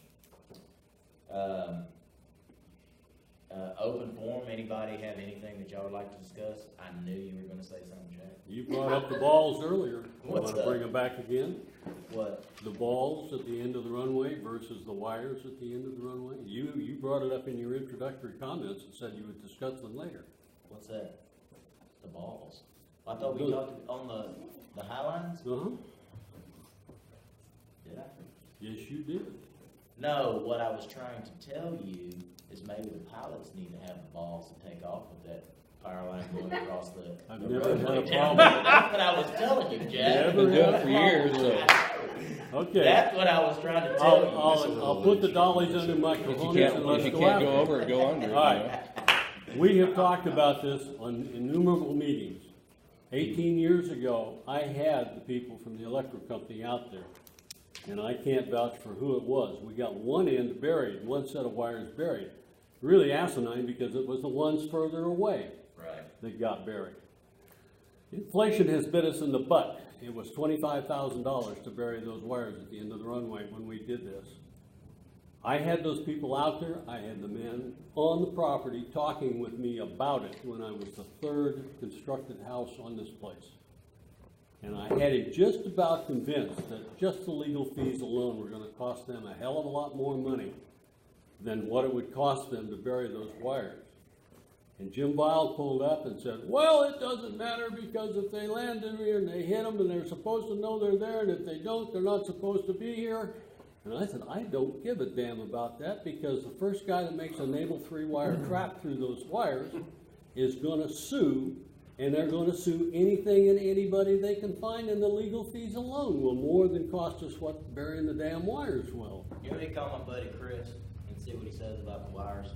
Open forum, anybody have anything that y'all would like to discuss? I knew you were gonna say something, Jack. You brought up the balls earlier, What's want to that? bring them back again? What? The balls at the end of the runway versus the wires at the end of the runway? You brought it up in your introductory comments and said you would discuss them later. What's that? The balls. I thought we talked on the high lines? Uh-huh, Did I? yes, you did. No, what I was trying to tell you is maybe the pilots need to have the balls to take off with that power line going across the I've the never had a roadway. problem. That's what I was telling you, Jack. Never Been doing it for years, so. Okay, That's what I was trying to tell you. I'll put the dollies under my If cojones you and can't, let's if you go can't after go it. over it, go under. All right. We have talked about this on innumerable meetings. 18 years ago, I had the people from the electric company out there, and I can't vouch for who it was. We got one end buried, one set of wires buried. Really asinine because it was the ones further away Right. that got buried. Inflation has bit us in the butt. It was $25,000 to bury those wires at the end of the runway when we did this. I had those people out there, I had the men on the property talking with me about it when I was the third constructed house on this place. And I had him just about convinced that just the legal fees alone were gonna cost them a hell of a lot more money than what it would cost them to bury those wires. And Jim Vile pulled up and said, well, it doesn't matter because if they land in here and they hit them and they're supposed to know they're there, and if they don't, they're not supposed to be here. And I said, I don't give a damn about that because the first guy that makes a naval 3-wire trap through those wires is gonna sue, and they're gonna sue anything and anybody they can find, and the legal fees alone will more than cost us what burying the damn wires will. You want me to call my buddy Chris and see what he says about the wires?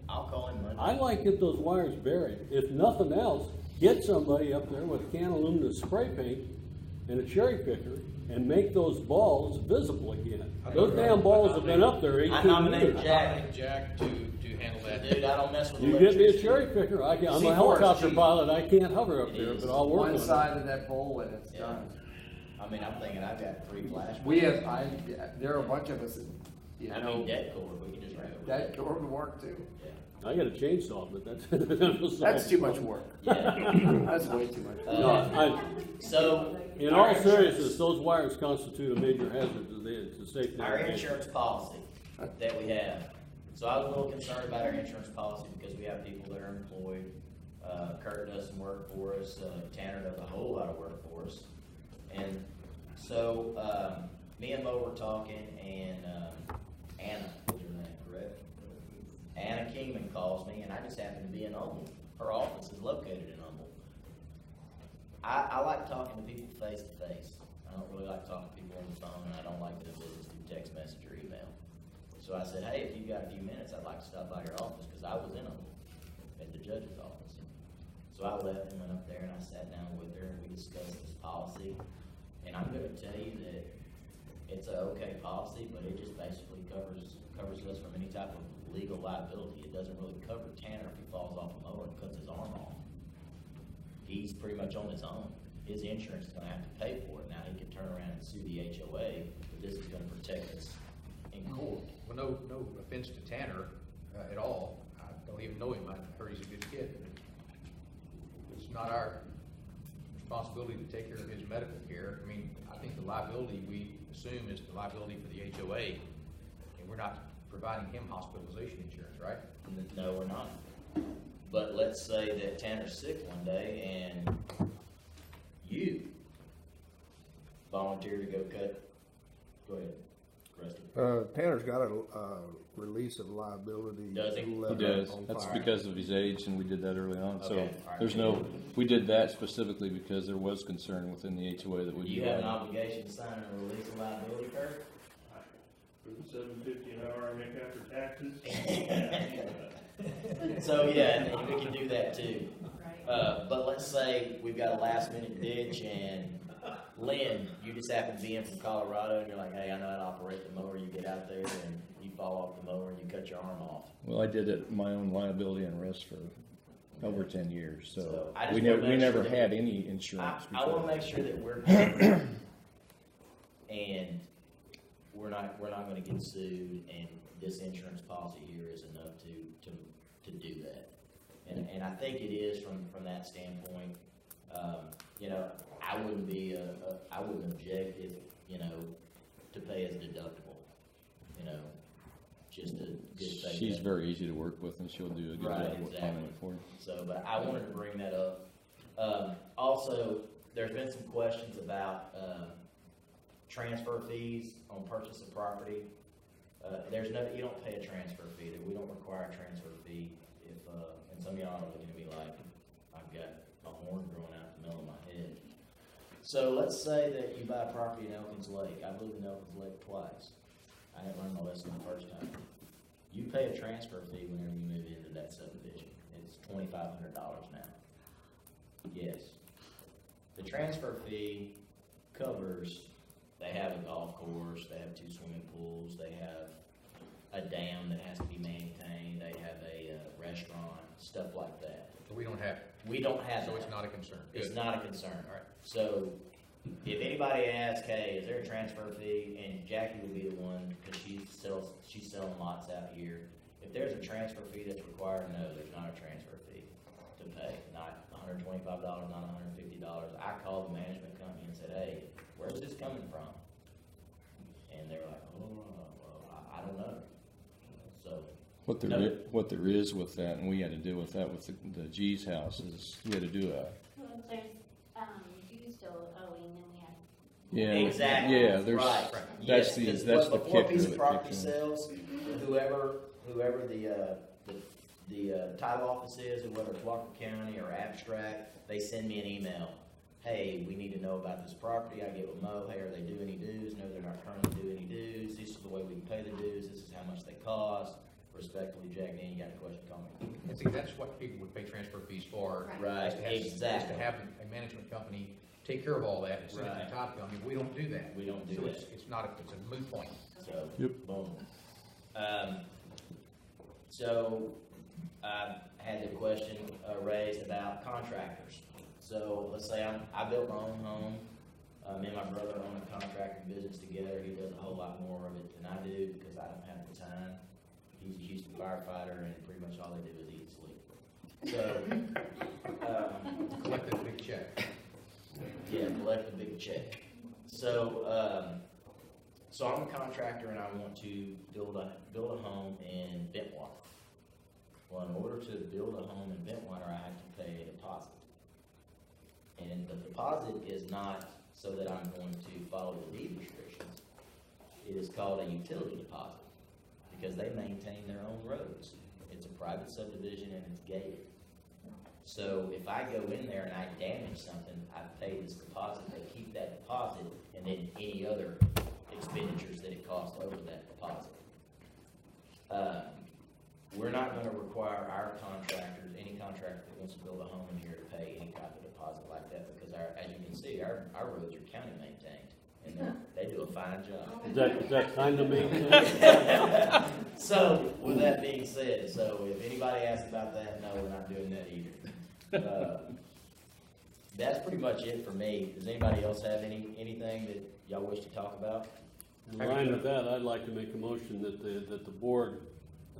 I'll call him Monday. I'd like to get those wires buried. If nothing else, get somebody up there with a can of aluminum spray paint and a cherry picker and make those balls visible again. Those damn balls have been up there 18 years. I nominated Jack to handle that. Dude, I don't mess with You get me a cherry picker, I'm a helicopter pilot, I can't hover up there, but I'll work on it. One side of that bowl and it's done. I mean, I'm thinking I've got 3 flashbangs. We have, there are a bunch of us that, you I know, mean, dead cord, we can just wrap it. that cord would work too. I got a chainsaw, but That's too much work. Yeah. That's way too much. No, So. in all seriousness, those wires constitute a major hazard to the safety. Our insurance policy that we have. So I was a little concerned about our insurance policy because we have people that are employed. Kurt does some work for us. Tanner does a whole lot of work for us. And so me and Mo were talking, and Anna, is her name, correct? Anna Kingman calls me, and I just happen to be in Humble. Her office is located in Humble. I like talking to people face to face. I don't really like talking to people on the phone, and I don't like to do business through text message or email. So I said, hey, if you've got a few minutes, I'd like to stop by your office, because I was in Humble at the judge's office. So I left and went up there, and I sat down with her, and we discussed this policy. And I'm going to tell you that it's an okay policy, but it just basically covers us from any type of legal liability. It doesn't really cover Tanner if he falls off a mower and cuts his arm off. He's pretty much on his own. His insurance is going to have to pay for it. Now he can turn around and sue the HOA, but this is going to protect us in court. Well, no offense to Tanner at all. I don't even know him. I heard he's a good kid. It's not our responsibility to take care of his medical care. I mean, I think the liability we assume is the liability for the HOA, and we're not providing him hospitalization insurance, right? No, we're not. But let's say that Tanner's sick one day and you volunteer to go ahead, Rusty. Tanner's got a release of liability. Does he? He letter does. on That's file. because of his age, and we did that early on. So Okay, all right. there's no, we did that specifically because there was concern within the HOA that Do we. you have an obligation to sign a release of liability, Kurt? $7.50 an hour I make after taxes. So, yeah, and we can do that too. But let's say we've got a last minute ditch and Lynn, you just happen to be in from Colorado and you're like, hey, I know how to operate the mower. You get out there and you fall off the mower and you cut your arm off. Well, I did it my own liability and risk for over 10 years, so I just we wanna make never sure that had any insurance. I want to before. make sure that we're covered and we're not going to get sued, and this insurance policy here is enough to do that. And I think it is from that standpoint. You know, I wouldn't object if, you know, to pay as deductible, you know, just to get paid. She's very easy to work with, and she'll do a good Right, job of exactly. finding it for you. So, but I wanted to bring that up. Also, there's been some questions about transfer fees on purchase of property. You don't pay a transfer fee. We don't require a transfer fee. And some of y'all are looking at me like I've got a horn growing out the middle of my head. So let's say that you buy a property in Elkins Lake. I've lived in Elkins Lake twice. I didn't learn my lesson the first time. You pay a transfer fee whenever you move into that subdivision. It's $2,500 now. Yes. The transfer fee covers, they have a golf course, they have 2 swimming pools, they have a dam that has to be maintained, they have a restaurant, stuff like that. So we don't have We don't have So that. it's not a concern. It's Good. not a concern. All right. So, if anybody asks, hey, is there a transfer fee, and Jackie would be the one, because she's selling lots out here. If there's a transfer fee that's required, no, there's not a transfer fee to pay, not $125, not $150. I called the management company and said, hey, where's this coming from? And they were like, oh, well, I don't know. So, What there is with that, and we had to deal with that with the G's house, is we had to do a, Well, there's, dues still owing, and we have. yeah. exactly. Yeah, there's, Right. that's Yes, the 'cause before a kicker piece of that property kicks in. sells, whoever the title office is, whether it's Walker County or Abstract, they send me an email. Hey, we need to know about this property. I get with Mo. Hey, are they due any dues? No, they're not currently due any dues. This is the way we can pay the dues. This is how much they cost. Respectfully, Jack Dan, you got a question, call me. And see, that's what people would pay transfer fees for. Right, is to have- exactly. Is to have a management company take care of all that, and send it to Right. the top company. We don't do that. We don't do So that. it's not, it's a moot point. So, Yep. boom. So, I had the question raised about contractors. So, let's say I built my own home. Me and my brother own a contracting business together. He does a whole lot more of it than I do because I don't have the time. He's a Houston firefighter, and pretty much all they do is eat and sleep. So, Collect that big check. yeah, collect a big check. So, so I'm a contractor and I want to build a home in Bentwater. Well, in order to build a home in Bentwater, I have to pay a deposit. And the deposit is not so that I'm going to follow the deed restrictions. It is called a utility deposit because they maintain their own roads. It's a private subdivision and it's gated. So if I go in there and I damage something, I pay this deposit, they keep that deposit, and then any other expenditures that it costs over that deposit. We're not gonna require our contractors, any contractor that wants to build a home in here to pay any type of deposit like that, because as you can see, our roads are county maintained, and they do a fine job. Is that kind of maintained? So, with that being said, so if anybody asks about that, no, we're not doing that either. That's pretty much it for me. Does anybody else have anything that y'all wish to talk about? In line with that, I'd like to make a motion that the board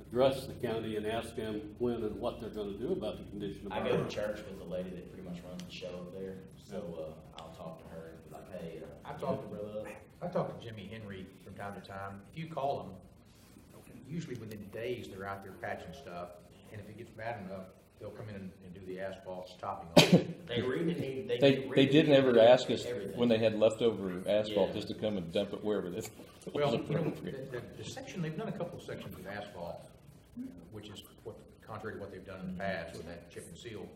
address the county and ask them when and what they're gonna do about the condition of I our go to road. church with the lady that pretty much runs the show up there, so, I'll talk to her and be like, hey, I've talked to brother. I talk to Jimmy Henry from time to time. If you call them, usually within days, they're out there patching stuff, and if it gets bad enough, they'll come in and do the asphalt topping on it. They really need, They didn't ever ask us everything. when they had leftover asphalt Yeah. just to come and dump it wherever this was Well, you know, appropriate. the section, they've done a couple of sections of asphalt, which is what, contrary to what they've done in the past with that chip and seal.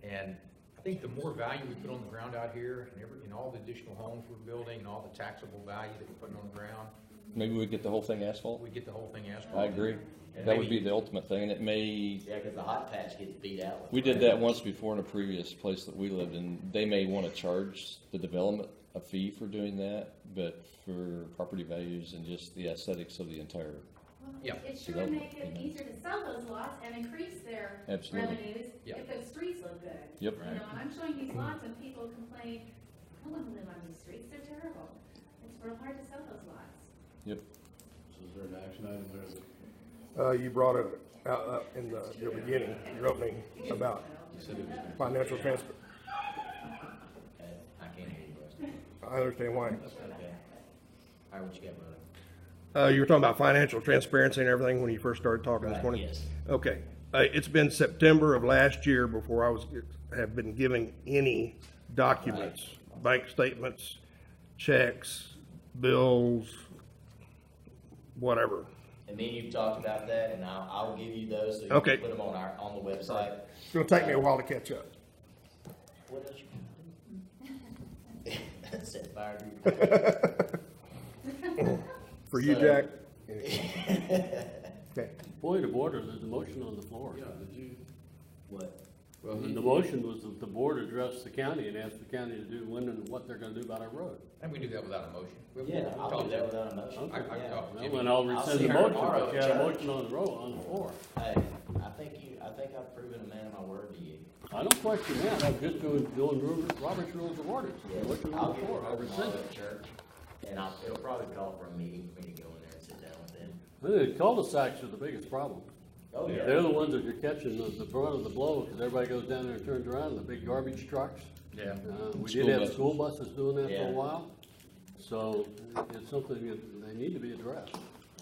And I think the more value we put on the ground out here, and all the additional homes we're building, and all the taxable value that we're putting on the ground, Maybe we get the whole thing asphalt? we get the whole thing asphalt. I agree. And That would maybe- be the ultimate thing, and it may, Yeah, cause the hot patch gets beat out. we did that once before in a previous place that we lived in. They may want to charge the development a fee for doing that, but for property values and just the aesthetics of the entire, Yeah. It sure would make it easier to sell those lots and increase their Absolutely. revenues Yeah. if the streets look good. Yep. You know, and I'm showing these lots and people complain, I don't want to live on these streets, they're terrible. It's real hard to sell those lots. yep. So is there an action item there? You brought it out in your beginning, your opening, about financial transfer. Okay, I can't hear you, bro. I understand why. Okay. All right, what you got, brother? You were talking about financial transparency and everything when you first started talking this Right, morning? yes. Okay. It's been September of last year before have been giving any documents, bank statements, checks, bills, whatever. And me and you've talked about that, and I'll give you those, so you Okay. can put them on the website. It's gonna take me a while to catch up. What else you got? Set fire to For you, So- Jack? your- Okay. Point of order, there's a motion on the floor. Yeah, did you? What? Well, The motion was that the board address the county and ask the county to do when and what they're gonna do about our road. And we do that without a motion. Yeah, I'll do that without a motion. I Yeah. talked to Well, Jimmy. then I'll I'll rescind see the her motion, tomorrow but you at had a church. motion on the roll, on the floor. Hey, I I think I've proven a man of my word to you. I don't question that, I'm just doing Robert's Rules of Order. What you I'll want get for, I it rescind at it. church, and it'll probably call for a meeting for me to go in there and sit down with them. The cul-de-sacs are the biggest problem. Oh, yeah. They're the ones that you're catching the brunt of the blow, because everybody goes down there and turns around, the big garbage trucks. Yeah. We School did have buses. school buses doing that for Yeah. a while, so it's something that they need to be addressed.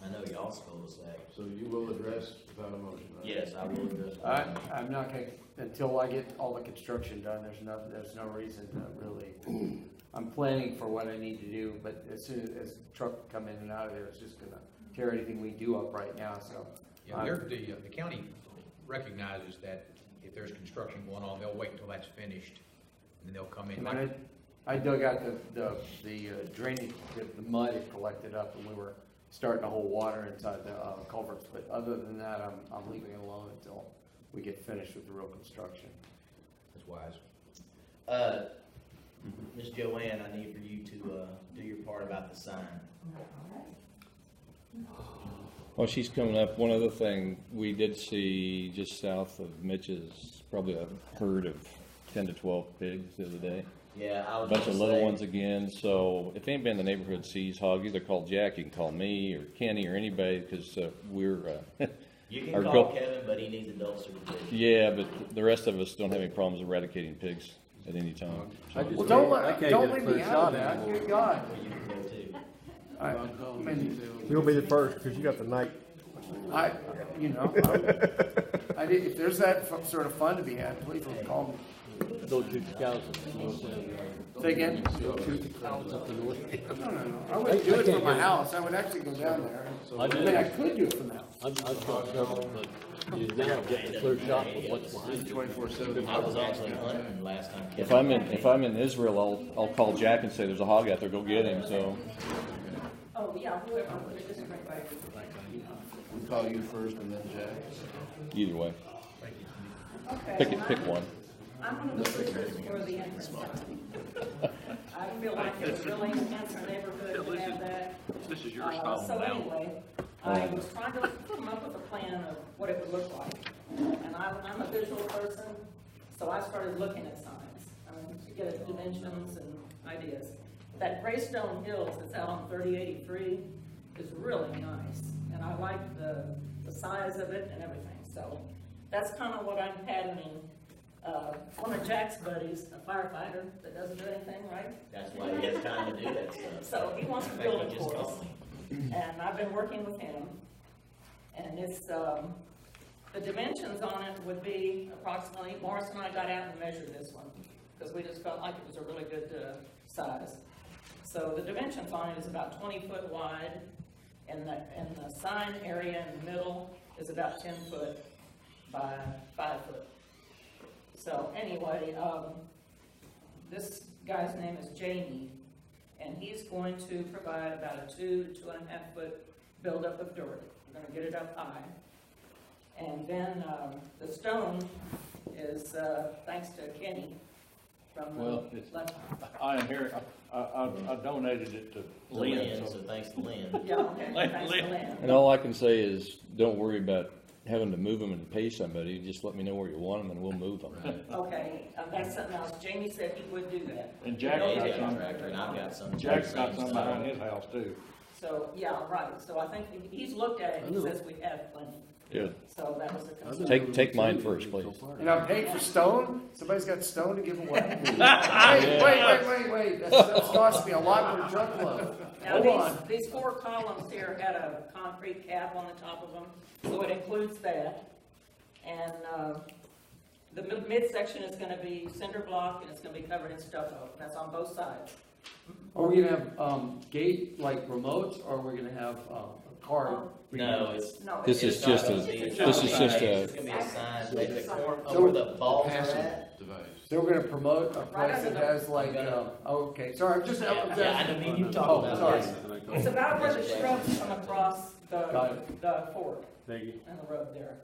I know y'all's cul-de-sac. So you will address without a motion, right? Yes, I will address that. I'm not gonna, until I get all the construction done, there's no reason to really, I'm planning for what I need to do, but as soon as the truck come in and out of there, it's just gonna tear anything we do up right now, so. Yeah, the county recognizes that if there's construction going on, they'll wait until that's finished, and then they'll come in. When I dug out the drainage, the mud had collected up, and we were starting to hold water inside the culverts, but other than that, I'm leaving it alone until we get finished with the real construction. That's wise. Ms. Joanne, I need for you to, do your part about the sign. Well, she's coming up. One other thing, we did see just south of Mitch's, probably a herd of 10 to 12 pigs the other day. Yeah, I was A bunch of gonna little say- ones again, so if anybody in the neighborhood sees hog, either call Jack, you can call me, or Kenny, or anybody, because we're, You can our call goal- Kevin, but he needs adult supervision. yeah, but the rest of us don't have any problems eradicating pigs at any time. I just Well, can't don't get leave a me clear out shot of that, anymore. good God. You can go too. I mean, You'll be the first, because you got the night. you know, if there's that sort of fun to be had, please call me. Don't shoot the cows up the north end. Say again? Don't shoot the cows up the north end. No. I wouldn't do it from my house, I would actually go down there. I I did. mean, I could do it from the house. I've shot several, but you now get a clear shot with what's behind you. 24/7. I was actually hunting last time. If I'm in Israel, I'll call Jack and say, there's a hog out there, go get him, so. Oh, yeah, whoever, just bring back. We call you first and then Jack. Either way, Okay. pick one. I'm gonna look at this for the entrance sign. I feel like it's really enhance our neighborhood to have that. This is your So anyway, I was trying to come up with a plan of what it would look like. And I'm a visual person, so I started looking at signs, to get dimensions and ideas. That Greystone Hills that's out on 3083 is really nice, and I like the size of it and everything. So that's kind of what I'm patterning. One of Jack's buddies, a firefighter that doesn't do anything, right? That's why he has time to do that stuff. So he wants to In fact, build he it just for us. called me. And I've been working with him. And it's, the dimensions on it would be approximately, Morris and I got out and measured this one, because we just felt like it was a really good size. So the dimensions on it is about 20 foot wide, and the sign area in the middle is about 10 foot by 5 foot. So anyway, this guy's name is Jamie, and he's going to provide about a 2 to 2.5 foot buildup of dirt. We're going to get it up high. And then the stone is thanks to Kenny from Well, I am here, I donated it to Lynn, Lynn, so. so thanks to Lynn. Yeah, okay, thanks to Lynn. And all I can say is, don't worry about having to move them and pay somebody, just let me know where you want them and we'll move them. Okay, that's something else. Jamie said he would do that. And Jack He's got a some, contractor, and I've got some. Jack's got some behind his house too. So, yeah, right. So I think he's looked at it and he says we have plenty. Good. So that was a concern. Take mine first, please. And I'm paid for stone? Somebody's got stone to give away? Wait, that's cost me a lot per truckload. Now, Hold on. these 4 columns here had a concrete cap on the top of them, so it includes that. And the midsection is gonna be cinder block and it's gonna be covered in stucco. That's on both sides. Are we gonna have, gate, like remotes, or are we gonna have, a car? No, it's. No, This is it's just not a, gonna be- this is just It's a, gonna be a sign, maybe the corner, So where the balls are Passive at. device. So we're gonna promote a Right place under that the- has like, okay, sorry, I'm just. Yeah, I didn't mean you to talk Oh, about sorry. this. It's about where the shrubs come across Got the fork Thank you. in the road there.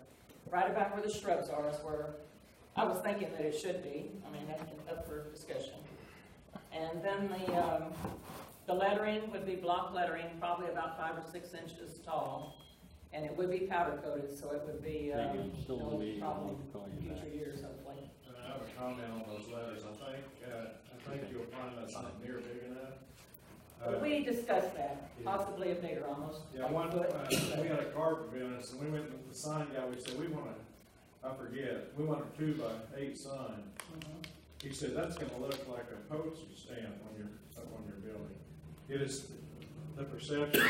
Right about where the shrubs are is where I was thinking that it should be. I mean, that's up for discussion. And then the lettering would be block lettering, probably about 5 or 6 inches tall. And it would be powder coated, so it would be, Still no need- problem call in you back. future years, hopefully. And I have a comment on those letters. I think you'll find that's not near big enough. But we discussed that, possibly a bigger, almost. Yeah, like a foot. we had a carpet business, and we went with the sign guy, we said, we want we want a 2x8 sign. Mhm. He said, that's gonna look like a postage stamp up on your building. It is, the perception,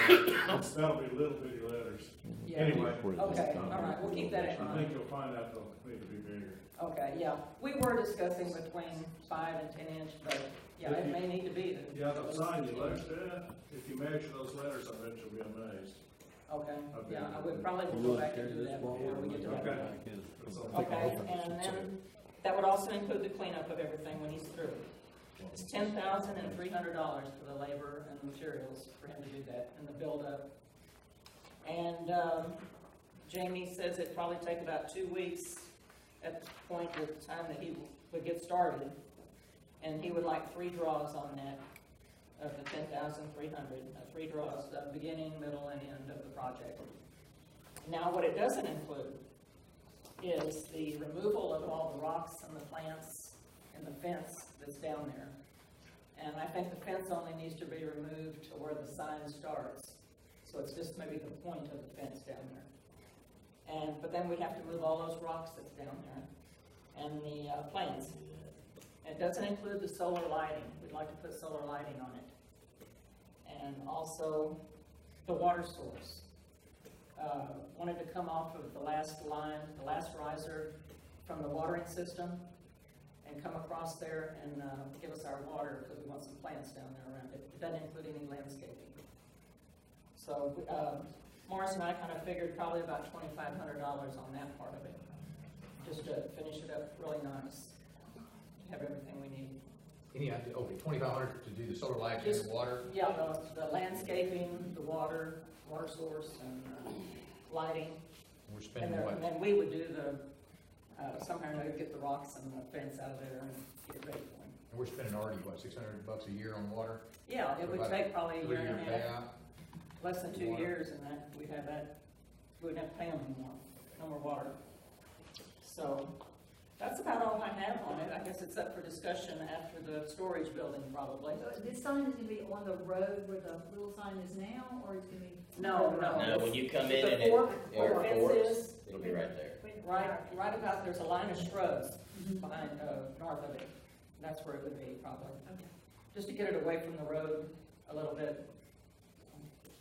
that'll be little bitty letters. Yeah. Anyway. Okay, all right, we'll keep that in I mind. think you'll find out they'll need to be bigger. Okay, yeah, we were discussing between 5 and 10 inch, but yeah, it may need to be. Yeah, the sign you looked at, if you measure those letters, I bet you'll be amazed. Okay, Okay. yeah, I would probably You go want to back and carry do this that ball? before we get to that. Okay. Back in. Okay, and then that would also include the cleanup of everything when he's through. It's $10,300 for the labor and the materials for him to do that and the build-up. And Jamie says it'd probably take about 2 weeks at the point of the time that he would get started. And he would like 3 draws on that of the 10,300, 3 draws, the beginning, middle, and end of the project. Now, what it doesn't include is the removal of all the rocks and the plants and the fence that's down there. And I think the fence only needs to be removed to where the sign starts. So it's just maybe the point of the fence down there. But then we'd have to move all those rocks that's down there and the plants. It doesn't include the solar lighting. We'd like to put solar lighting on it. And also the water source. Wanted to come off of the last line, the last riser from the watering system and come across there and give us our water because we want some plants down there around it. It doesn't include any landscaping. So Morris and I kind of figured probably about $2,500 on that part of it, just to finish it up really nice, to have everything we need. Any idea, okay, 2,500 to do the solar lights and the water? Yeah, the landscaping, the water source, and lighting. We're And spending what? then we would do the, somehow or another, get the rocks and the fence out of there and get it ready for them. And we're spending already, what, $600 a year on water? Yeah, it would About take probably a year and a 3-year half, payout? less than 2 Water. years, and that, we'd have that, we wouldn't have to pay them anymore, no more water. So, that's about all I have on it. I guess it's up for discussion after the storage building, probably. So this sign is gonna be on the road where the little sign is now, or it's gonna be? No. No, when you come in The and it, fork, where where it the fence forks, is, it'll be right there. right about, there's a line of shrubs behind, north of it. That's where it would be, probably. Okay. Just to get it away from the road a little bit.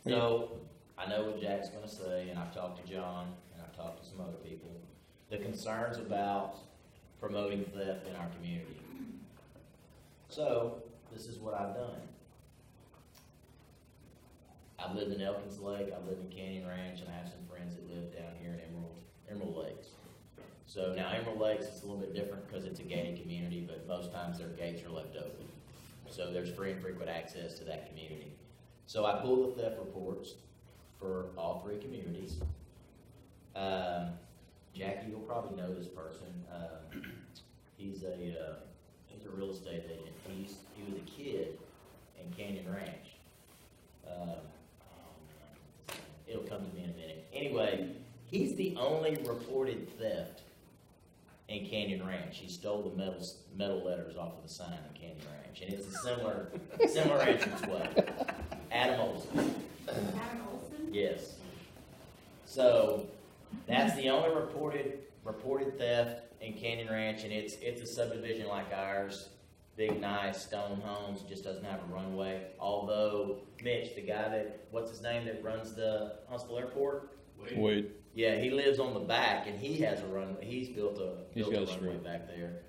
So, I know what Jack's gonna say, and I've talked to John, and I've talked to some other people. The concerns about promoting theft in our community. So, this is what I've done. I've lived in Elkins Lake, I've lived in Canyon Ranch, and I have some friends that live down here in Emerald Lakes. So now Emerald Lakes is a little bit different because it's a gated community, but most times their gates are left open. So there's free and frequent access to that community. So I pulled the theft reports for all 3 communities. Jackie, you'll probably know this person. He's a real estate agent. He was a kid in Canyon Ranch. It'll come to me in a minute. Anyway, he's the only reported theft in Canyon Ranch. He stole the metal letters off of the sign in Canyon Ranch, and it's a similar entrance way. Adam Olson. Adam Olson? Yes. So that's the only reported theft in Canyon Ranch, and it's a subdivision like ours. Big, nice stone homes, just doesn't have a runway. Although Mitch, the guy what's his name that runs the Huntsville Airport? Wade. Yeah, he lives on the back, and he has a runway. He's built a runway strip back there.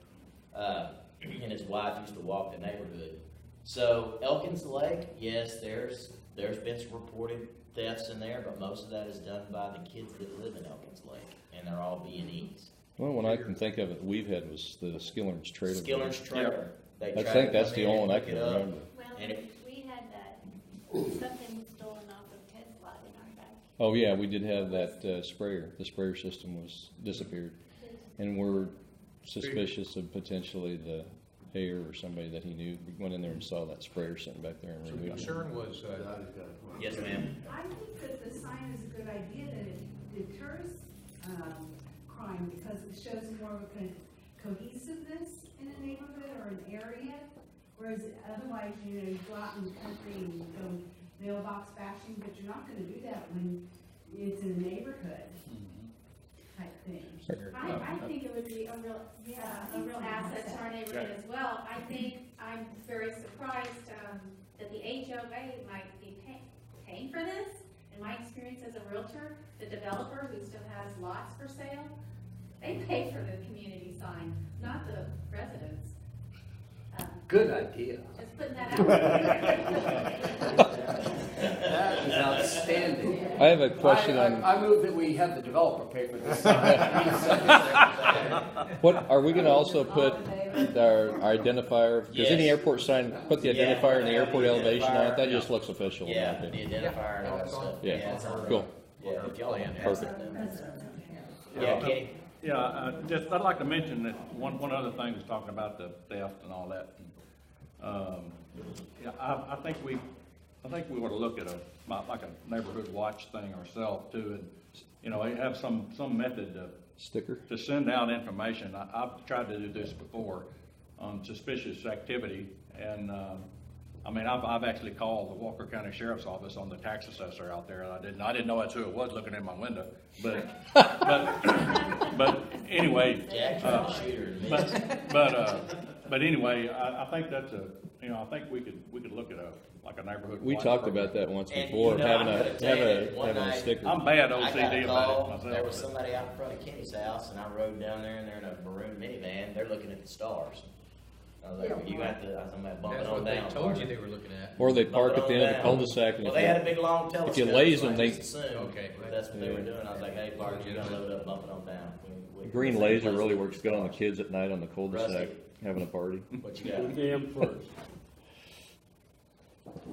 And his wife used to walk the neighborhood. So Elkins Lake, yes, there's been some reported thefts in there, but most of that is done by the kids that live in Elkins Lake, and they're all B&Es. Well, one I can think of that we've had was the Skiller's trailer. Skiller's trailer. They I tried think to that's come the in only and one I pick can it up. remember. Well, And it- we had something stolen off of Ted's lot in our back. Oh, yeah, we did have that sprayer. The sprayer system was disappeared. And we're suspicious of potentially the Hare or somebody that he knew went in there and saw that sprayer sitting back there and So the removed it. concern was, Yes, ma'am. I think that the sign is a good idea, that it deters, crime, because it shows more of a cohesiveness in a neighborhood or an area. Whereas otherwise, you go out in the country and you go mailbox bashing, but you're not gonna do that when it's in a neighborhood type thing. I think it would be a real asset to our neighborhood as well. I'm very surprised, that the HOA might be paying for this. In my experience as a realtor, the developer who still has lots for sale, they pay for the community sign, not the residents. Good idea. Just putting that out there. That is outstanding. I have a question on, I move that we have the developer pay for this. what, are we gonna also put our identifier, because any Yes. airport sign, put the Yeah. identifier and the airport elevation on it, that Yeah. just looks official. in my Yeah, the opinion. identifier and all that stuff. Yeah, it's all cool. right. Yeah, if y'all have Perfect. Yeah, Kenny? Yeah, I'd like to mention that one other thing was talking about the theft and all that. Yeah, I think we ought to look at like a neighborhood watch thing ourselves too, and, have some method Sticker? to send out information. I've tried to do this before on suspicious activity, and, I've actually called the Walker County Sheriff's Office on the tax assessor out there, and I didn't know that's who it was looking in my window, but anyway. Jack tried to shoot her and missed. But anyway, I think that's I think we could look at like a neighborhood. We watch talked program. about that once And, before, I'm gonna tell you that one having a night- sticker. I'm bad I got OCD a about call, it myself. there was somebody out in front of Kenny's house, and I rode down there, and they're in a maroon minivan, they're looking at the stars. I was like, you got to, I was like, bump it that's on what they down. told partner. you they were looking at. Or they Bump park it at the on end of the down. cul-de-sac and Well, they had a big long telescope. you laze so them, I they- just assumed Okay, right. that's what they were doing. I was like, hey, partner, you gotta load up, bump it on down. We- Green same laser place really as works good on the kids at night on the cul-de-sac, Rusty. having a party. What you got? Damn first.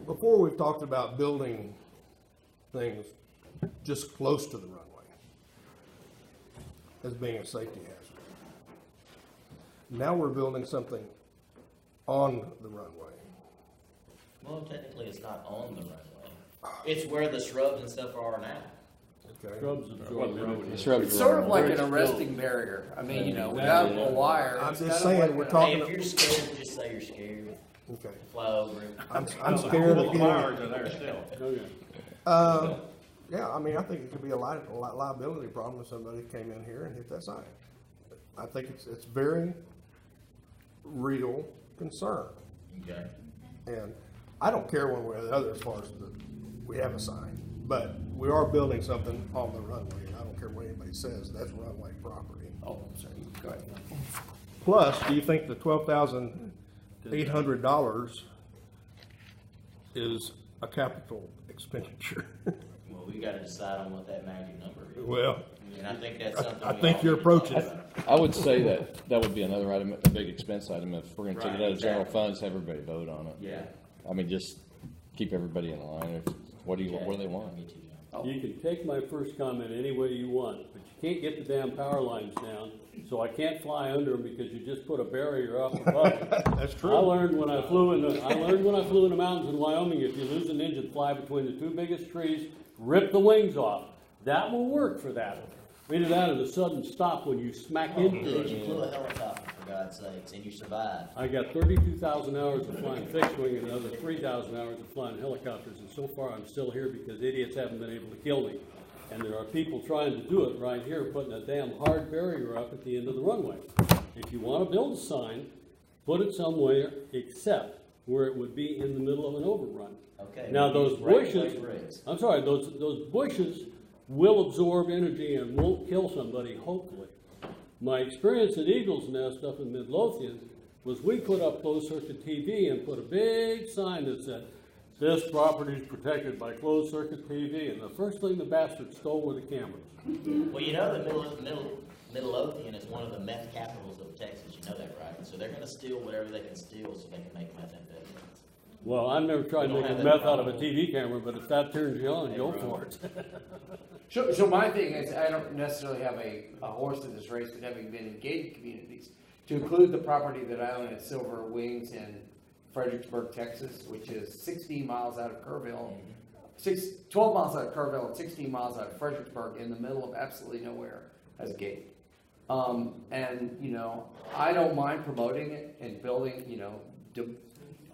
Before, we've talked about building things just close to the runway as being a safety hazard. Now we're building something on the runway. Well, technically, it's not on the runway. It's where the shrubs and stuff are now. Okay. Shrubs absorb energy. It's rubber It's sort of road. like an Very arresting barrier. Without a wire. I'm it's just kinda saying, like we're a- talking- Hey, if you're scared, just say you're scared. Okay. Fly over it. I'm Well, scared the of getting. flowers are there still. Okay. Yeah, I think it could be a liability problem if somebody came in here and hit that sign. I think it's very real concern. Okay. And I don't care one way or the other as far as we have a sign, but we are building something on the runway, and I don't care what anybody says, that's runway property. Oh, I'm sorry. Go ahead. Plus, do you think the $12,800 is a capital expenditure? Well, we gotta decide on what that magic number is. Well, And I think that's something. I we think all you're need to talk approaching it. about. I would say that would be another item, a big expense item, if we're gonna take it out of general exactly. funds, have everybody vote on it. Yeah. Just keep everybody in line, what do they want? Me too, John. You can take my first comment any way you want, but you can't get the damn power lines down, so I can't fly under them because you just put a barrier up above it. That's true. I learned when I flew in the mountains in Wyoming, if you lose an engine, fly between the two biggest trees, rip the wings off. That will work for that. Either that or the sudden stop when you smack into Did you it. flew a helicopter, for God's sakes, and you survived? I got 32,000 hours of flying fixed wing and another 3,000 hours of flying helicopters, and so far I'm still here because idiots haven't been able to kill me. And there are people trying to do it right here, putting a damn hard barrier up at the end of the runway. If you want to build a sign, put it somewhere except where it would be in the middle of an overrun. Okay. Now, we those use break bushes, rigs. I'm sorry, those bushes will absorb energy and won't kill somebody, hopefully. My experience at Eagle's Nest up in Midlothian was we put up closed-circuit TV and put a big sign that said, "This property is protected by closed-circuit TV," and the first thing the bastards stole were the cameras. Well, you know, the Midlothian is one of the meth capitals of Texas, you know that, right? So they're gonna steal whatever they can steal so they can make methamphetamine. Well, I've never tried We don't making have that meth out of a problem. TV camera, but if that turns you on, Hey, go bro. for it. So my thing is, I don't necessarily have a horse in this race, but having been in gated communities, to include the property that I own at Silver Wings in Fredericksburg, Texas, which is 16 miles out of Kerrville, 12 miles out of Kerrville and 16 miles out of Fredericksburg in the middle of absolutely nowhere, has a gate. And, you know, I don't mind promoting it and building, you know,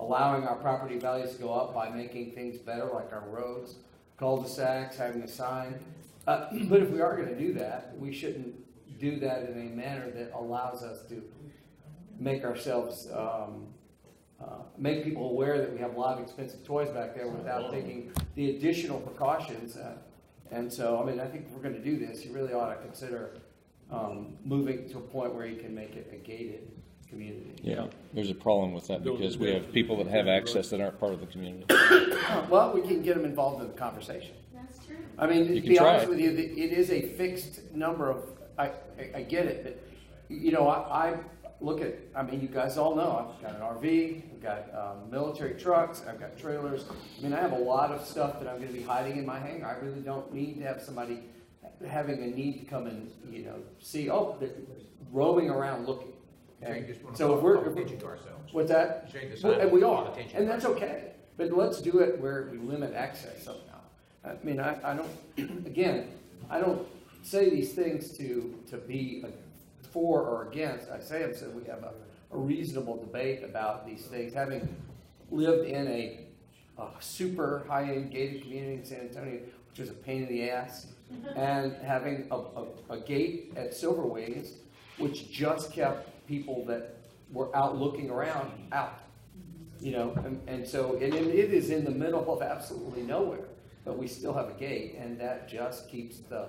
allowing our property values to go up by making things better, like our roads, cul-de-sacs, having a sign. But if we are gonna do that, we shouldn't do that in a manner that allows us to make ourselves, make people aware that we have a lot of expensive toys back there without taking the additional precautions. And so, I mean, I think if we're gonna do this, you really ought to consider moving to a point where you can make it a gated community. Yeah, there's a problem with that because we have people that have access that aren't part of the community. Well, we can get them involved in the conversation. That's true. I mean, You to can be try honest it. with you, it is a fixed number of, I get it, but, you know, I look at, I mean, you guys all know, I've got an RV, I've got military trucks, I've got trailers. I mean, I have a lot of stuff that I'm gonna be hiding in my hangar. I really don't need to have somebody having a need to come and, you know, see, oh, they're roaming around looking. So you just want to So call if attention to ourselves. What's that? Shake the Well, sign, and we call are, attention and to that's ourselves. okay. But let's do it where we limit access somehow. I mean, I don't, again, I don't say these things to be for or against. I say them so we have a reasonable debate about these things. Having lived in a super high-end gated community in San Antonio, which is a pain in the ass, and having a gate at Silver Wings, which just kept people that were out looking around out. You know, and so it is in the middle of absolutely nowhere, but we still have a gate, and that just keeps the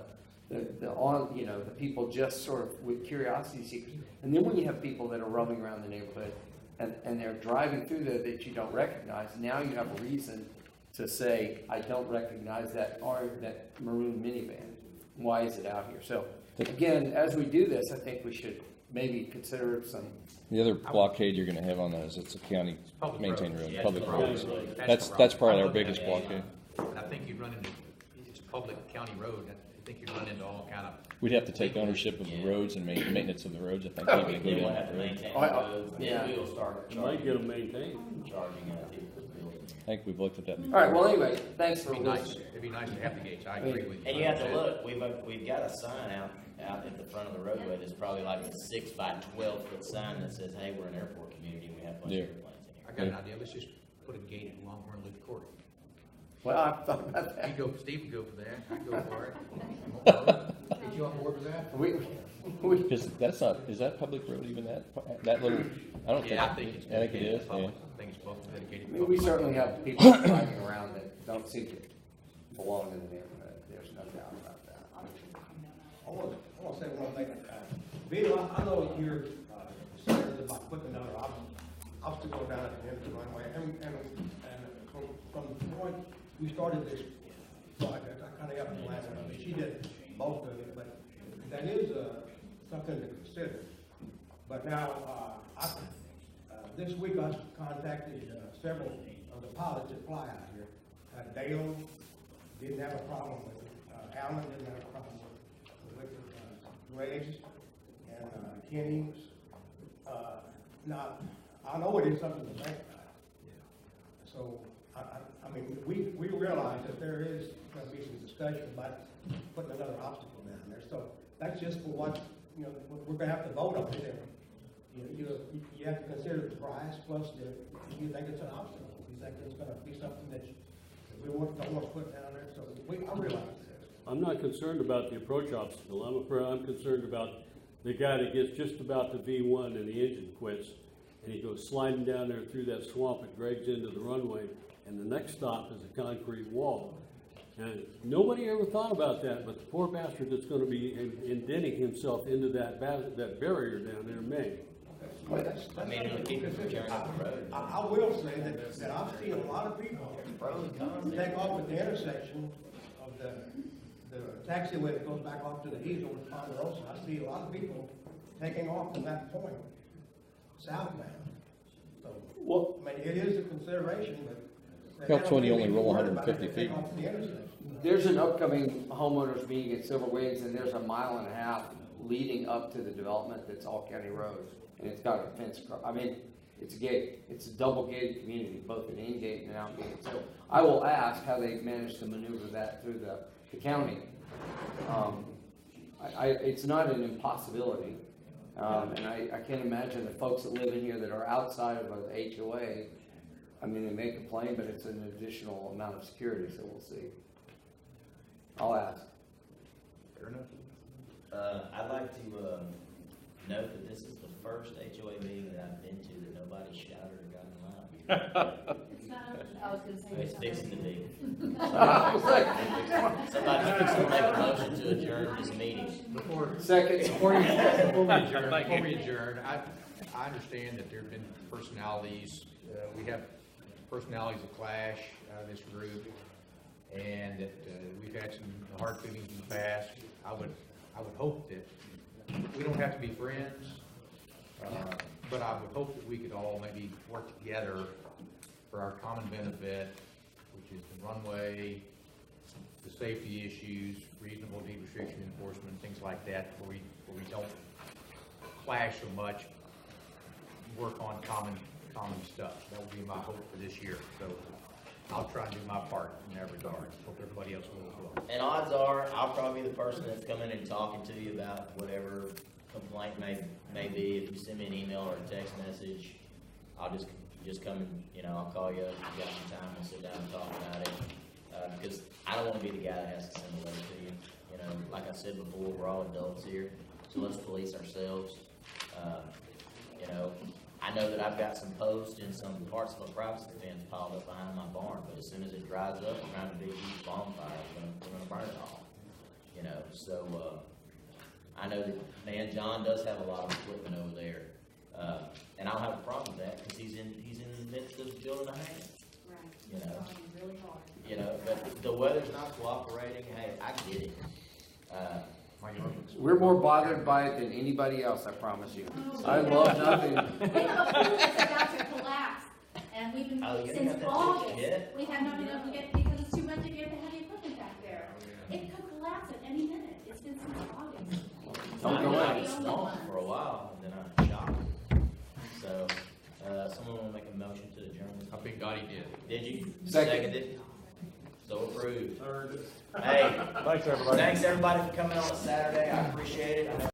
people just sort of with curiosity seekers. And then when you have people that are roaming around the neighborhood and they're driving through there that you don't recognize, now you have a reason to say, I don't recognize that maroon minivan. Why is it out here? So again, as we do this, I think we should maybe consider some. The other blockade you're gonna have on that is it's a county Public maintained road. road, Yeah, public it's road. public road. That's probably our I biggest looked at blockade. And I think you'd run into, it's public county road, I think you'd run into all kind of. We'd have to take ownership of the roads and maintenance of the roads, I think, even to go Then we'll down have to that road. maintain the Oh, roads, and yeah. then we'll start You might get them maintained. charging people for building. I think we've looked at that. All right, well, anyway, thanks for It'd be nice, listening. it'd be nice to have the gates, I agree with you. And you have to look, we've got a sign out at the front of the roadway that's probably like a 6 by 12 foot sign that says, hey, we're an airport community, we have a bunch of Yeah. airplanes in here. I got an idea, let's just put a gate at Longhorn Loop Court. Well, I've thought about You that. go, Steve would go for that, I'd go for it. Get you on board with that? We, Because that's not, is that public road even that little, I don't think. Yeah, I think it's I think it dedicated is, to yeah. public, I think it's both dedicated. I to mean, we public. certainly have people driving around that don't seem to belong in the neighborhood. There's no doubt about that. I want to say one thing. Bill, I know you're concerned about putting another obstacle down at the end of the runway. And from the point we started this project, I kind of got the last one. She did most of it, but that is something to consider. But now, this week I contacted several of the pilots that fly out here. Dale didn't have a problem with it. Alan didn't have a problem with it. Graves and Kenny. Now, I know it is something to think about. So, I mean, we realize that there is going to be some discussion about putting another obstacle down there. So that's just for what, you know, we're going to have to vote on it. You have to consider the price plus you think it's an obstacle. You think it's going to be something that we don't want to put down there. So I realize that. I'm not concerned about the approach obstacle. I'm concerned about the guy that gets just about to V1 and the engine quits, and he goes sliding down there through that swamp and drags into the runway, and the next stop is a concrete wall. And nobody ever thought about that, but the poor bastard that's going to be indenting himself into that barrier down there may. Well, that's I mean, it'll keep it from tearing up the road. I will say that I've seen a lot of people take off at the intersection of the taxiway that goes back off to the east over to Ponderosa. I see a lot of people taking off from that point southbound. So, Well, I mean, it is a consideration, but. Helps when you only roll Worried about it 150 if they feet. take off the intersection. there's an upcoming homeowners meeting at Silver Wings, and there's a 1.5 mile leading up to the development that's all county roads, and it's got a fence I mean, it's a gate, it's a double gated community, both an in gate and an out gate. So I will ask how they managed to maneuver that through the county. It's not an impossibility. And I can't imagine the folks that live in here that are outside of an HOA, I mean, they may complain, but it's an additional amount of security, so we'll see. I'll ask. Fair enough. I'd like to, note that this is the first HOA meeting that I've been to that nobody shouted or got in line. It's not, I was gonna say. It's fixing to be. Second. Somebody's fixing to make a motion to adjourn this meeting. Before we adjourn, I understand that there have been personalities, we have personalities that clash out of this group, and that we've had some hard feelings in the past. I would hope that we don't have to be friends, but I would hope that we could all maybe work together for our common benefit, which is the runway, the safety issues, reasonable deed restriction enforcement, things like that, where we don't clash so much, work on common stuff. That would be my hope for this year. So I'll try and do my part in that regard. Hope everybody else will as well. And odds are, I'll probably be the person that's coming and talking to you about whatever complaint may be. If you send me an email or a text message, I'll just come and, I'll call you up, you got some time, we'll sit down and talk about it. Because I don't want to be the guy that has to send a letter to you. Like I said before, we're all adults here, so let's police ourselves. I know that I've got some posts and some parts of a privacy fence piled up behind my barn, but as soon as it dries up around a big huge bonfire, we're gonna burn it all. So I know that man John does have a lot of equipment over there, and I don't have a problem with that because he's in the midst of building a house. Right. Really hard. But the weather's not cooperating. Hey, I get it. We're more bothered by it than anybody else, I promise you. I love nothing. We have a pool that's about to collapse, and we've been, Oh, you since got that August, yet? we have not been able to get, because it's too much to get the heavy equipment back there. It could collapse at any minute. It's been since August. Don't go I in. was stoned for a while, and then I shocked. So, someone will make a motion to adjourn. I think Gotti did. Did you? Second. Seconded? So approved. Third. Hey, Thanks, everybody. thanks everybody for coming on a Saturday. I appreciate it. I know